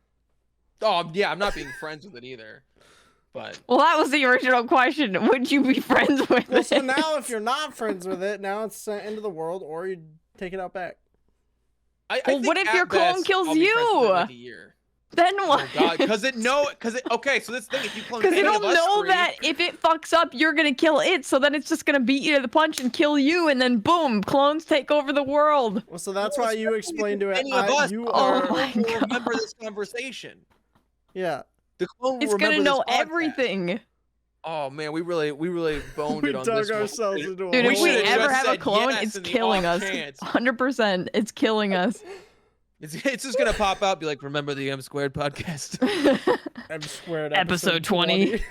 Oh yeah, I'm not being friends with it either. But well, that was the original question. Would you be friends with it? So now, if you're not friends with it, now it's sent into the world, or you take it out back. Well, what if your clone kills you? Like a year. Then what? Oh God, okay, so this thing, if you clone because it'll know that if it fucks up, you're gonna kill it, so then it's just gonna beat you to the punch and kill you, and then boom, clones take over the world. Well, so that's why you explained to it. Remember this conversation. Yeah. The clone it's gonna know everything. Oh man, we really boned it on this one. Ourselves into Dude, if we ever have a clone, it's killing us. 100%, it's killing us. It's just gonna pop out, be like, remember the M Squared podcast? M Squared episode 20.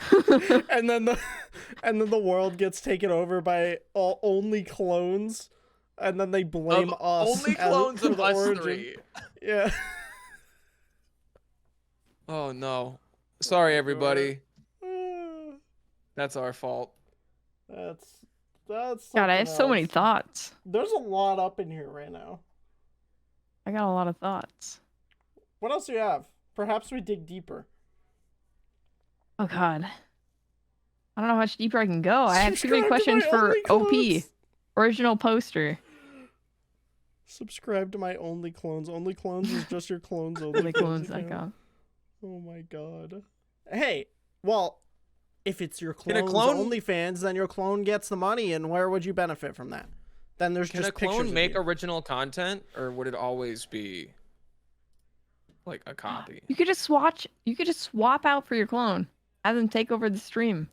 and then the world gets taken over by only clones, and then they blame us. Only clones of us origin. 3. Yeah. Oh no. Sorry everybody. That's our fault. That's God, I have so many thoughts. There's a lot up in here right now. I got a lot of thoughts. What else do you have? Perhaps we dig deeper. Oh God. I don't know how much deeper I can go. I have too many questions for OP. Original poster. Subscribe to my Only Clones. Only Clones is just your clones only. Only Clones. Oh my God. Hey, well, if it's your clone's OnlyFans, then your clone gets the money, and where would you benefit from that? Then there's just pictures. Can a clone make original content, or would it always be like a copy? You could just swap out for your clone. Have them take over the stream.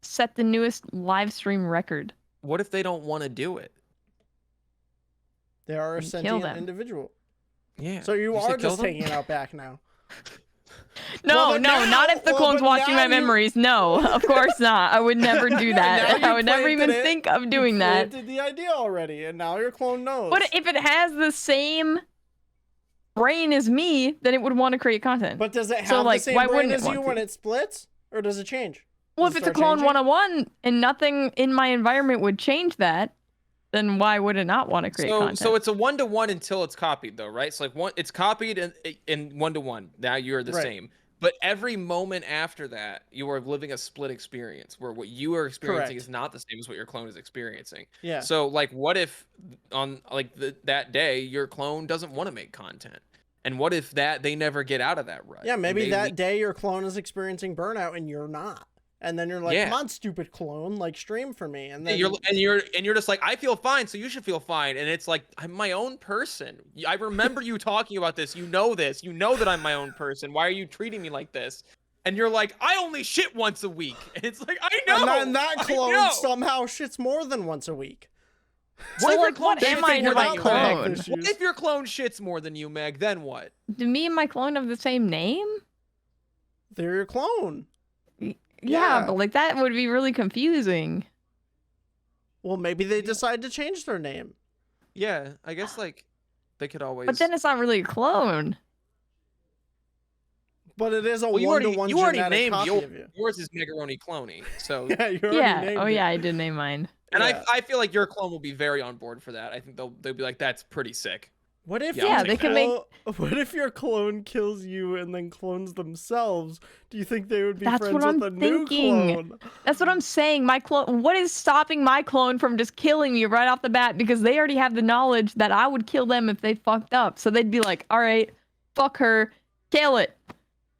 Set the newest live stream record. What if they don't want to do it? They are a sentient individual. Yeah. So you are just taking it out back now. No, not if the clone's watching my memories. No, of course not. I would never do that. I would never even think of doing that. You planted the idea already, and now your clone knows. But if it has the same brain as me, then it would want to create content. But does it have the same brain as you when it splits? Or does it change? Well, if it's a clone 101 and nothing in my environment would change that, then why would it not want to create content? So it's a 1-to-1 until it's copied, though, right? So like it's copied in 1-to-1. Now you're the same. But every moment after that, you are living a split experience where what you are experiencing is not the same as what your clone is experiencing. Yeah. So like, what if on like that day your clone doesn't want to make content? And what if they never get out of that rut? Yeah, maybe that day your clone is experiencing burnout and you're not. And then you're like, come on, stupid clone, like stream for me. And then you're just like, I feel fine, so you should feel fine. And it's like, I'm my own person. I remember you talking about this. You know this. You know that I'm my own person. Why are you treating me like this? And you're like, I only shit once a week. And it's like, I know. And that clone somehow shits more than once a week. So what am I to my clone? What if your clone shits more than you, Meg? Then what? Do me and my clone have the same name? They're your clone. Yeah, but like that would be really confusing. Well, maybe they decide to change their name. Yeah, I guess like they could always. But then it's not really a clone. But it is a 1-to-1 genetic copy of you. Yours is Megaroni Cloney, so yeah, you already named it. Yeah, I did name mine. And I feel like your clone will be very on board for that. I think they'll be like, that's pretty sick. What if they can make. What if your clone kills you and then clones themselves? Do you think they would be That's friends what I'm with a new clone? That's what I'm saying. My clone. What is stopping my clone from just killing me right off the bat? Because they already have the knowledge that I would kill them if they fucked up. So they'd be like, "All right, fuck her, kill it,"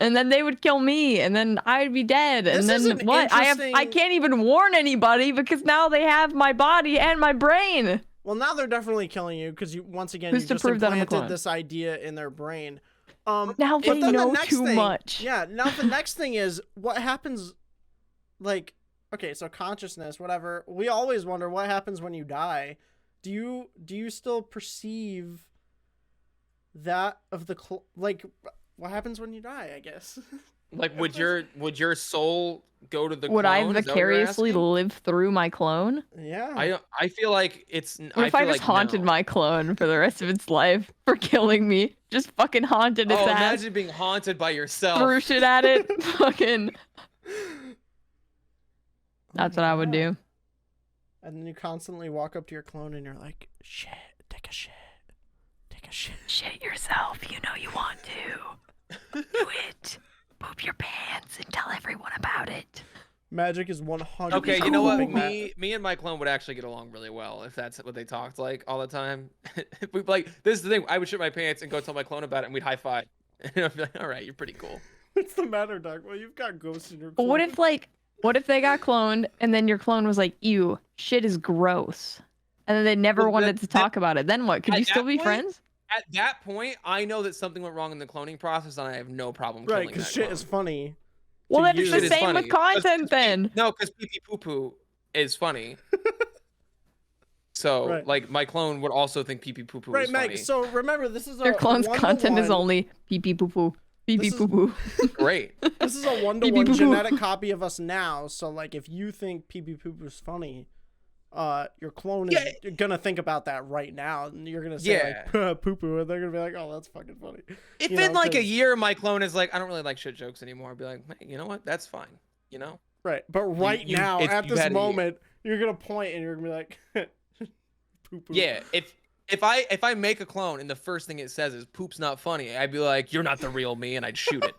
and then they would kill me, and then I'd be dead. And then what? I can't even warn anybody because now they have my body and my brain. Well, now they're definitely killing you because once again, Who's you to just prove that I'm a implanted clone? this idea in their brain. Now they know too much. Yeah. Now the next thing is what happens. Like, okay, so consciousness, whatever. We always wonder what happens when you die. Do you still perceive that of the like? What happens when you die? I guess. Like, would your soul go to the Would clone? I vicariously live through my clone? Yeah. I feel like it's. What if I just haunted my clone for the rest of its life for killing me? Just fucking haunted its ass. Imagine being haunted by yourself. Threw shit at it. Fucking. That's what I would do. And then you constantly walk up to your clone and you're like, shit, take a shit. Take a shit. Shit yourself. You know you want to. Do it. Poop your pants and tell everyone about it. Magic is 100%. Okay, you know what? Cool. Me and my clone would actually get along really well if that's what they talked like all the time. We'd be like, this is the thing. I would shit my pants and go tell my clone about it, and we'd high five. And I'd be like, all right, you're pretty cool. What's the matter, Doc? Well, you've got ghosts in your clone. But what if they got cloned and then your clone was like, ew, shit is gross. And then they never wanted to talk about it. Then what? Could you still be friends? At that point, I know that something went wrong in the cloning process, and I have no problem killing right, because shit is funny. Well, then it's the same with content then. No, because pee pee poo poo is funny. So, like, my clone would also think pee pee poo poo is funny. Right, Meg, so remember, this is your clone's content is only pee pee poo poo. Pee pee poo poo. Great. This is a 1-to-1 genetic copy of us now, so, like, if you think pee pee poo poo is funny, your clone is gonna think about that right now, and you're gonna say like poo poo, and they're gonna be like, "Oh, that's fucking funny." If in like a year my clone is like, "I don't really like shit jokes anymore," I'd be like, hey, "You know what? That's fine." You know? Right. But right now, at this moment, you're gonna point and you're gonna be like, "Poo poo." Yeah. If I make a clone and the first thing it says is "poop's not funny," I'd be like, "You're not the real me," and I'd shoot it.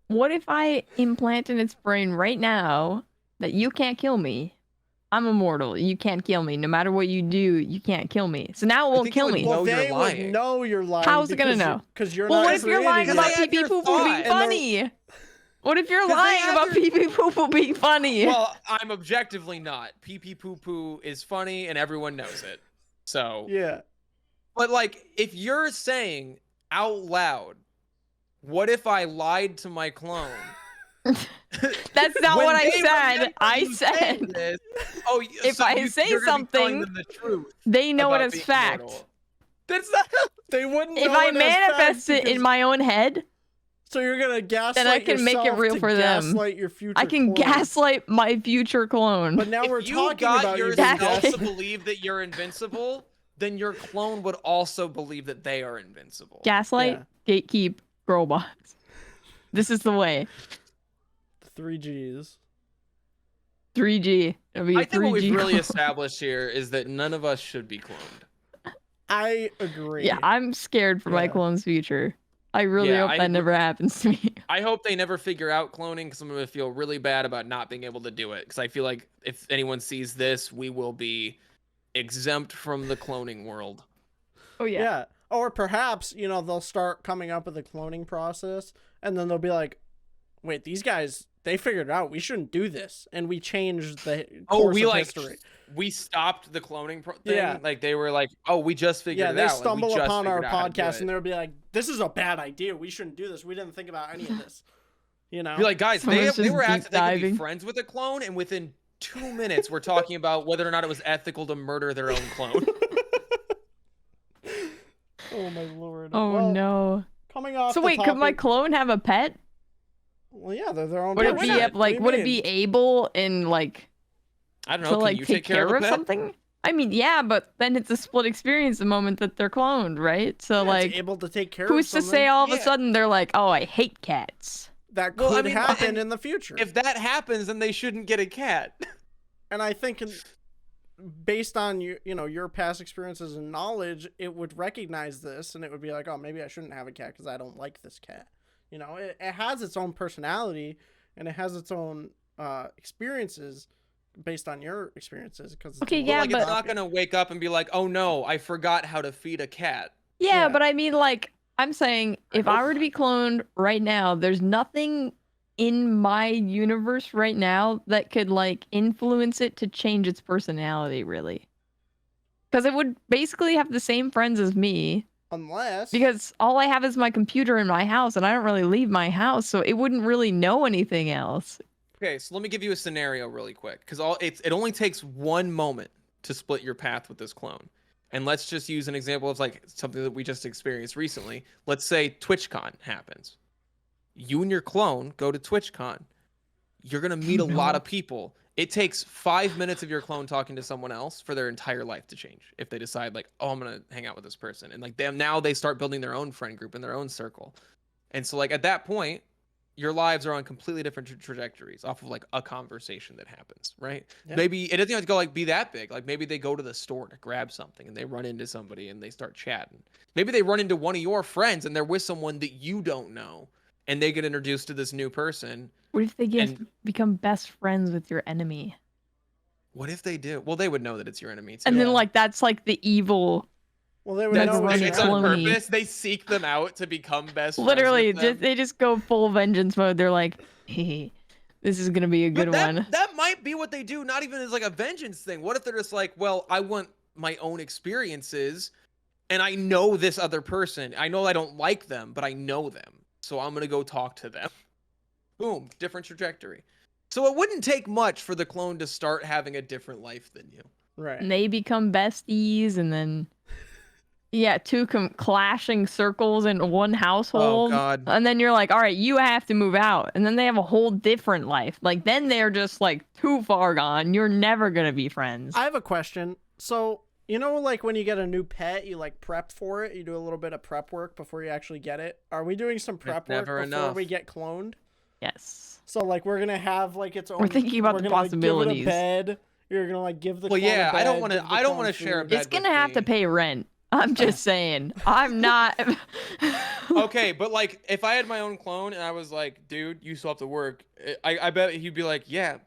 What if I implant in its brain right now that you can't kill me? I'm immortal. You can't kill me. No matter what you do, you can't kill me. So now it won't kill me. Well, they would know you're lying. How's it gonna know? Because you're not. Well, what if you're lying about pee pee poo poo being funny? What if you're lying about pee pee poo poo being funny? Well, I'm objectively not. Pee pee poo poo is funny and everyone knows it. So yeah. But like, if you're saying out loud, what if I lied to my clone? That's not what I said. I said this, if I say something, they know it as fact. Immortal. That's not. They wouldn't. If I manifest it in my own head, so you're gonna gaslight. Then I can make it real for them. Your future I can gaslight my future clone. But now we're talking about yourself to believe that you're invincible. Then your clone would also believe that they are invincible. Gaslight, gatekeep, girl box. This is the way. 3Gs. 3G. I think what we've really established here is that none of us should be cloned. I agree. Yeah, I'm scared for my clone's future. I really hope that never happens to me. I hope they never figure out cloning because I'm going to feel really bad about not being able to do it. Because I feel like if anyone sees this, we will be exempt from the cloning world. Oh, yeah. Yeah. Or perhaps, they'll start coming up with a cloning process and then they'll be like, wait, these guys, they figured it out. We shouldn't do this. And we changed the course of history. We stopped the cloning thing. Yeah. Like, they were like, oh, we just figured it out. Yeah, they stumble upon our podcast and they'll be like, this is a bad idea. We shouldn't do this. We didn't think about any of this. Be like, guys, they were accidentally friends with a clone, and within 2 minutes, we're talking about whether or not it was ethical to murder their own clone. Oh, my Lord. Oh, no. Coming off So, wait, could my clone have a pet? Well, yeah, they're their own. Would it be would it be able in like? I don't know. To take care of something? I mean, yeah, but then it's a split experience the moment that they're cloned, right? So it's able to take care who's of to say all of a sudden they're like, oh, I hate cats? That could happen in the future. If that happens, then they shouldn't get a cat. And I think based on your past experiences and knowledge, it would recognize this and it would be like, oh, maybe I shouldn't have a cat because I don't like this cat. It has its own personality and it has its own experiences based on your experiences. Okay, yeah, but it's not gonna wake up and be like, oh no, I forgot how to feed a cat. Yeah, but I mean, like, I'm saying if I were to be cloned right now, there's nothing in my universe right now that could like influence it to change its personality, really. Because it would basically have the same friends as me. Because all I have is my computer in my house and I don't really leave my house, so it wouldn't really know anything else. Okay, so let me give you a scenario really quick, because it only takes one moment to split your path with this clone. And let's just use an example of like something that we just experienced recently. Let's say TwitchCon happens. You and your clone go to TwitchCon. You're gonna meet a lot of people. It takes 5 minutes of your clone talking to someone else for their entire life to change. If they decide like, oh, I'm gonna hang out with this person, and like now they start building their own friend group and their own circle. And so like at that point, your lives are on completely different trajectories off of like a conversation that happens, right? Yeah. Maybe it doesn't have to go like be that big. Like maybe they go to the store to grab something and they run into somebody and they start chatting. Maybe they run into one of your friends and they're with someone that you don't know and they get introduced to this new person. What if they become best friends with your enemy? What if they do? Well, they would know that it's your enemy too. And then like that's like the evil. Well, they would know it's on purpose. They seek them out to become best friends. Literally, they just go full vengeance mode. They're like, hey, this is gonna be a good one. That might be what they do, not even as like a vengeance thing. What if they're just like, well, I want my own experiences, and I know this other person. I know I don't like them, but I know them, so I'm gonna go talk to them. Boom, different trajectory. So it wouldn't take much for the clone to start having a different life than you. Right. And they become besties, and then. Yeah, two clashing circles in one household. Oh, God. And then you're like, all right, you have to move out. And then they have a whole different life. Like, then they're just, like, too far gone. You're never going to be friends. I have a question. So, like, when you get a new pet, you, like, prep for it? You do a little bit of prep work before you actually get it? Are we doing some prep work before we get cloned? Yes. So, like, we're going to have, like, its own... We're thinking about the possibilities. Like, give it a bed. You're going to, like, give the clone a bed. I don't want to share a bed. It's going to have to pay rent. I'm just saying. I'm not. Okay, but like, if I had my own clone and I was like, dude, you still have to work, I bet he'd be like, yeah,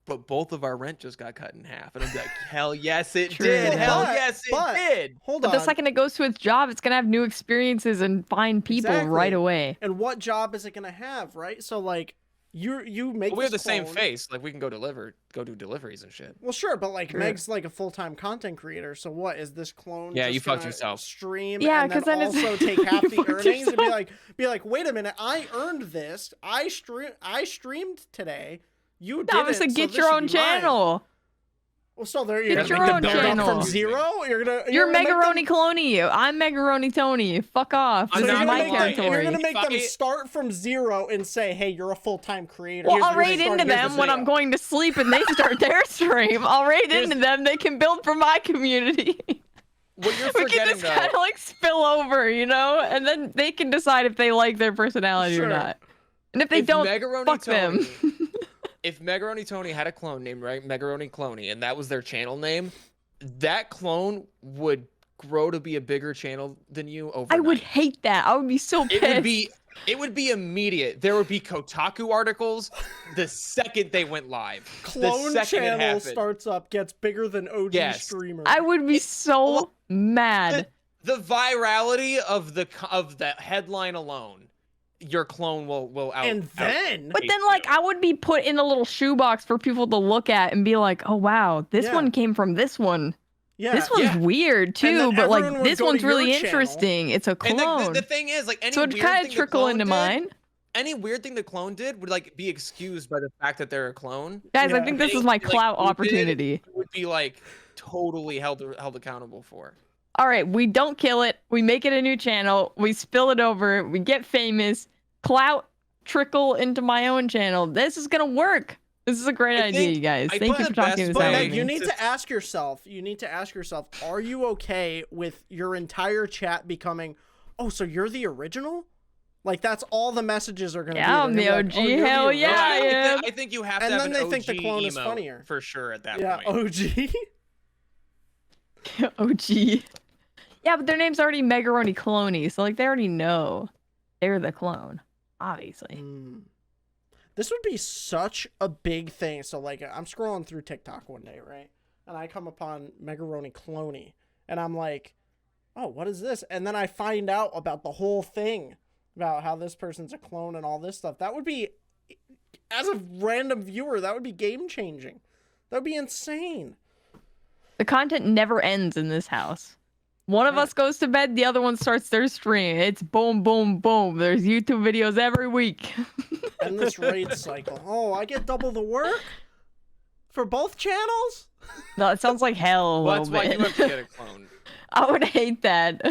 but both of our rent just got cut in half. And I'd be like, hell yes, it did. Hell yes, it did. Hold on. But the second it goes to its job, it's going to have new experiences and find people right away. And what job is it going to have, right? So, like, you make we have the same face. Like, we can go do deliveries and shit. Well, sure, but like Meg's like a full-time content creator. So what is this clone? Yeah, you fucked yourself. Stream, and then also take half the earnings and be like, wait a minute, I earned this. I streamed today. You did obviously get your own channel. Well, so there you get your own channel from zero. You're Megaroni Cloney. I'm Megaroni Tony. Fuck off. This is my territory. You're gonna make them start from zero and say, "Hey, you're a full-time creator." Well, I'll raid into them when I'm going to sleep and they start their stream. I'll raid into them. They can build for my community. What you're we can just kind of like spill over, and then they can decide if they like their personality or not. And if they don't, fuck them. If Megaroni Tony had a clone named Megaroni Cloney, and that was their channel name, that clone would grow to be a bigger channel than you overnight. I would hate that. I would be so pissed. It would be immediate. There would be Kotaku articles the second they went live. Clone channel starts up, gets bigger than OG streamer. I would be so mad. The virality of the headline alone. Your clone will out. And then but then like I would be put in a little shoebox for people to look at and be like, oh wow, this one came from this one. Yeah. This one's weird too, but like this one's really interesting. It's a clone. And the thing is, like, so it kind of trickle into mine. Any weird thing the clone did would like be excused by the fact that they're a clone. Guys, I think this is my clout opportunity. Would be like totally held accountable for. All right, we don't kill it. We make it a new channel. We spill it over. We get famous. Clout trickle into my own channel. This is gonna work. This is a great idea, you guys. Thank you for talking this out with me. You need to ask yourself. Are you okay with your entire chat becoming? Oh, so you're the original? Like that's all the messages are gonna be. Yeah, I'm the OG. Hell yeah, I think you have to have an OG. And then they think the clone is funnier for sure at that point. Yeah, OG. OG. Yeah, but their name's already Megaroni Cloney, so like they already know they're the clone, obviously. This would be such a big thing. So like I'm scrolling through TikTok one day, right? And I come upon Megaroni Cloney, and I'm like, oh, what is this? And then I find out about the whole thing, about how this person's a clone and all this stuff. That would be, as a random viewer, that would be game changing. That would be insane. The content never ends in this house. One of us goes to bed, the other one starts their stream. It's boom, boom, boom. There's YouTube videos every week. And this raid cycle. Oh, I get double the work? For both channels? No, it sounds like hell a Well, little that's why bit. you have to get a clone. I would hate that.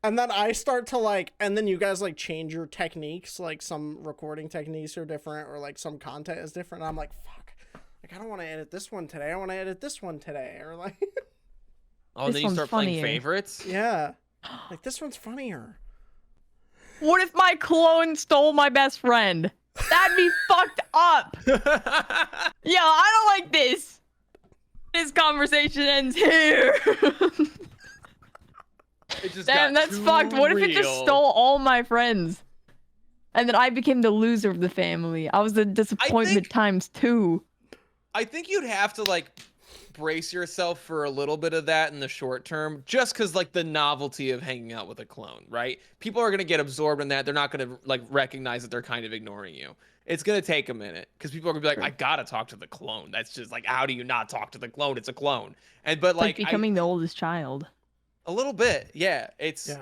And then I start to like, and then you guys like change your techniques, like some recording techniques are different, or like some content is different. And I'm like, fuck, like I don't want to edit this one today. I want to edit this one today, or like. Oh, and then you start playing favorites? Yeah, like this one's funnier. What if my clone stole my best friend? That'd be fucked up. Yo, I don't like this. This conversation ends here. Damn, that's fucked. What if it just stole all my friends? And then I became the loser of the family. I was the disappointment times 2. I think you'd have to like brace yourself for a little bit of that in the short term, just because like the novelty of hanging out with a clone, right? People are going to get absorbed in that. They're not going to like recognize that they're kind of ignoring you. It's going to take a minute because people are going to be like, I got to talk to the clone. That's just like, how do you not talk to the clone? It's a clone. But like becoming the oldest child. A little bit. Yeah.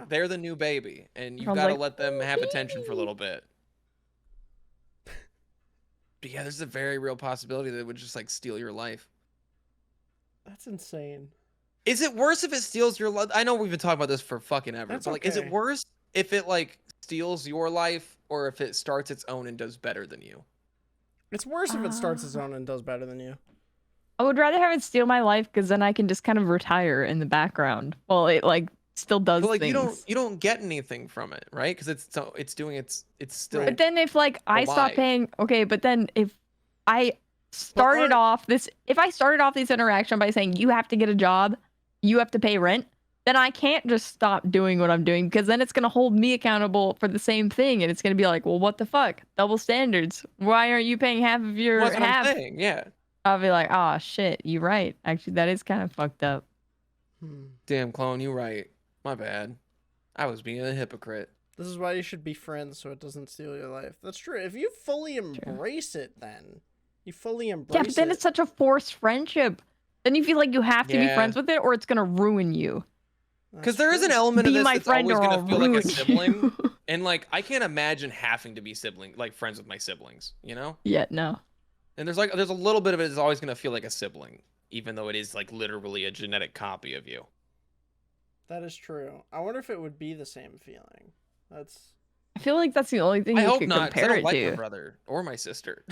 They're the new baby and you've got to let them have attention for a little bit. But yeah, there's a very real possibility that it would just like steal your life. That's insane. Is it worse if it steals your life? I know we've been talking about this for fucking ever. But like, is it worse if it like steals your life or if it starts its own and does better than you? It's worse if it starts its own and does better than you. I would rather have it steal my life because then I can just kind of retire in the background while it like still does like things. you don't get anything from it, right? Because it's still. But then if like I stop paying, okay, but then if I started off this interaction by saying you have to get a job, you have to pay rent, then I can't just stop doing what I'm doing because then it's going to hold me accountable for the same thing. And it's going to be like, well, what the fuck? Double standards. Why aren't you paying half of your That's half? what I'm saying, yeah. I'll be like, oh shit, you're right. Actually, that is kind of fucked up. Damn, clone, you're right. My bad. I was being a hypocrite. This is why you should be friends so it doesn't steal your life. That's true. If you fully embrace it, then you fully embrace it. Yeah, but then it's such a forced friendship. Then you feel like you have to be friends with it or it's going to ruin you. Because there is an element of this that's always going to feel like a sibling. You. And like, I can't imagine having to be friends with my siblings, you know? Yeah, no. And there's a little bit of it that's always going to feel like a sibling, even though it is like literally a genetic copy of you. That is true. I wonder if it would be the same feeling. I feel like that's the only thing you could compare I don't it like to. my brother or my sister.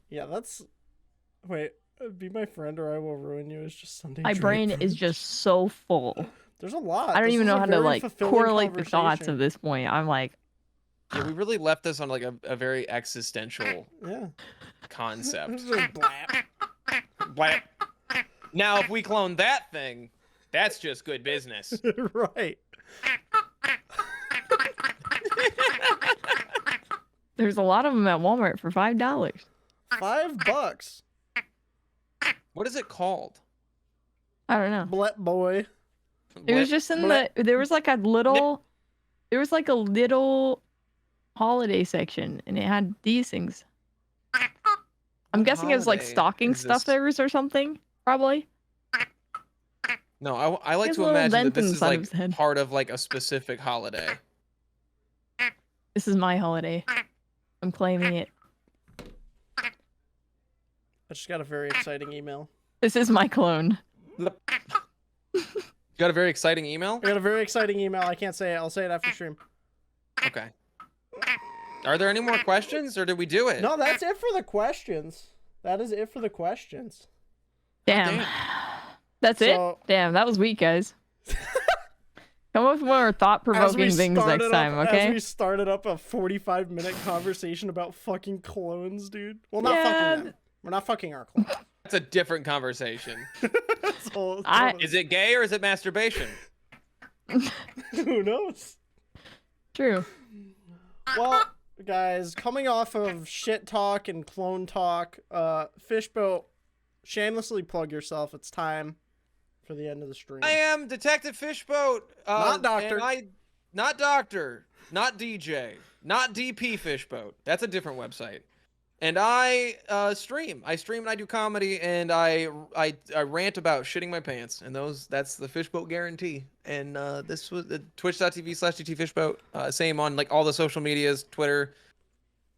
Yeah, that's... Wait, be my friend or I will ruin you is just Sunday. My brain is just so full. There's a lot. I don't even know how to like correlate the thoughts at this point. I'm like... Yeah, we really left this on like a very existential concept. Blap. Blap. Now, if we clone that thing, that's just good business. Right. There's a lot of them at Walmart for $5. $5. What is it called? I don't know. Blep boy. It was just in there was like a little holiday section and it had these things. I'm guessing it was like stocking stuffers or something, probably. No, I like to imagine that this is like part of like a specific holiday. This is my holiday. I'm claiming it. I just got a very exciting email. This is my clone. You got a very exciting email? I got a very exciting email. I can't say it. I'll say it after stream. Okay. Are there any more questions or did we do it? No, that's it for the questions. That is it for the questions. Damn. That's it? Damn, that was weak, guys. Come up with more thought-provoking things next time, okay? As we started up a 45-minute conversation about fucking clones, dude. Well, not fucking them. We're not fucking our clock. That's a different conversation. Is it gay or is it masturbation? Who knows? True. Well, guys, coming off of shit talk and clone talk, Fishboat, shamelessly plug yourself. It's time for the end of the stream. I am Detective Fishboat. Not doctor. Not doctor. Not DJ. Not DtFishboat. That's a different website. And I stream. I stream and I do comedy and I rant about shitting my pants. And that's the Fishboat guarantee. And this was twitch.tv/DtFishboat. Same on like all the social medias, Twitter,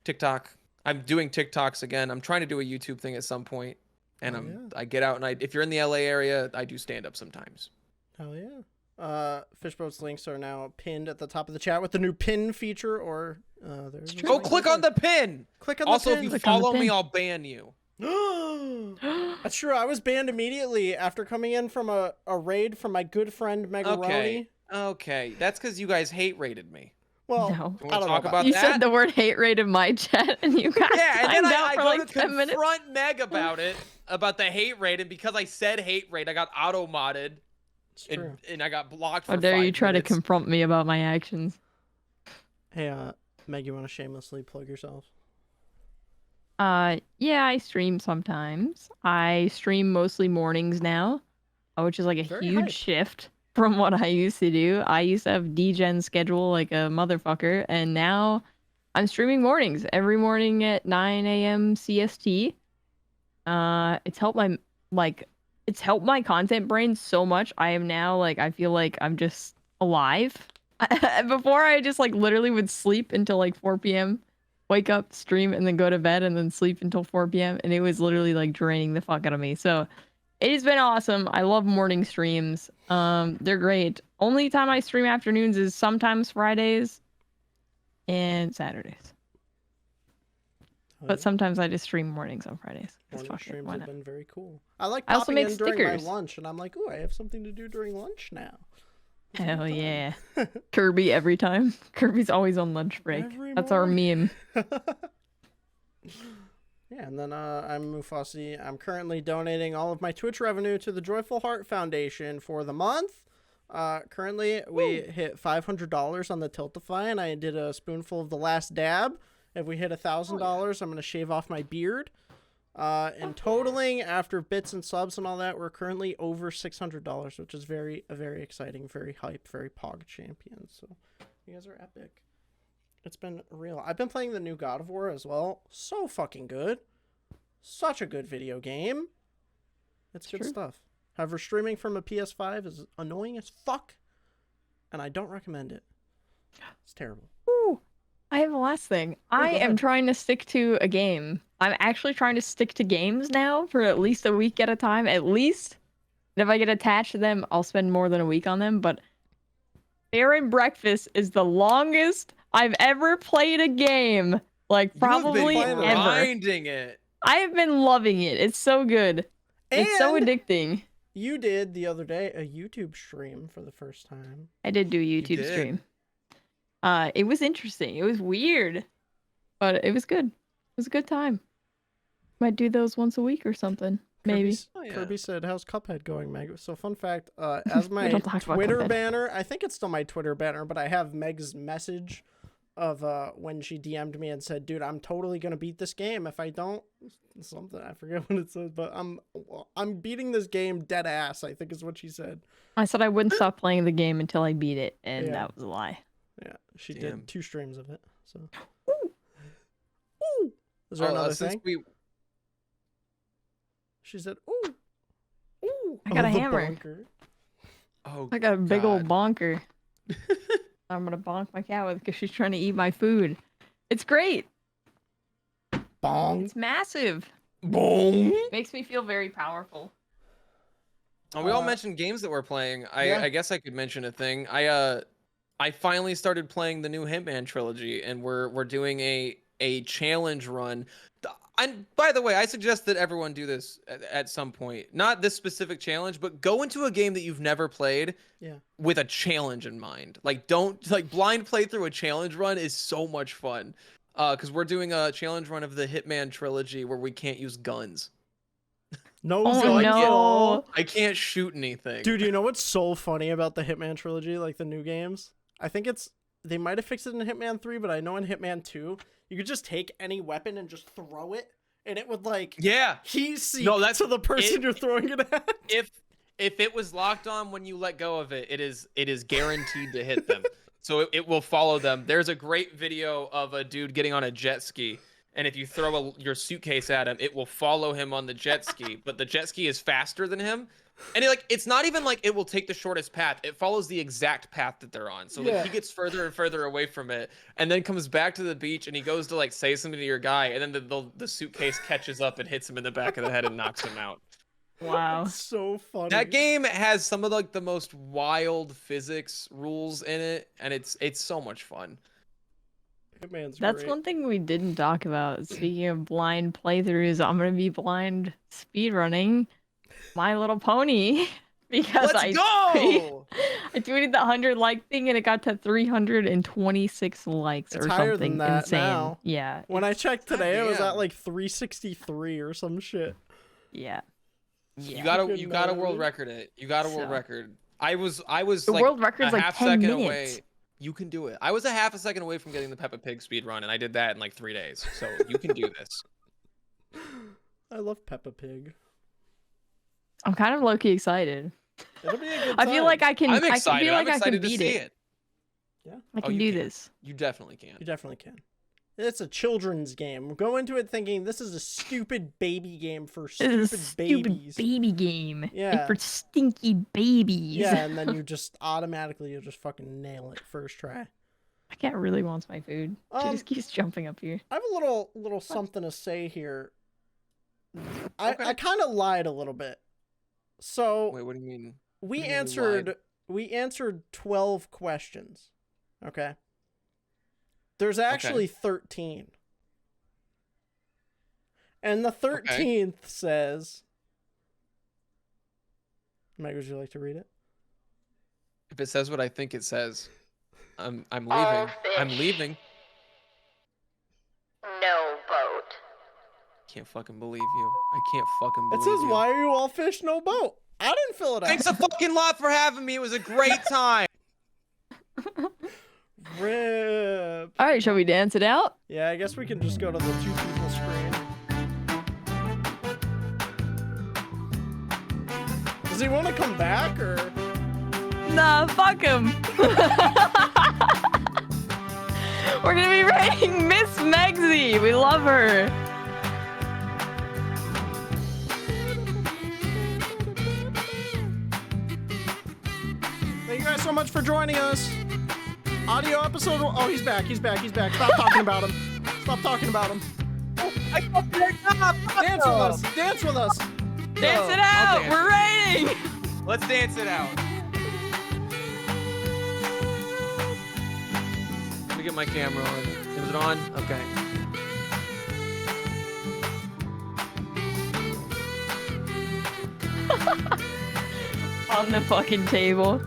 TikTok. I'm doing TikToks again. I'm trying to do a YouTube thing at some point. And I get out and if you're in the LA area, I do stand up sometimes. Hell yeah. Fishboat's links are now pinned at the top of the chat with the new pin feature, or there's go click on the pin. Click on also, the pin. if you follow me, I'll ban you. That's true. I was banned immediately after coming in from a raid from my good friend Meg. Okay, that's because you guys hate rated me. Well, No. I don't talk about You that. said the word hate rate in my chat, and you got and then I for go like to 10 minutes. confront Meg about it, about the hate rate, and because I said hate rate, I got auto modded, and I got blocked. For How dare 5 you try minutes. to confront me about my actions? Hey, Meg, you want to shamelessly plug yourself? Yeah, I stream sometimes. I stream mostly mornings now, which is like a Very huge hype. shift from what I used to do. I used to have DGen schedule like a motherfucker, and now I'm streaming mornings every morning at 9 a.m. CST. It's helped my content brain so much. I am now like I feel like I'm just alive. Before I just like literally would sleep until like 4 p.m. wake up, stream, and then go to bed, and then sleep until 4 p.m. And it was literally like draining the fuck out of me. So it has been awesome. I love morning streams. They're great. Only time I stream afternoons is sometimes Fridays and Saturdays. But sometimes I just stream mornings on Fridays. Morning streams why have not? been very cool. I like I also popping make in during stickers. my lunch, and I'm like, ooh, I have something to do during lunch now. It's Hell fun. yeah. Kirby every time. Kirby's always on lunch break. Every That's our morning. meme. Yeah, and then I'm Mufussy. I'm currently donating all of my Twitch revenue to the Joyful Heart Foundation for the month. Currently, we hit $500 on the Tiltify, and I did a spoonful of the last dab. If we hit $1,000, I'm going to shave off my beard. And totaling, after bits and subs and all that, we're currently over $600, which is very exciting, very hype, very pog champion. So you guys are epic. It's been real. I've been playing the new God of War as well. So fucking good. Such a good video game. It's good stuff. However, streaming from a PS5 is annoying as fuck, and I don't recommend it. It's terrible. Ooh, I have a last thing. I am trying to stick to a game. I'm actually trying to stick to games now for at least a week at a time, at least. And if I get attached to them, I'll spend more than a week on them. But Bear and Breakfast is the longest I've ever played a game. Like, probably You've been ever. grinding it. I have been loving it. It's so good. It's so And addicting. you did the other day a YouTube stream for the first time. I did do a YouTube stream. It was interesting. It was weird, but it was good. It was a good time. Might do those once a week or something. Maybe. Kirby said, "How's Cuphead going, Meg?" So fun fact, as my don't talk about Twitter Cuphead. banner, I think it's still my Twitter banner, but I have Meg's message of when she DM'd me and said, "Dude, I'm totally gonna beat this game. If I don't, something I forget what it says, but I'm beating this game dead ass." I think is what she said. I said I wouldn't stop playing the game until I beat it, and that was a lie. Yeah, she Damn. did 2 streams of it. So, Ooh. is there another since thing? She said, "Ooh, ooh." I got a the hammer. bunker. Oh, I got a big old God. bonker. I'm gonna bonk my cat with because she's trying to eat my food. It's great. Bong. It's massive. Boom. Makes me feel very powerful. Oh, we all mentioned games that we're playing. Yeah. I guess I could mention a thing. I finally started playing the new Hitman trilogy, and we're doing a challenge run. And by the way, I suggest that everyone do this at some point. Not this specific challenge, but go into a game that you've never played with a challenge in mind. Like, don't blind play through a challenge run is so much fun. because we're doing a challenge run of the Hitman trilogy where we can't use guns. No, Oh so no! I can't shoot anything. Dude, you know what's so funny about the Hitman trilogy, like the new games? I think they might have fixed it in Hitman 3, but I know in Hitman 2, you could just take any weapon and just throw it, and it would like heat seek to the person you're throwing it at. If it was locked on when you let go of it, it is guaranteed to hit them. So it will follow them. There's a great video of a dude getting on a jet ski, and if you throw your suitcase at him, it will follow him on the jet ski, but the jet ski is faster than him. And it's not even like it will take the shortest path. It follows the exact path that they're on. So like, he gets further and further away from it, and then comes back to the beach, and he goes to like say something to your guy, and then the suitcase catches up and hits him in the back of the head and knocks him out. Wow. That's so funny. That game has some of like the most wild physics rules in it, and it's so much fun. Hitman's That's great. one thing we didn't talk about. Speaking of blind playthroughs, I'm gonna be blind speedrunning My Little Pony because Let's go! I tweeted the 100 like thing and it got to 326 likes It's or higher something than that insane. now. Yeah. When I checked today, it was Goddamn. at like 363 or some shit. Yeah. You gotta world record it. You got a world record. I was The like world record's a like half 10 second minutes. away. You can do it. I was a half a second away from getting the Peppa Pig speed run, and I did that in like 3 days. So you can do this. I love Peppa Pig. I'm kind of low-key excited. It'll be a good I feel time. like I can. I'm I excited. feel like I'm I can excited to beat see it. it. Yeah, I can you do can. this. You definitely can. you definitely can. It's a children's game. Go into it thinking this is a stupid baby game for This stupid is a stupid babies. baby game. Yeah. Like for stinky babies. Yeah, and then you just automatically you'll just fucking nail it first try. My cat really wants my food. She just keeps jumping up here. I have a little something to say here. I Okay. kind of lied a little bit. So Wait, what do you mean? we do you mean you answered 12 questions. Okay. There's actually 13. And the 13th says, Meg, would you like to read it? If it says what I think it says, I'm leaving. I'm leaving. No boat. Can't fucking believe you. I can't fucking It believe says, you. why are you all fish, no boat? I didn't fill it out. Thanks a fucking lot for having me. It was a great time. Rip. All right, shall we dance it out? Yeah, I guess we can just go to the two people screen. Does he want to come back or? Nah, fuck him. We're gonna be rating Miss Megsy. We love her. Thank you guys so much for joining us. Audio episode. Oh, he's back. He's back. He's back. Stop talking about him. Stop talking about him. Dance with us. Dance with us. Dance it I'll out. dance. We're rating. Let's dance it out. Let me get my camera on. Is it on? Okay. On the fucking table.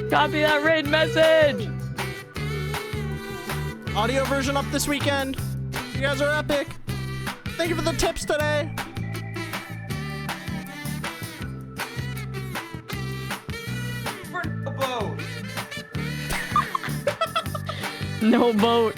Copy that raid message. Audio version up this weekend. You guys are epic. Thank you for the tips today. For the boat. No boat.